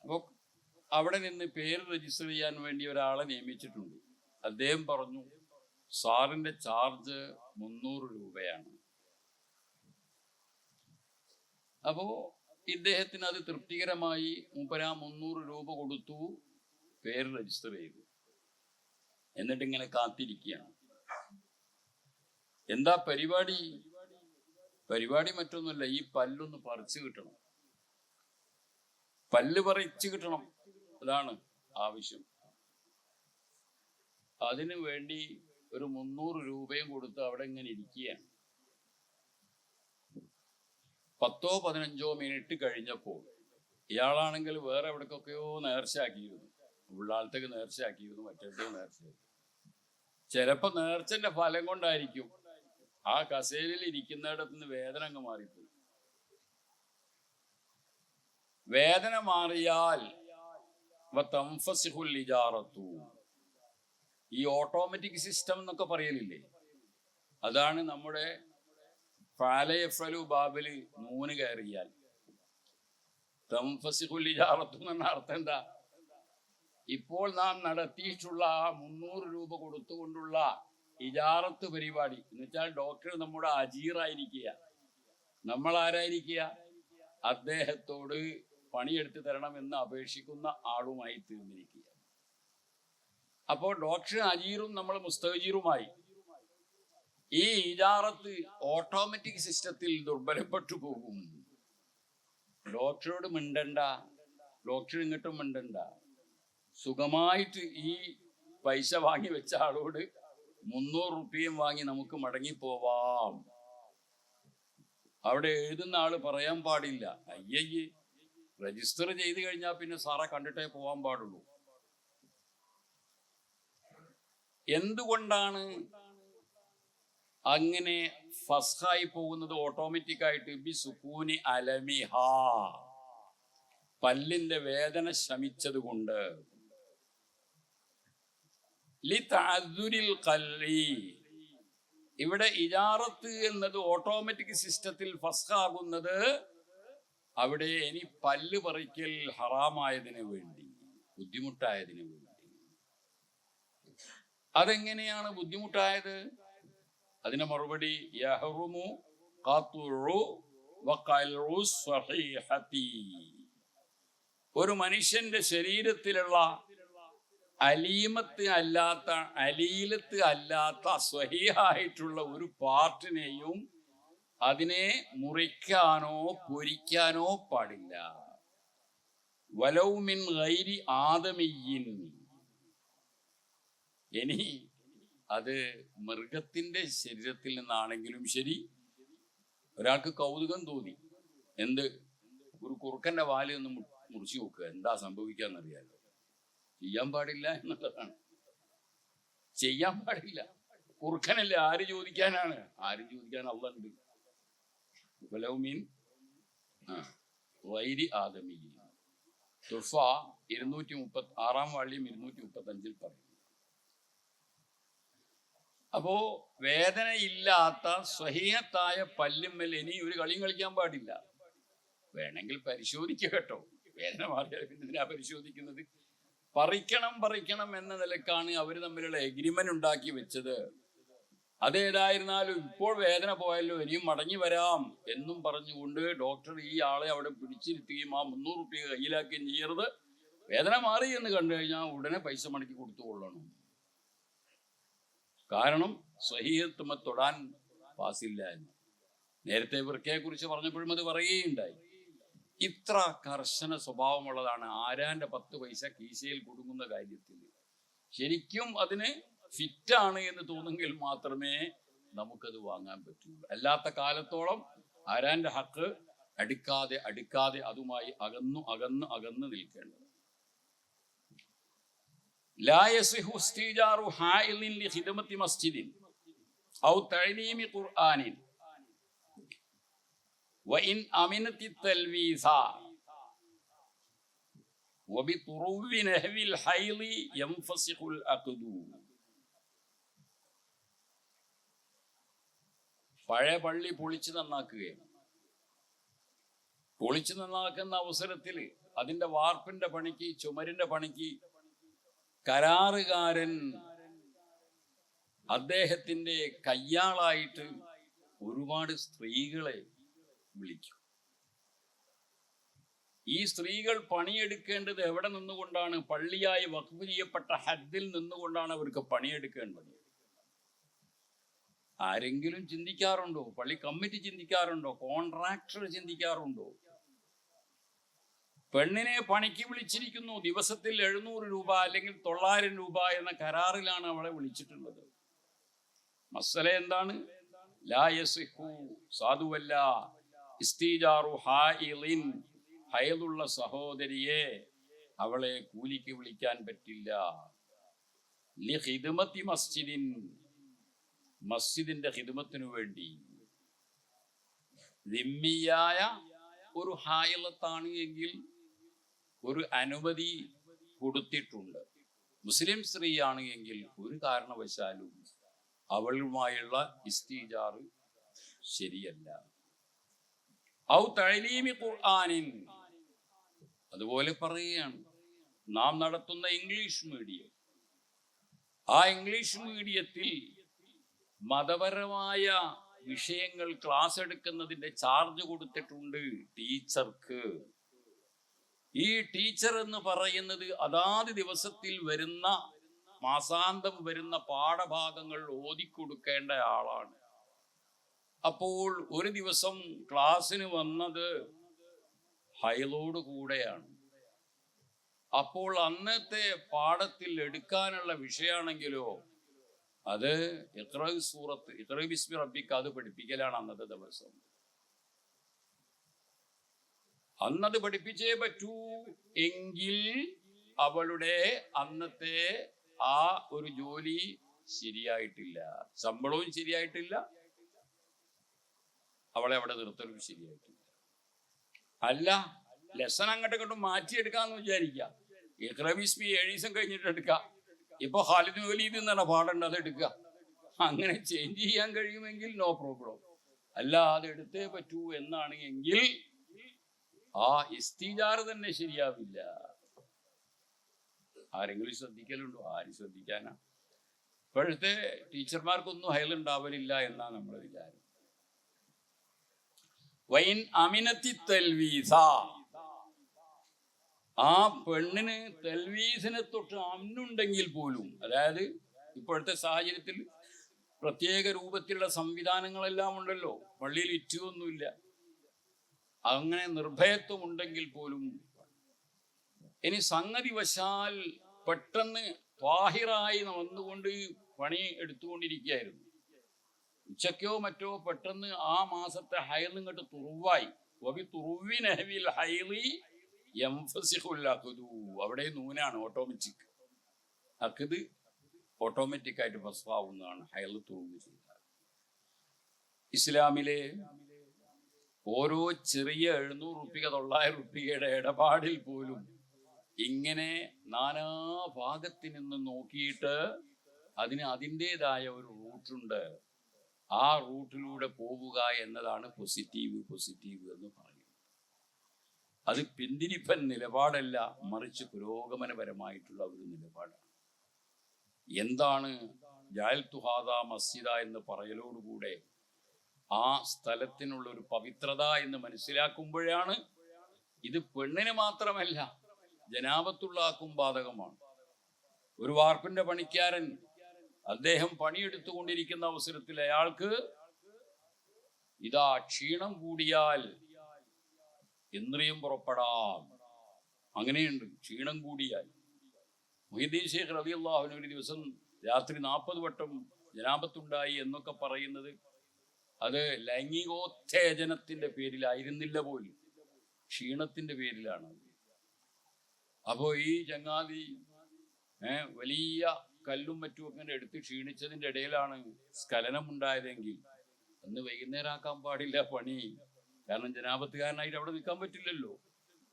അപ്പൊ അവിടെ നിന്ന് പേര് രജിസ്റ്റർ ചെയ്യാൻ വേണ്ടി ഒരാളെ നിയമിച്ചിട്ടുണ്ട്. അദ്ദേഹം പറഞ്ഞു സാറിന്റെ ചാർജ് 300 രൂപയാണ്. അപ്പോ ഇദ്ദേഹത്തിന് അത് തൃപ്തികരമായി 300 രൂപ കൊടുത്തു, പേര് രജിസ്റ്റർ ചെയ്തു. എന്നിട്ട് ഇങ്ങനെ കാത്തിരിക്കുകയാണ്. എന്താ പരിപാടി? മറ്റൊന്നുമല്ല, ഈ പല്ലൊന്ന് പറിച്ചു കിട്ടണം. പല്ല് പറിച്ചു കിട്ടണം, അതാണ്. ആവശ്യം. അതിനു വേണ്ടി ഒരു 300 രൂപയും കൊടുത്ത് അവിടെ ഇങ്ങനെ ഇരിക്കുകയാണ്. 10-15 മിനിറ്റ് കഴിഞ്ഞപ്പോൾ ഇയാളാണെങ്കിൽ വേറെ എവിടേക്കൊക്കെയോ നേർച്ചയാക്കിയിരുന്നു. ഉള്ളാളത്തേക്ക് നേർച്ചയാക്കിയിരുന്നു, മറ്റേടത്തേക്ക് നേർച്ചയാക്കി. ചിലപ്പോ നേർച്ചന്റെ ഫലം കൊണ്ടായിരിക്കും ആ കസേരയിൽ ഇരിക്കുന്നിടത്ത് നിന്ന് വേദന അങ്ങ് മാറിപ്പോയി. വേദന മാറിയാൽ ഈ ഓട്ടോമാറ്റിക് സിസ്റ്റം എന്നൊക്കെ പറയലില്ലേ, അതാണ് നമ്മുടെ ഫാലയഫലു ബാബില് നൂന് കയറിയാൽ തംഫസിഖുൽ ഇജാറത്തു എന്ന അർത്ഥം എന്താ? ഇപ്പോൾ നാം നടത്തിയിട്ടുള്ള 300 രൂപ കൊടുത്തുകൊണ്ടുള്ള ഇജാറത്ത് പരിപാടി എന്ന് വെച്ചാൽ ഡോക്ടർ നമ്മുടെ അജീറായിരിക്കുക, നമ്മൾ ആരായിരിക്കുക? അദ്ദേഹത്തോട് പണിയെടുത്ത് തരണമെന്ന് അപേക്ഷിക്കുന്ന ആളുമായി തീർന്നിരിക്കുക. അപ്പോൾ ഡോക്ടർ അജീറും നമ്മൾ മുസ്തജീറുമായി. ഈ ഇജാറത്ത് ഓട്ടോമാറ്റിക് സിസ്റ്റത്തിൽ ദുർബലപ്പെട്ടു പോകും. ഡോക്ടറോട് മിണ്ടണ്ട, ഡോക്ടർ ഇങ്ങോട്ടും മിണ്ടണ്ട. സുഖമായിട്ട് ഈ പൈസ വാങ്ങി വെച്ച ആളോട് 300 റുപ്യയും വാങ്ങി നമുക്ക് മടങ്ങിപ്പോവാം. അവിടെ എഴുതുന്ന ആള് പറയാൻ പാടില്ല, അയ്യയ്യേ രജിസ്റ്റർ ചെയ്ത് കഴിഞ്ഞാൽ പിന്നെ സാറെ കണ്ടിട്ടേ പോവാൻ പാടുള്ളൂ. എന്തുകൊണ്ടാണ് അങ്ങനെ ഫസ്ഹായി പോകുന്നത്? ഓട്ടോമാറ്റിക് ആയിട്ട് ബി സുക്കൂനി അലമിഹ, പല്ലിന്റെ വേദന ശമിച്ചത് കൊണ്ട്. ഇവിടെ ഇജാറത്ത് എന്നത് ഓട്ടോമാറ്റിക് സിസ്റ്റത്തിൽ ഫസ്ഹാകുന്നത് അവിടെ ഇനി പല്ല് പറിക്കൽ ഹറാമായതിനു വേണ്ടി, ബുദ്ധിമുട്ടായതിനു വേണ്ടി. അതെങ്ങനെയാണ് ബുദ്ധിമുട്ടായത്? അതിന് മറുപടി യഹ്റുമു ഖത്ഉ വഖൽഉ സ്വഹീഹതി. ഒരു മനുഷ്യന്റെ ശരീരത്തിലുള്ള അലീലത്ത് അല്ലാത്ത സ്വഹീഹായിട്ടുള്ള ഒരു പാർട്ടിനെയും അതിനെ മുറിക്കാനോ പൊരിക്കാനോ പാടില്ല. വലൗ മിൻ ഗൈരി ആദമിയ്യിൻ, ഇനി അത് മൃഗത്തിന്റെ ശരീരത്തിൽ നിന്നാണെങ്കിലും ശരി. ഒരാൾക്ക് കൗതുകം തോന്നി, എന്ത് ഒരു കുറുക്കന്റെ വാല് ഒന്ന് മുറിച്ചു നോക്കുക, എന്താ സംഭവിക്കാന്നറിയാലോ. ചെയ്യാൻ പാടില്ല എന്നുള്ളതാണ്, ചെയ്യാൻ പാടില്ല. കുറുക്കനല്ലേ, ആര് ചോദിക്കാനാണ്? ആരും ചോദിക്കാൻ അള്ളണ്ട്. വലൗമീൻ വൈരി ആദമി തുഫ 236 വാള്യം 235 പറയും. അപ്പോ വേദനയില്ലാത്ത സ്വഹീഹത്തായ പല്ലുമ്മൽ ഇനി ഒരു കളിയും കളിക്കാൻ പാടില്ല. വേണമെങ്കിൽ പരിശോധിക്കുക കേട്ടോ, വേദന മാറിയാൽ പിന്നെ എന്തിനാ പരിശോധിക്കുന്നത്? പറിക്കണം എന്ന നിലക്കാണ് അവർ തമ്മിലുള്ള എഗ്രിമെന്റ് ഉണ്ടാക്കി വെച്ചത്. അതേതായിരുന്നാലും ഇപ്പോൾ വേദന പോയല്ലോ, ഇനിയും മടങ്ങി വരാം എന്നും പറഞ്ഞുകൊണ്ട് ഡോക്ടർ ഈ ആളെ അവിടെ പിടിച്ചിരുത്തുകയും ആ 300 റുപ്യ കയ്യിലാക്കുകയും ചെയ്യരുത്. വേദന മാറി എന്ന് കണ്ടു കഴിഞ്ഞാൽ ഉടനെ പൈസ മടക്കി കൊടുത്തുകൊള്ളണം. കാരണം സ്വഹീഹത്തുമ്മ തൊടാൻ പാസില്ല എന്ന് നേരത്തെ വൃക്കയെ കുറിച്ച് പറഞ്ഞപ്പോഴും അത് പറയുകയുണ്ടായി. ഇത്ര കർശന സ്വഭാവമുള്ളതാണ് ആരാന്റെ 10 പൈസ കീശയിൽ കുടുങ്ങുന്ന കാര്യത്തിൽ. ശരിക്കും അതിന് ഫിറ്റാണ് എന്ന് തോന്നുമെങ്കിൽ മാത്രമേ നമുക്കത് വാങ്ങാൻ പറ്റൂ. അല്ലാത്ത കാലത്തോളം ആരാന്റെ ഹക്ക് അടുക്കാതെ അതുമായി അകന്ന് നിൽക്കേണ്ടത്. لا يصح استئجار حائل لخدمة مسجد أو تعليم قرآن وإن أمنت التلويث وبطرو نحو الحيض ينفسخ العقد. പഴയ പള്ളി പൊളിച്ചു നന്നാക്കുകയാണ്. പൊളിച്ചു നന്നാക്കുന്ന അവസരത്തിൽ അതിന്റെ വാർപ്പിന്റെ പണിക്ക്, ചുമരിന്റെ പണിക്ക് കരാറുകാരൻ അദ്ദേഹത്തിന്റെ കയ്യാളായിട്ട് ഒരുപാട് സ്ത്രീകളെ വിളിക്കും. ഈ സ്ത്രീകൾ പണിയെടുക്കേണ്ടത് എവിടെ നിന്നുകൊണ്ടാണ്? പള്ളിയായി വഖഫ് ചെയ്യപ്പെട്ട ഹദ്ദിൽ നിന്നുകൊണ്ടാണ് അവർക്ക് പണിയെടുക്കേണ്ടത്. ആരെങ്കിലും ചിന്തിക്കാറുണ്ടോ? പള്ളി കമ്മിറ്റി ചിന്തിക്കാറുണ്ടോ? കോൺട്രാക്ടർ ചിന്തിക്കാറുണ്ടോ? പെണ്ണിനെ പണിക്ക് വിളിച്ചിരിക്കുന്നു. ദിവസത്തിൽ 700 രൂപ അല്ലെങ്കിൽ 900 രൂപ എന്ന കരാറിലാണ് അവളെ വിളിച്ചിട്ടുള്ളത്. മസല എന്താണ്? ലാ യസിഹു, സാധുവല്ല, ഇസ്തിജാറു ഹായിലിൻ, ഹയലുള്ള സഹോദരിയെ അവളെ കൂലിക്ക് വിളിക്കാൻ പറ്റില്ല. ലി ഖിദ്മത്തി മസ്ജിദിൻ, മസ്ജിദിന്റെ ഖിദ്മത്തിനു വേണ്ടി. ദിമ്മിയായ ഒരു ഹായിലത്താണ് എങ്കിൽ ഒരു അനുമതി കൊടുത്തിട്ടുണ്ട്. മുസ്ലിം സ്ത്രീയാണ് എങ്കിൽ ഒരു കാരണവശാലും അവളുമായുള്ള ഇസ്തിജാർ ശരിയല്ല. ഔ തഅലീമി ഖുർആനിൻ, അതുപോലെ പറയുകയാണ്, നാം നടത്തുന്ന ഇംഗ്ലീഷ് മീഡിയം, ആ ഇംഗ്ലീഷ് മീഡിയത്തിൽ മതപരമായ വിഷയങ്ങൾ ക്ലാസ് എടുക്കുന്നതിന്റെ ചാർജ് കൊടുത്തിട്ടുണ്ട് ടീച്ചർക്ക്. ഈ ടീച്ചർ എന്ന് പറയുന്നത് അതാത് ദിവസത്തിൽ വരുന്ന, മാസാന്തം വരുന്ന പാഠഭാഗങ്ങൾ ഓതിക്കൊടുക്കേണ്ട ആളാണ്. അപ്പോൾ ഒരു ദിവസം ക്ലാസ്സിന് വന്നത് ഹൈലോട് കൂടെയാണ്. അപ്പോൾ അന്നത്തെ പാഠത്തിൽ എടുക്കാനുള്ള വിഷയമാണെങ്കിലോ അത് ഇഖ്റ സൂറത്ത്, ഇഖ്റ ബിസ്മി റബ്ബിക, അത് പഠിപ്പിക്കലാണ് അന്നത്തെ ദിവസം. അന്നത് പഠിപ്പിച്ചേ പറ്റൂ എങ്കിൽ അവളുടെ അന്നത്തെ ആ ഒരു ജോലി ശരിയായിട്ടില്ല, ശമ്പളവും ശരിയായിട്ടില്ല, അവളെ അവിടെ നിർത്തലും ശരിയായിട്ടില്ല. അല്ല, ലെസൺ അങ്ങോട്ടും ഇങ്ങോട്ടും മാറ്റിയെടുക്കാന്ന് വിചാരിക്കുക. ഇഖ്റ ബിസ്മി 7 ദിവസം കഴിഞ്ഞിട്ട് എടുക്കാം. ഇപ്പൊ ഖാലിദ് വലീദ് എന്നാണ് പാടേണ്ടത്, അത് എടുക്കുക. അങ്ങനെ ചേഞ്ച് ചെയ്യാൻ കഴിയുമെങ്കിൽ നോ പ്രോബ്ലം. അല്ല, അത് എടുത്തേ പറ്റൂ എന്നാണ് എങ്കിൽ ആ ഇസ്തിജാർ തന്നെ ശരിയാവില്ല. ആരെങ്കിലും ശ്രദ്ധിക്കലുണ്ടോ? ആരും ശ്രദ്ധിക്കാനാ? ഇപ്പോഴത്തെ ടീച്ചർമാർക്കൊന്നും ഹയലുണ്ടാവലില്ല എന്നാ നമ്മുടെ വിചാരം. വൈൻ അമിനത്തി തൽവീസ, ആ പെണ്ണിന് തൽവീസിനെ തൊട്ട് അമ്നുണ്ടെങ്കിൽ പോലും, അതായത് ഇപ്പോഴത്തെ സാഹചര്യത്തിൽ പ്രത്യേക രൂപത്തിലുള്ള സംവിധാനങ്ങളെല്ലാം ഉണ്ടല്ലോ, പള്ളിയിൽ ഇറ്റുമൊന്നുമില്ല, അങ്ങനെ നിർഭയത്വം ഉണ്ടെങ്കിൽ പോലും, ഇനി സംഗതി വശാൽ പെട്ടെന്ന് ത്വാഹിറായി വന്നുകൊണ്ട് പണി എടുത്തുകൊണ്ടിരിക്കുകയായിരുന്നു, ഉച്ചക്കോ മറ്റോ പെട്ടെന്ന് ആ മാസത്തെ ഹൈൽ ഇങ്ങോട്ട് തുറുവായി, അവിടെ നൂനാണ് ഓട്ടോമാറ്റിക്, അക്കത് ഓട്ടോമാറ്റിക് ആയിട്ട് ഫസ്വാവുന്നതാണ് ഹൈൽ തുറുവ് ചെയ്താൽ. ഇസ്ലാമിലെ ഓരോ ചെറിയ 700 റുപ്യ 900 റുപ്യയുടെ ഇടപാടിൽ പോലും ഇങ്ങനെ നാനാഭാഗത്ത് നിന്ന് നോക്കിയിട്ട് അതിന് അതിൻ്റെതായ ഒരു റൂട്ടുണ്ട്. ആ റൂട്ടിലൂടെ പോവുക എന്നതാണ് പോസിറ്റീവ് എന്ന് പറയുന്നത്. അത് പിന്തിരിപ്പൻ നിലപാടല്ല, മറിച്ച് പുരോഗമനപരമായിട്ടുള്ള ഒരു നിലപാടാണ്. എന്താണ് ജഅൽതു ഹാദാ മസ്ജിദ എന്ന് പറയലോടുകൂടെ ആ സ്ഥലത്തിനുള്ള ഒരു പവിത്രത എന്ന് മനസ്സിലാക്കുമ്പോഴാണ് ഇത് പെണ്ണിന് മാത്രമല്ല ജനാപത്തുള്ള ആക്കും ബാധകമാണ്. ഒരു വാർപ്പിന്റെ പണിക്കാരൻ അദ്ദേഹം പണിയെടുത്തുകൊണ്ടിരിക്കുന്ന അവസരത്തിൽ അയാൾക്ക് ഇതാ ക്ഷീണം കൂടിയാൽ ഇന്ദ്രിയം പുറപ്പെടാം, അങ്ങനെയുണ്ട്. ക്ഷീണം കൂടിയാൽ മുഹീദ്ദീൻ ശൈഖ് റളിയല്ലാഹു അൻഹു ഒരു ദിവസം രാത്രി 40 വട്ടം ജനാപത്തുണ്ടായി എന്നൊക്കെ പറയുന്നത് അത് ലൈംഗികോത്തേജനത്തിന്റെ പേരിലായിരുന്നില്ല പോലും, ക്ഷീണത്തിന്റെ പേരിലാണ്. അപ്പോ ഈ ചങ്ങാതി വലിയ കല്ലും മറ്റും അങ്ങനെ എടുത്ത് ക്ഷീണിച്ചതിന്റെ ഇടയിലാണ് സ്ഖലനം ഉണ്ടായതെങ്കിൽ അന്ന് വൈകുന്നേരമാക്കാൻ പാടില്ല പണി. കാരണം ജനാപത്തുകാരനായിട്ട് അവിടെ നിൽക്കാൻ പറ്റില്ലല്ലോ.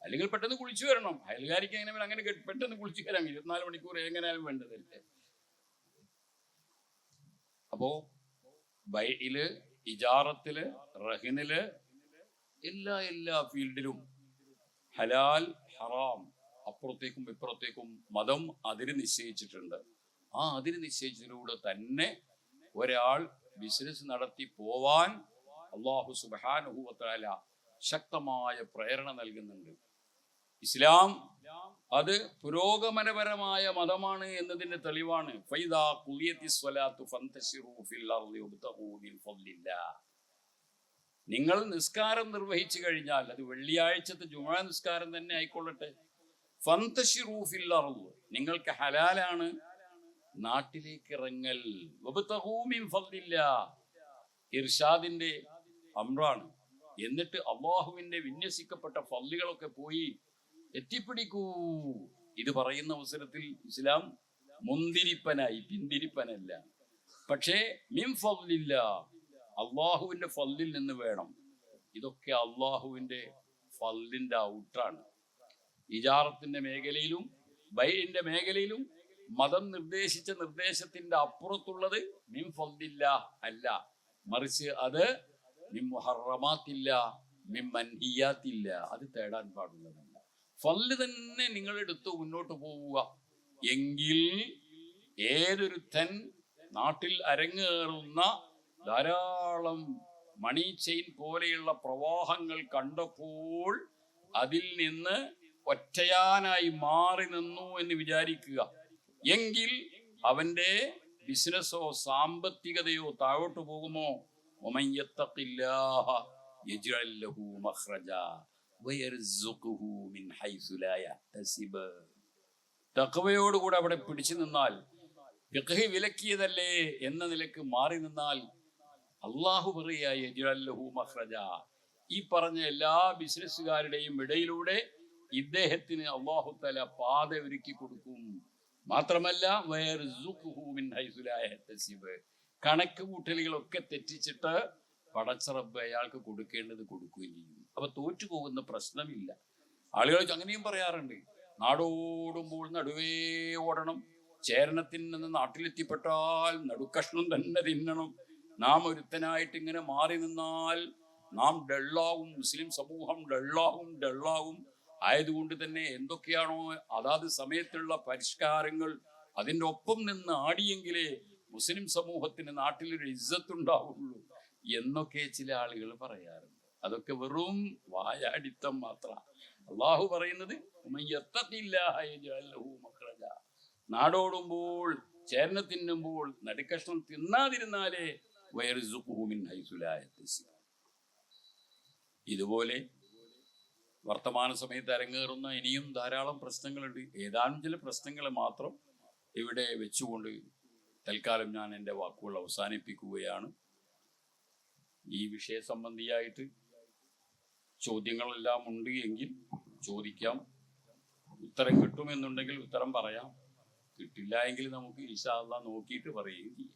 അല്ലെങ്കിൽ പെട്ടെന്ന് കുളിച്ചു വരണം. അയൽക്കാരിക്ക് എങ്ങനെ അങ്ങനെ പെട്ടെന്ന് കുളിച്ചു വരാം, 24 മണിക്കൂർ എങ്ങനെയാലും വേണ്ടതല്ലേ. അപ്പോ ബൈഇല്, ഇജാറത്തില്, റഹിനില്, എല്ലാ ഫീൽഡിലും ഹലാൽ ഹറാം അപ്പുറത്തേക്കും ഇപ്പുറത്തേക്കും മതം അതിര് നിശ്ചയിച്ചിട്ടുണ്ട്. ആ അതിര് നിശ്ചയിച്ചതിലൂടെ തന്നെ ഒരാൾ ബിസിനസ് നടത്തി പോവാൻ അല്ലാഹു സുബ്ഹാനഹു വ തആല ശക്തമായ പ്രേരണ നൽകുന്നുണ്ട്. ഇസ്ലാം അത് പുരോഗമനപരമായ മതമാണ് എന്നതിന്റെ തെളിവാണ്. ഫൈദാ ഖുലിയത്തിസ് സ്വലാത്തു ഫന്തശിറൂ ഫിൽ അർളി വബ്തഗൂ മിൻ ഫദ്ലില്ലാഹ്. നിങ്ങൾ നിസ്കാരം നിർവഹിച്ചു കഴിഞ്ഞാൽ അത് വെള്ളിയാഴ്ചത്തെ ജുമാ നിസ്കാരം തന്നെ ആയിക്കൊള്ളട്ടെ, ഫന്തശിറൂ ഫിൽ അർള്, നിങ്ങൾക്ക് ഹലാലാണ് നാട്ടിലേക്ക് ഇറങ്ങൽ. വബ്തഗൂ മിൻ ഫദ്ലില്ലാഹ്, ഇർഷാദിന്റെ അമ്രാണ്. എന്നിട്ട് അള്ളാഹുവിന്റെ വിന്യസിക്കപ്പെട്ട ഫദ്ലുകളൊക്കെ പോയി എത്തിപ്പിടിക്കൂ. ഇത് പറയുന്ന അവസരത്തിൽ ഇസ്ലാം മുന്തിരിപ്പനായി, പിന്തിരിപ്പനല്ല. പക്ഷേ മിൻ ഫദ്ലില്ലാഹ്, അള്ളാഹുവിന്റെ ഫദ്ലിൽ നിന്ന് വേണം. ഇതൊക്കെ അള്ളാഹുവിന്റെ ഫദ്ലിന്റെ ഔട്ടാണ്. ഇജാറത്തിന്റെ മേഖലയിലും ബൈഇന്റെ മേഖലയിലും മതം നിർദ്ദേശിച്ച നിർദ്ദേശത്തിന്റെ അപ്പുറത്തുള്ളത് മിൻ ഫദ്ലില്ലാഹ് അല്ല, മറിച്ച് അത് മിൻ മുഹറമാത്തില്ലാഹ്, മിൻ മൻഹിയാത്തില്ലാഹ്, അത് തേടാൻ പാടുള്ളതല്ല. ഫദ്ല് തന്നെ നിങ്ങൾ എടുത്തു മുന്നോട്ട് പോവുക. എങ്കിൽ ഏതൊരുത്തൻ നാട്ടിൽ അരങ്ങേറുന്ന ധാരാളം മണി ചെയിൻ പോലെയുള്ള പ്രവാഹങ്ങൾ കണ്ടപ്പോൾ അതിൽ നിന്ന് ഒറ്റയാനായി മാറി നിന്നു എന്ന് വിചാരിക്കുക. എങ്കിൽ അവന്റെ ബിസിനസ്സോ സാമ്പത്തികതയോ താഴോട്ട് പോകുമോ? വമൻ യത്തഖില്ലാഹ യജ്അൽ ലഹു മഖ്റജാ വയർസുഖുഹു മിൻ ഹൈസു ലാ യഹ്തസിബ്. തഖ്വയോടുകൂടെ അവിടെ പിടിച്ചു നിന്നാൽ, ഫിഖ് വിലക്കിയതല്ലേ എന്ന നിലക്ക് മാറി നിന്നാൽ, അള്ളാഹു പറയുക യജ്അൽ ലഹു മഖ്റജാ, ഈ പറഞ്ഞ എല്ലാ ബിസിനസ്സുകാരുടെയും ഇടയിലൂടെ ഇദ്ദേഹത്തിന് അള്ളാഹു തആല പാത ഒരുക്കി കൊടുക്കും. മാത്രമല്ല വയർസുഖുഹു മിൻ ഹൈസു ലാ യഹ്തസിബ്, കണക്ക് കൂട്ടലുകളൊക്കെ തെറ്റിച്ചിട്ട് പടച്ചറബ് അയാൾക്ക് കൊടുക്കേണ്ടത് കൊടുക്കുകയും ചെയ്യും. അപ്പൊ തോറ്റുപോകുന്ന പ്രശ്നമില്ല. ആളുകൾ അങ്ങനെയും പറയാറുണ്ട്, നാടോടുമ്പോൾ നടുവേ ഓടണം, ചേരണത്തിൽ നിന്ന് നാട്ടിലെത്തിപ്പെട്ടാൽ നടുക്കഷ്ണം തന്നെ തിന്നണം. നാം ഒരുത്തനായിട്ട് ഇങ്ങനെ മാറി നിന്നാൽ നാം ഡള്ളാവും, മുസ്ലിം സമൂഹം ഡള്ളാവും. ആയതുകൊണ്ട് തന്നെ എന്തൊക്കെയാണോ അതാത് സമയത്തുള്ള പരിഷ്കാരങ്ങൾ അതിൻ്റെ ഒപ്പം നിന്ന് ആടിയെങ്കിലേ മുസ്ലിം സമൂഹത്തിന് നാട്ടിലൊരു ഇസ്സത്തുണ്ടാവുള്ളൂ എന്നൊക്കെ ചില ആളുകൾ പറയാറുണ്ട്. അതൊക്കെ വെറും വായാടിത്തം മാത്രമാണ്. അള്ളാഹു പറയുന്നത് നാടോടുമ്പോൾ ചേർന്ന് തിന്നുമ്പോൾ നടുക്കഷ്ണം തിന്നാതിരുന്നാലേ വയർസുഖുഹു മിൻ ഹൈസു ലാ യഹ്തസിബ്. ഇതുപോലെ വർത്തമാന സമയത്ത് അരങ്ങേറുന്ന ഇനിയും ധാരാളം പ്രശ്നങ്ങളുണ്ട്. ഏതാനും ചില പ്രശ്നങ്ങൾ മാത്രം ഇവിടെ വെച്ചുകൊണ്ട് തൽക്കാലം ഞാൻ എൻ്റെ വാക്കുകൾ അവസാനിപ്പിക്കുകയാണ്. ഈ വിഷയ സംബന്ധിയായിട്ട് ചോദ്യങ്ങളെല്ലാം ഉണ്ട് എങ്കിൽ ചോദിക്കാം. ഉത്തരം കിട്ടുമെന്നുണ്ടെങ്കിൽ ഉത്തരം പറയാം, കിട്ടില്ല എങ്കിൽ നമുക്ക് ഇൻഷാ അല്ലാഹ് നോക്കിയിട്ട് പറയുകയും ചെയ്യാം.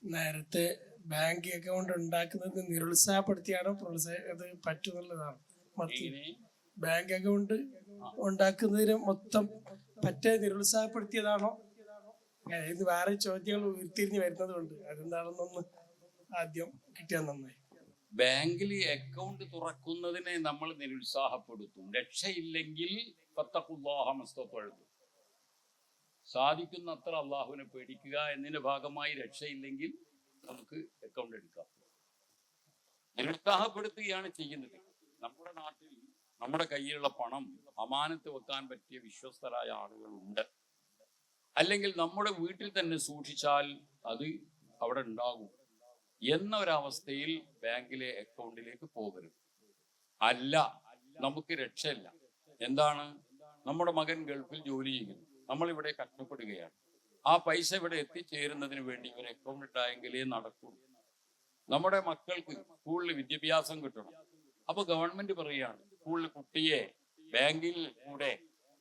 നേരത്തെ ബാങ്ക് അക്കൗണ്ട് ഉണ്ടാക്കുന്നത് നിരുത്സാഹപ്പെടുത്തിയാണോ അത് പറ്റുന്നുള്ളതാണ്? ബാങ്ക് അക്കൗണ്ട് ഉണ്ടാക്കുന്നതിന് മൊത്തം പറ്റേ നിരുത്സാഹപ്പെടുത്തിയതാണോ? ഇത് വേറെ ചോദ്യങ്ങൾ ഉരുത്തിരിഞ്ഞ് വരുന്നതുകൊണ്ട് അതെന്താണെന്നൊന്ന് ആദ്യം കിട്ടിയാൽ നന്നായി. ബാങ്കിൽ അക്കൗണ്ട് തുറക്കുന്നതിനെ നമ്മൾ നിരുത്സാഹപ്പെടുത്തും. രക്ഷയില്ലെങ്കിൽ ഫത്തഖുല്ലാഹ മസ്തത്വഅ്തും, സാധിക്കുന്നത്ര അള്ളാഹുവിനെ പേടിക്കുക എന്നതിന്റെ ഭാഗമായി രക്ഷയില്ലെങ്കിൽ നമുക്ക് അക്കൗണ്ട് എടുക്കാം. നിരുത്സാഹപ്പെടുത്തുകയാണ് ചെയ്യുന്നത്. നമ്മുടെ നാട്ടിൽ നമ്മുടെ കയ്യിലുള്ള പണം അമാനത്ത് വെക്കാൻ പറ്റിയ വിശ്വസ്തരായ ആളുകളുണ്ട്. അല്ലെങ്കിൽ നമ്മുടെ വീട്ടിൽ തന്നെ സൂക്ഷിച്ചാൽ അത് അവിടെ ഉണ്ടാകും എന്ന ഒരവസ്ഥയിൽ ബാങ്കിലെ അക്കൗണ്ടിലേക്ക് പോകരുത്. അല്ല, നമുക്ക് രക്ഷയില്ല. എന്താണ്? നമ്മുടെ മകൻ ഗൾഫിൽ ജോലി ചെയ്യുന്നു, നമ്മളിവിടെ കഷ്ടപ്പെടുകയാണ്. ആ പൈസ ഇവിടെ എത്തിച്ചേരുന്നതിന് വേണ്ടി ഒരു അക്കൗണ്ട് ഉണ്ടായെങ്കിലേ നടക്കൂ. നമ്മുടെ മക്കൾക്ക് സ്കൂളിൽ വിദ്യാഭ്യാസം കിട്ടണം. അപ്പൊ ഗവൺമെന്റ് പറയുകയാണ്, സ്കൂളിൽ കുട്ടിയെ ബാങ്കിൽ കൂടെ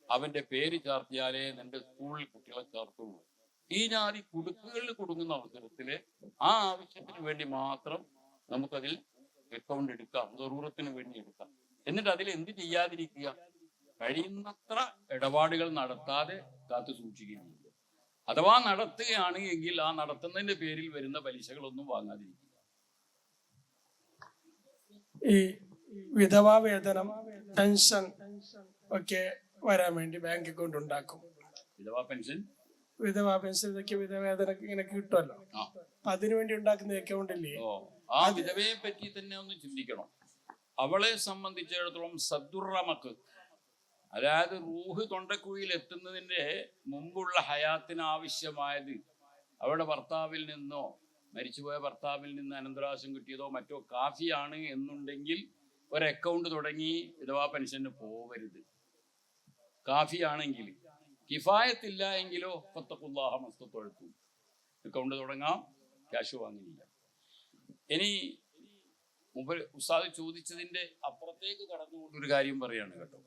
അവന്റെ പേര് ചേർത്തിയാലേ നിന്റെ സ്കൂളിൽ കുട്ടികളെ ചേർത്തുള്ളൂ. ഈ ജാതി കുടുക്കുകളിൽ കൊടുക്കുന്ന അവസരത്തില് ആ ആവശ്യത്തിന് വേണ്ടി മാത്രം നമുക്കതിൽ അക്കൗണ്ട് എടുക്കാം, ദറൂറത്തിന് വേണ്ടി എടുക്കാം. എന്നിട്ട് അതിൽ എന്ത് ചെയ്യാതിരിക്കുക? കഴിയുന്നത്ര ഇടപാടുകൾ നടത്താതെ കാത്തു സൂക്ഷിക്കുകയും ചെയ്യുക. അഥവാ നടത്തുകയാണ് എങ്കിൽ ആ നടത്തുന്നതിന്റെ പേരിൽ വരുന്ന പലിശകളൊന്നും വാങ്ങാതിരിക്കുക. ഈ വിധവാ വേതനം, പെൻഷൻ ഒക്കെ വരാൻ വേണ്ടി ബാങ്ക് അക്കൗണ്ട് ഉണ്ടാക്കും. വിധവാ പെൻഷൻ ഇതൊക്കെ വിധവേതനം ഇങ്ങനെ കിട്ടുമല്ലോ. അപ്പൊ അതിനു വേണ്ടി ഉണ്ടാക്കുന്ന അക്കൗണ്ട് ഇല്ലേ? ആ വിധവയെ പറ്റി തന്നെ ഒന്ന് ചിന്തിക്കണം. അവളെ സംബന്ധിച്ചിടത്തോളം സദ്ദുറമക്ക്, അതായത് റൂഹ് തൊണ്ടക്കുഴിയിൽ എത്തുന്നതിന്റെ മുമ്പുള്ള ഹയാത്തിന് ആവശ്യമായത് അവളുടെ ഭർത്താവിൽ നിന്നോ മരിച്ചുപോയ ഭർത്താവിൽ നിന്ന് അനന്തരാശം കിട്ടിയതോ മറ്റോ കാഫിയാണ് എന്നുണ്ടെങ്കിൽ ഒരു അക്കൗണ്ട് തുടങ്ങി വിധവാ പെൻഷന് പോവരുത്. കാഫിയാണെങ്കിൽ. കിഫായത്തില്ല എങ്കിലോ ഫത്തഖുല്ലാഹ മസ്തത്വഴുത്തു, അക്കൗണ്ട് തുടങ്ങാം, ക്യാഷ് വാങ്ങില്ല. ഇനി ഉസ്താദ് ചോദിച്ചതിന്റെ അപ്പുറത്തേക്ക് കടന്നുകൊണ്ടൊരു കാര്യം പറയാണ് കേട്ടോ.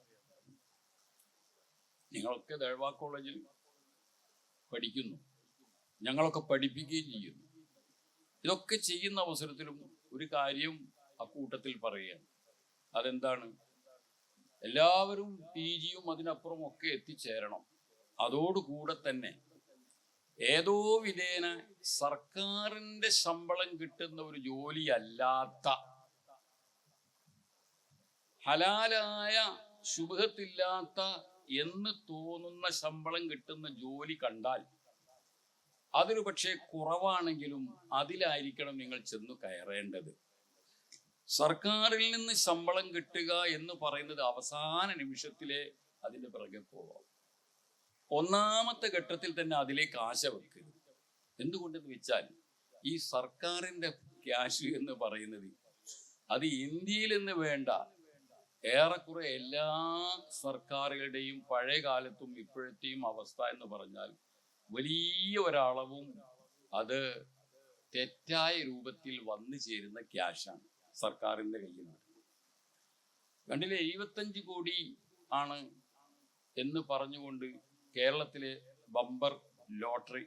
നിങ്ങളൊക്കെ ദഅ്വാ കോളേജിൽ പഠിക്കുന്നു, ഞങ്ങളൊക്കെ പഠിപ്പിക്കുകയും ചെയ്യുന്നു. ഇതൊക്കെ ചെയ്യുന്ന അവസരത്തിലും ഒരു കാര്യം അക്കൂട്ടത്തിൽ പറയുകയാണ്. അതെന്താണ്? എല്ലാവരും PG യും അതിനപ്പുറം ഒക്കെ എത്തിച്ചേരണം. അതോടുകൂടെ തന്നെ ഏതോ വിധേന സർക്കാരിന്റെ ശമ്പളം കിട്ടുന്ന ഒരു ജോലി അല്ലാത്ത ഹലാലായ ശുഭത്തില്ലാത്ത എന്ന് തോന്നുന്ന ശമ്പളം കിട്ടുന്ന ജോലി കണ്ടാൽ അതൊരു പക്ഷേ കുറവാണെങ്കിലും അതിലായിരിക്കണം നിങ്ങൾ ചെന്ന് കയറേണ്ടത്. സർക്കാരിൽ നിന്ന് ശമ്പളം കിട്ടുക എന്ന് പറയുന്നത് അവസാന നിമിഷത്തിലെ അതിന്റെ പിറകെ പോവാം. ഒന്നാമത്തെ ഘട്ടത്തിൽ തന്നെ അതിലേക്ക് ആശ വെക്കരുത്. എന്തുകൊണ്ടെന്ന് വെച്ചാൽ ഈ സർക്കാരിന്റെ ക്യാഷ് എന്ന് പറയുന്നത് അത് ഇന്ത്യയിൽ നിന്ന് വേണ്ട, ഏറെക്കുറെ എല്ലാ സർക്കാരുകളുടെയും പഴയ കാലത്തും ഇപ്പോഴത്തെയും അവസ്ഥ എന്ന് പറഞ്ഞാൽ വലിയ ഒരളവും അത് തെറ്റായ രൂപത്തിൽ വന്നു ചേരുന്ന ക്യാഷാണ് സർക്കാരിന്റെ കയ്യിൽ നിന്ന്. കണ്ടില്ലേ, 75 കോടി ആണ് എന്ന് പറഞ്ഞുകൊണ്ട് കേരളത്തിലെ ബമ്പർ ലോട്ടറി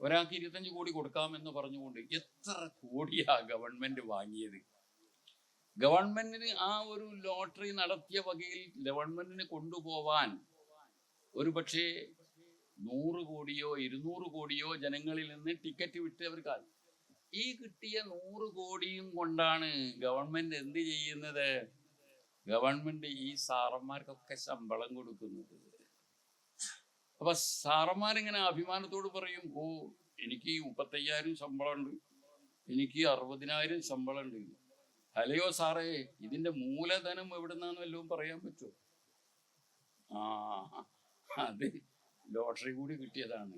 ഒരാൾക്ക് 25 കോടി കൊടുക്കാമെന്ന് പറഞ്ഞുകൊണ്ട് എത്ര കോടിയാ ഗവൺമെന്റ് വാങ്ങിയത്? ഗവൺമെന്റിന് ആ ഒരു ലോട്ടറി നടത്തിയ വകയിൽ ഗവൺമെന്റിന് കൊണ്ടുപോവാൻ ഒരു പക്ഷേ 100 കോടിയോ 200 കോടിയോ ജനങ്ങളിൽ നിന്ന് ടിക്കറ്റ് വിട്ടവർക്ക് ഈ കിട്ടിയ 100 കോടിയും കൊണ്ടാണ് ഗവൺമെന്റ് എന്ത് ചെയ്യുന്നത്? ഗവൺമെന്റ് ഈ സാറന്മാർക്കൊക്കെ ശമ്പളം കൊടുക്കുന്നത്. അപ്പൊ സാറന്മാരിങ്ങനെ അഭിമാനത്തോട് പറയും, ഓ എനിക്ക് 35,000 ശമ്പളം ഉണ്ട്, എനിക്ക് 60,000 ശമ്പളം ഉണ്ട്. അല്ലയോ സാറേ, ഇതിന്റെ മൂലധനം എവിടുന്നാന്ന് വല്ലതും പറയാൻ പറ്റുമോ? അത് ലോട്ടറി കൂടി കിട്ടിയതാണ്.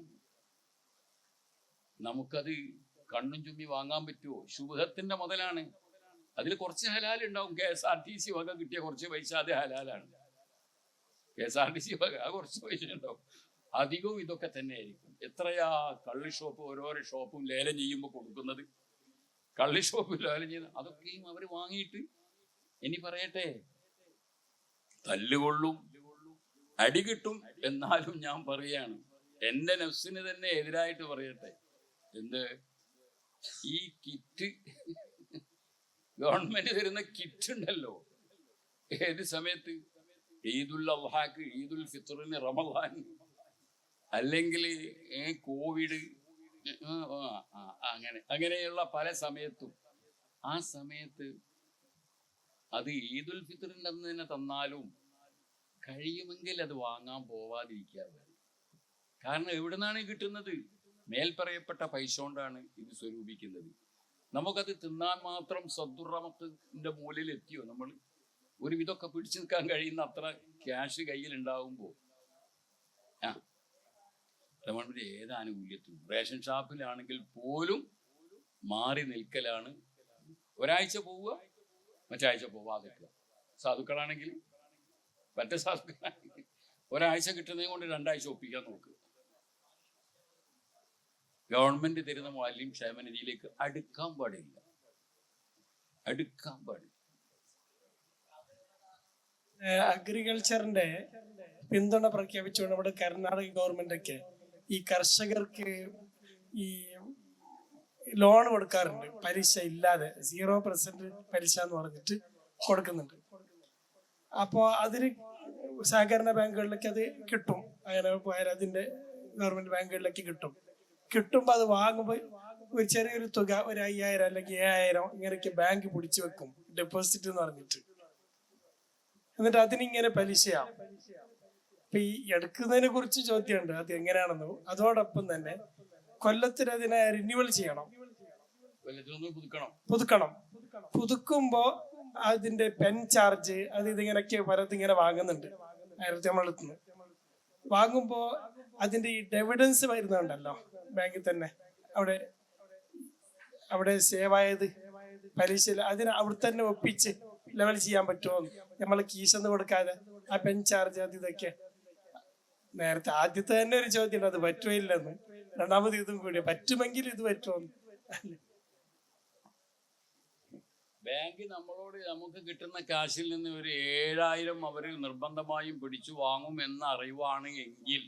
നമുക്കത് കണ്ണും ചുമ്മി വാങ്ങാൻ പറ്റുമോ? ശുഭത്തിന്റെ മുതലാണ്. അതിൽ കുറച്ച് ഹലാൽ ഉണ്ടാവും. KSRTC വക കിട്ടിയ കുറച്ച് പൈസ അത് ഹലാലാണ്. KSRTC വക കുറച്ച് പൈസ ഉണ്ടാവും. അധികവും ഇതൊക്കെ തന്നെ ആയിരിക്കും. എത്രയാ കള്ളി ഷോപ്പ് ഓരോരോ ഷോപ്പും ലേലം ചെയ്യുമ്പോൾ കൊടുക്കുന്നത്. കള്ളി ഷോപ്പ് ലേലം ചെയ്യുന്നത് അതൊക്കെയും അവർ വാങ്ങിയിട്ട് ഇനി പറയട്ടെ, തല്ലുകൊള്ളും, അടി കിട്ടും. എന്നാലും ഞാൻ പറയാണ്, എന്റെ നഫ്സിന് തന്നെ എതിരായിട്ട് പറയട്ടെ, എന്ത് ഈ കിറ്റ് ഗവൺമെന്റ് തരുന്ന കിറ്റ് ഉണ്ടല്ലോ, ഏത് സമയത്ത് ഈദുൽ അദ്ഹാക്ക്, ഈദുൽ ഫിത്റിന്, റമദാൻ, അല്ലെങ്കിൽ കോവിഡ്, അങ്ങനെയുള്ള പല സമയത്തും ആ സമയത്ത് അത് ഈദുൽ ഫിത്റിന്റെ അന്ന് തന്നെ തന്നാലും കഴിയുമെങ്കിൽ അത് വാങ്ങാൻ പോവാതിരിക്കാതെ. കാരണം എവിടുന്നാണ് കിട്ടുന്നത്? മേൽപ്പറയപ്പെട്ട പൈസ കൊണ്ടാണ് ഇത് സ്വരൂപിക്കുന്നത്. നമുക്കത് തിന്നാൻ മാത്രം സദ്ദുറമത്തിന്റെ മൂലയിൽ എത്തിയോ? നമ്മൾ ഒരു വിധമൊക്കെ പിടിച്ചു നിൽക്കാൻ കഴിയുന്ന അത്ര ക്യാഷ് കയ്യിലുണ്ടാവുമ്പോൾ ഗവൺമെന്റ് ഏത് ആനുകൂല്യത്തിനും റേഷൻ ഷാപ്പിലാണെങ്കിൽ പോലും മാറി നിൽക്കലാണ്. ഒരാഴ്ച പോവുക, മറ്റാഴ്ച പോവാതിരിക്കുക. സാധുക്കളാണെങ്കിൽ മറ്റേ സാധുക്കളാണെങ്കിൽ ഒരാഴ്ച കിട്ടുന്നതിനെ കൊണ്ട് 2 ആഴ്ച ഒപ്പിക്കാൻ നോക്കുക. ഗവൺമെന്റ് തരുന്ന മാലിന്യം ക്ഷേമനിധിയിലേക്ക് അടുക്കാൻ പാടില്ല. അഗ്രികൾച്ചറിന്റെ പിന്തുണ പ്രഖ്യാപിച്ചുകൊണ്ട് നമ്മുടെ കർണാടക ഗവൺമെന്റ് ഒക്കെ ഈ കർഷകർക്ക് ഈ ലോൺ കൊടുക്കാറുണ്ട്, പലിശ ഇല്ലാതെ 0% പലിശ എന്ന് പറഞ്ഞിട്ട് കൊടുക്കുന്നുണ്ട്. അപ്പോൾ അതിന് സഹകരണ ബാങ്കുകളിലേക്ക് അത് കിട്ടും. അങ്ങനെ പോയാൽ അതിന്റെ ഗവൺമെന്റ് ബാങ്കുകളിലേക്ക് കിട്ടുമ്പോൾ അത് വാങ്ങുമ്പോൾ ഒരു ചെറിയൊരു തുക, ഒരു 5,000 അല്ലെങ്കിൽ 7,000 ഇങ്ങനെയൊക്കെ ബാങ്ക് പിടിച്ചു വെക്കും, ഡെപ്പോസിറ്റ് എന്ന് പറഞ്ഞിട്ട്. എന്നിട്ട് അതിനിങ്ങനെ പലിശയാവും. അപ്പൊ ഈ എടുക്കുന്നതിനെ കുറിച്ച് ചോദ്യമുണ്ട്, അത് എങ്ങനെയാണെന്നോ. അതോടൊപ്പം തന്നെ കൊല്ലത്തിന് അതിനെ റിന്യൂവൽ ചെയ്യണം, പുതുക്കുമ്പോ അതിന്റെ പെൻ ചാർജ് അത് ഇതിങ്ങനെയൊക്കെ പലതും ഇങ്ങനെ വാങ്ങുന്നുണ്ട്. നമ്മളെടുത്തുനിന്ന് വാങ്ങുമ്പോ അതിന്റെ ഈ ഡെവിഡൻസ് വരുന്നുണ്ടല്ലോ ബാങ്കിൽ തന്നെ, അവിടെ അവിടെ സേവ് ആയത് പലിശ അതിന് അവിടെ തന്നെ ഒപ്പിച്ച് ലെവൽ ചെയ്യാൻ പറ്റുമോ? നമ്മൾ കീശന്ന് കൊടുക്കാതെ ആ പെൻ ചാർജ് അത് ഇതൊക്കെ. നേരത്തെ ആദ്യത്തെ തന്നെ ഒരു ചോദ്യം അത് പറ്റുമോ ഇല്ലെന്ന്, രണ്ടാമത് ഇതും കൂടി പറ്റുമെങ്കിൽ ഇത് പറ്റുമോ? ബാങ്ക് നമ്മളോട് നമുക്ക് കിട്ടുന്ന കാശിൽ നിന്ന് ഒരു 7,000 അവർ നിർബന്ധമായും പിടിച്ചു വാങ്ങും എന്ന അറിവാണ് എങ്കിൽ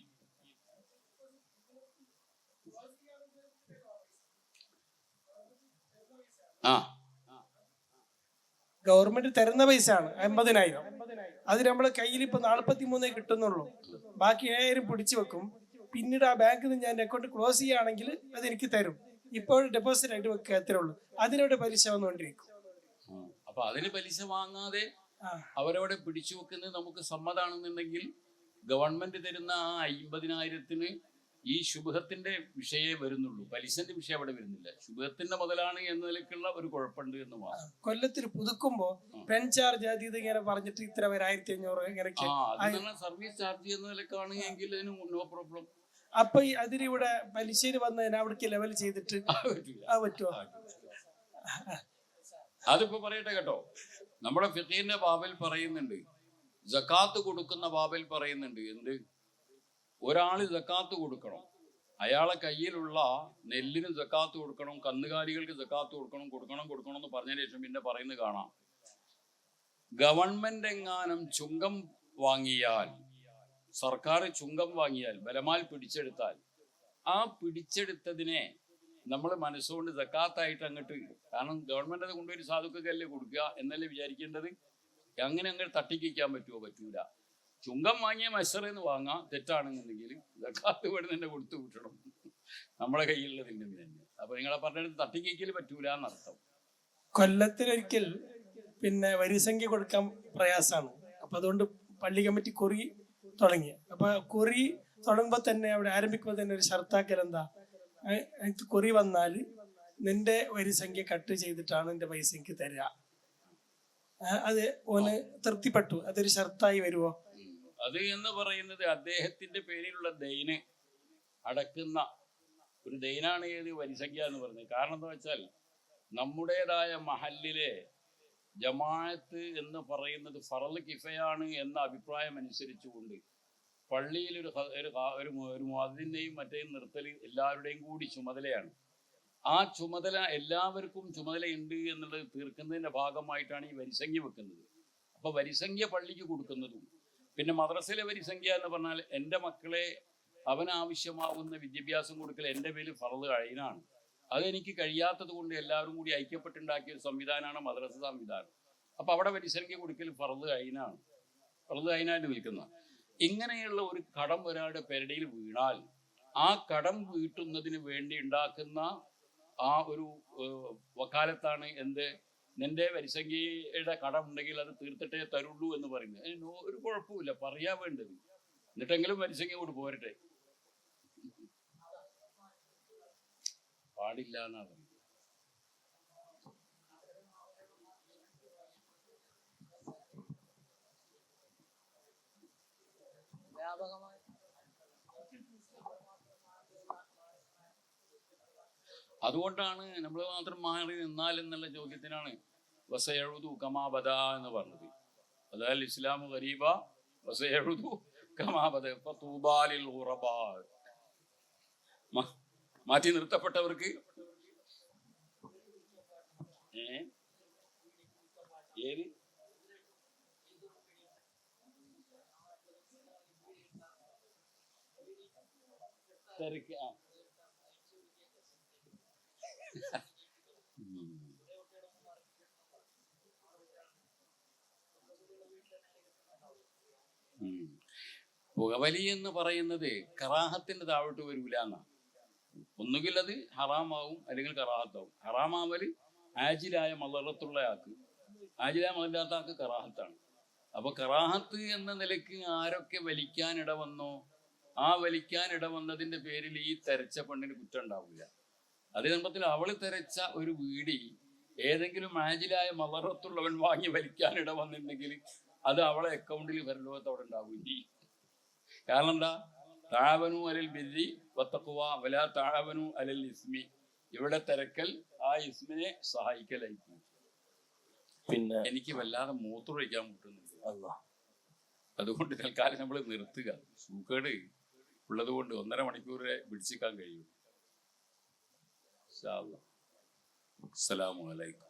ഗവൺമെന്റ് തരുന്ന പൈസ ആണ് 50,000. അത് നമ്മളെ കയ്യിൽ ഇപ്പൊ 43 കിട്ടുന്നുള്ളൂ. ബാക്കി 7,000 പിടിച്ചു വെക്കും. പിന്നീട് ആ ബാങ്കിൽ നിന്ന് ഞാൻ അക്കൗണ്ട് ക്ലോസ് ചെയ്യുകയാണെങ്കിൽ അത് എനിക്ക് തരും. ഇപ്പോൾ ഡെപ്പോസിറ്റ് ആയിട്ട് വെക്കുക, അത്രേ ഉള്ളൂ. അതിനോട് പലിശ വന്നുകൊണ്ടിരിക്കും. അപ്പൊ അതിന് പലിശ വാങ്ങാതെ അവരവിടെ പിടിച്ചു വെക്കുന്നത് നമുക്ക് സമ്മതാണെന്നുണ്ടെങ്കിൽ ഗവൺമെന്റ് തരുന്ന ആ 50,000-ന് ഈ ശുഭത്തിന്റെ വിഷയമേ വരുന്നുള്ളൂ, പലിശന്റെ വിഷയം അവിടെ വരുന്നില്ല. ശുഭത്തിന്റെ മുതലാണ് എന്ന നിലക്കുള്ള ഒരു കുഴപ്പമുണ്ട് എന്ന് മാത്രം. കൊല്ലത്തിൽ പുതുക്കുമ്പോ പെൻ ചാർജ് അത് ഇത് ഇങ്ങനെ പറഞ്ഞിട്ട് ഇത്ര വരെ 1,500 ഇങ്ങനെയൊക്കെ സർവീസ് ചാർജ് എന്ന നിലക്കാണ് എങ്കിൽ അതിന് നോ പ്രോബ്ലം. അപ്പൊ അതിനിവിടെ പലിശയിൽ വന്നതിന് അവിടേക്ക് ലെവൽ ചെയ്തിട്ട് പറ്റുമോ? അതിപ്പോ പറയട്ടെ കേട്ടോ, നമ്മുടെ ഫിഖീന്റെ ബാബിൽ പറയുന്നുണ്ട്, സക്കാത്ത് കൊടുക്കുന്ന ബാബിൽ പറയുന്നുണ്ട്, എന്ത് ഒരാള് സക്കാത്ത് കൊടുക്കണം, അയാളെ കയ്യിലുള്ള നെല്ലിന് സക്കാത്ത് കൊടുക്കണം, കന്നുകാലികൾക്ക് സക്കാത്ത് കൊടുക്കണം എന്ന് പറഞ്ഞതിന് ശേഷം പിന്നെ പറയുന്നത് കാണാം, ഗവൺമെന്റ് എങ്ങാനും ചുങ്കം വാങ്ങിയാൽ, സർക്കാർ ചുങ്കം വാങ്ങിയാൽ, ബലമാൽ പിടിച്ചെടുത്താൽ, ആ പിടിച്ചെടുത്തതിനെ നമ്മൾ മനസ്സുകൊണ്ട് സക്കാത്തായിട്ട് അങ്ങോട്ട്, കാരണം ഗവൺമെന്റ് അത് കൊണ്ടുപോയി സാധുക്കല്ലേ കൊടുക്കുക എന്നല്ലേ വിചാരിക്കേണ്ടത്, അങ്ങനെ അങ്ങോട്ട് തട്ടിക്കാൻ പറ്റുമോ? പറ്റൂല. ചുങ്കം വാങ്ങിയ മത്സരം വാങ്ങാം, തെറ്റാണെന്നുണ്ടെങ്കിൽ സക്കാത്ത് വേണ്ടി തന്നെ കൊടുത്തു വിട്ടണം നമ്മളെ കയ്യിലുള്ളതിൽ നിന്ന് തന്നെ. അപ്പൊ നിങ്ങളെ പറഞ്ഞിട്ട് തട്ടിക്കൽ പറ്റൂല എന്നർത്ഥം. കൊല്ലത്തിലൊരിക്കൽ പിന്നെ വരിസംഖ്യ കൊടുക്കാൻ പ്രയാസമാണ്. അപ്പൊ അതുകൊണ്ട് പള്ളി കമ്മിറ്റി കുറി തുടങ്ങി. അപ്പൊ കുറി തുടങ്ങുമ്പോ തന്നെ അവിടെ ആരംഭിക്കുമ്പോ തന്നെ ഒരു ഷർത്താക്കൽ എന്താ, എനിക്ക് കുറി വന്നാൽ നിന്റെ വരിസംഖ്യ കട്ട് ചെയ്തിട്ടാണ് എന്റെ പൈസ എനിക്ക് തരിക. അത് ഓന് തൃപ്തിപ്പെട്ടു, അതൊരു ഷർത്തായി വരുമോ? അത് എന്ന് പറയുന്നത് അദ്ദേഹത്തിന്റെ പേരിലുള്ള ദൈന് അടക്കുന്ന ഒരു ദൈനാണ് ഏത് വരിസംഖ്യ എന്ന് പറയുന്നത്. കാരണം എന്താ വെച്ചാൽ നമ്മുടേതായ മഹല്ലിലെ ജമാഅത്ത് എന്ന് പറയുന്നത് ഫറള് കിഫയാണ് എന്ന അഭിപ്രായം അനുസരിച്ചുകൊണ്ട് പള്ളിയിൽ ഒരു മുഅദ്ദിനെയും മറ്റേയും നിർത്തൽ എല്ലാവരുടെയും കൂടി ചുമതലയാണ്. ആ ചുമതല എല്ലാവർക്കും ചുമതലയുണ്ട് എന്നുള്ളത് തീർക്കുന്നതിന്റെ ഭാഗമായിട്ടാണ് ഈ വരിസംഖ്യ വെക്കുന്നത്. അപ്പൊ വരിസംഖ്യ പള്ളിക്ക് കൊടുക്കുന്നതും പിന്നെ മദ്രസയിലെ വരിസംഖ്യ എന്ന് പറഞ്ഞാൽ എൻ്റെ മക്കളെ അവനാവശ്യമാവുന്ന വിദ്യാഭ്യാസം കൊടുക്കൽ എൻ്റെ പേരിൽ ഫർള് ഐനാണ്. അതെനിക്ക് കഴിയാത്തത് കൊണ്ട് എല്ലാവരും കൂടി ഐക്യപ്പെട്ടുണ്ടാക്കിയ ഒരു സംവിധാനമാണ് മദ്രസ സംവിധാനം. അപ്പൊ അവിടെ വരിസംഖ്യ കൊടുക്കൽ ഫർള് ഐനാണ്, ഫർള് ഐനായിട്ട് നിൽക്കുന്ന. ഇങ്ങനെയുള്ള ഒരു കടം ഒരാളുടെ പെരടിയിൽ വീണാൽ ആ കടം വീട്ടുന്നതിന് വേണ്ടി ഉണ്ടാക്കുന്ന ആ ഒരു വക്കാലത്താണ് എന്ത്, നിന്റെ വരിസംഖ്യയുടെ കടം ഉണ്ടെങ്കിൽ അത് തീർത്തിട്ടേ തരുള്ളൂ എന്ന് പറയുന്നത്. അതിന് ഒരു കുഴപ്പമില്ല, പറയാ വേണ്ടത്, എന്നിട്ടെങ്കിലും വരിസംഖ്യ കൊണ്ട് പോരട്ടെ. പാടില്ല എന്നാ പറയുന്നത്. അതുകൊണ്ടാണ് നമ്മൾ മാത്രം മാറി നിന്നാൽ എന്നുള്ള ചോദ്യത്തിനാണ് വസയഴുതു കമാബദ എന്ന് പറഞ്ഞത്. അതായത് ഇസ്ലാമു ഗരീബ വസയഴുതു കമാബദ ഫതൂബാലിൽ ഖുറബാ. മാറ്റി നിർത്തപ്പെട്ടവർക്ക് ഏത് തിരക്ക് പുകവലി എന്ന് പറയുന്നത് കറാഹത്തിന്റെ താഴോട്ട് വരൂല എന്നാണ്. ഒന്നുകിൽ അത് ഹറാമാവും അല്ലെങ്കിൽ കറാഹത്താവും. ഹറാമാവല് ആജിലായ മദറത്തുള്ള ആൾക്ക്, ആജിലായ മദറില്ലാത്ത ആൾക്ക് കറാഹത്താണ്. അപ്പൊ കറാഹത്ത് എന്ന നിലയ്ക്ക് ആരൊക്കെ വലിക്കാൻ ഇടവന്നോ ആ വലിക്കാൻ ഇടവന്നതിന്റെ പേരിൽ ഈ തെരച്ച പെണ്ണിന് കുറ്റം ഉണ്ടാവില്ല. അതേ സമയത്തിൽ അവള് തെരച്ച ഒരു വീടി ഏതെങ്കിലും ആജിലായ മദറത്തുള്ളവൻ വാങ്ങി വലിക്കാൻ ഇടവന്നിട്ടുണ്ടെങ്കിൽ അത് അവളെ അക്കൗണ്ടിൽ വരലോകത്ത് അവിടെ ഉണ്ടാവില്ല. കാരണം എന്താ, താവനു അലൽ ബിർരി വത്തഖ്വ വലാ താവനു അലൽ ഇസ്മി ഇവിടെ തിരക്കൽ ആ ഇസ്മിനെ സഹായിക്കലായിരിക്കും. പിന്നെ എനിക്ക് വല്ലാതെ മൂത്രമൊഴിക്കാൻ മുട്ടുന്നുണ്ട്. അല്ലാ, അതുകൊണ്ട് തൽക്കാലം നമ്മൾ നിർത്തുക. സൂക്കേട് ഉള്ളത് കൊണ്ട് 1.5 മണിക്കൂർ പിടിച്ചിക്കാൻ കഴിയും. അസ്സലാമു അലൈക്കും.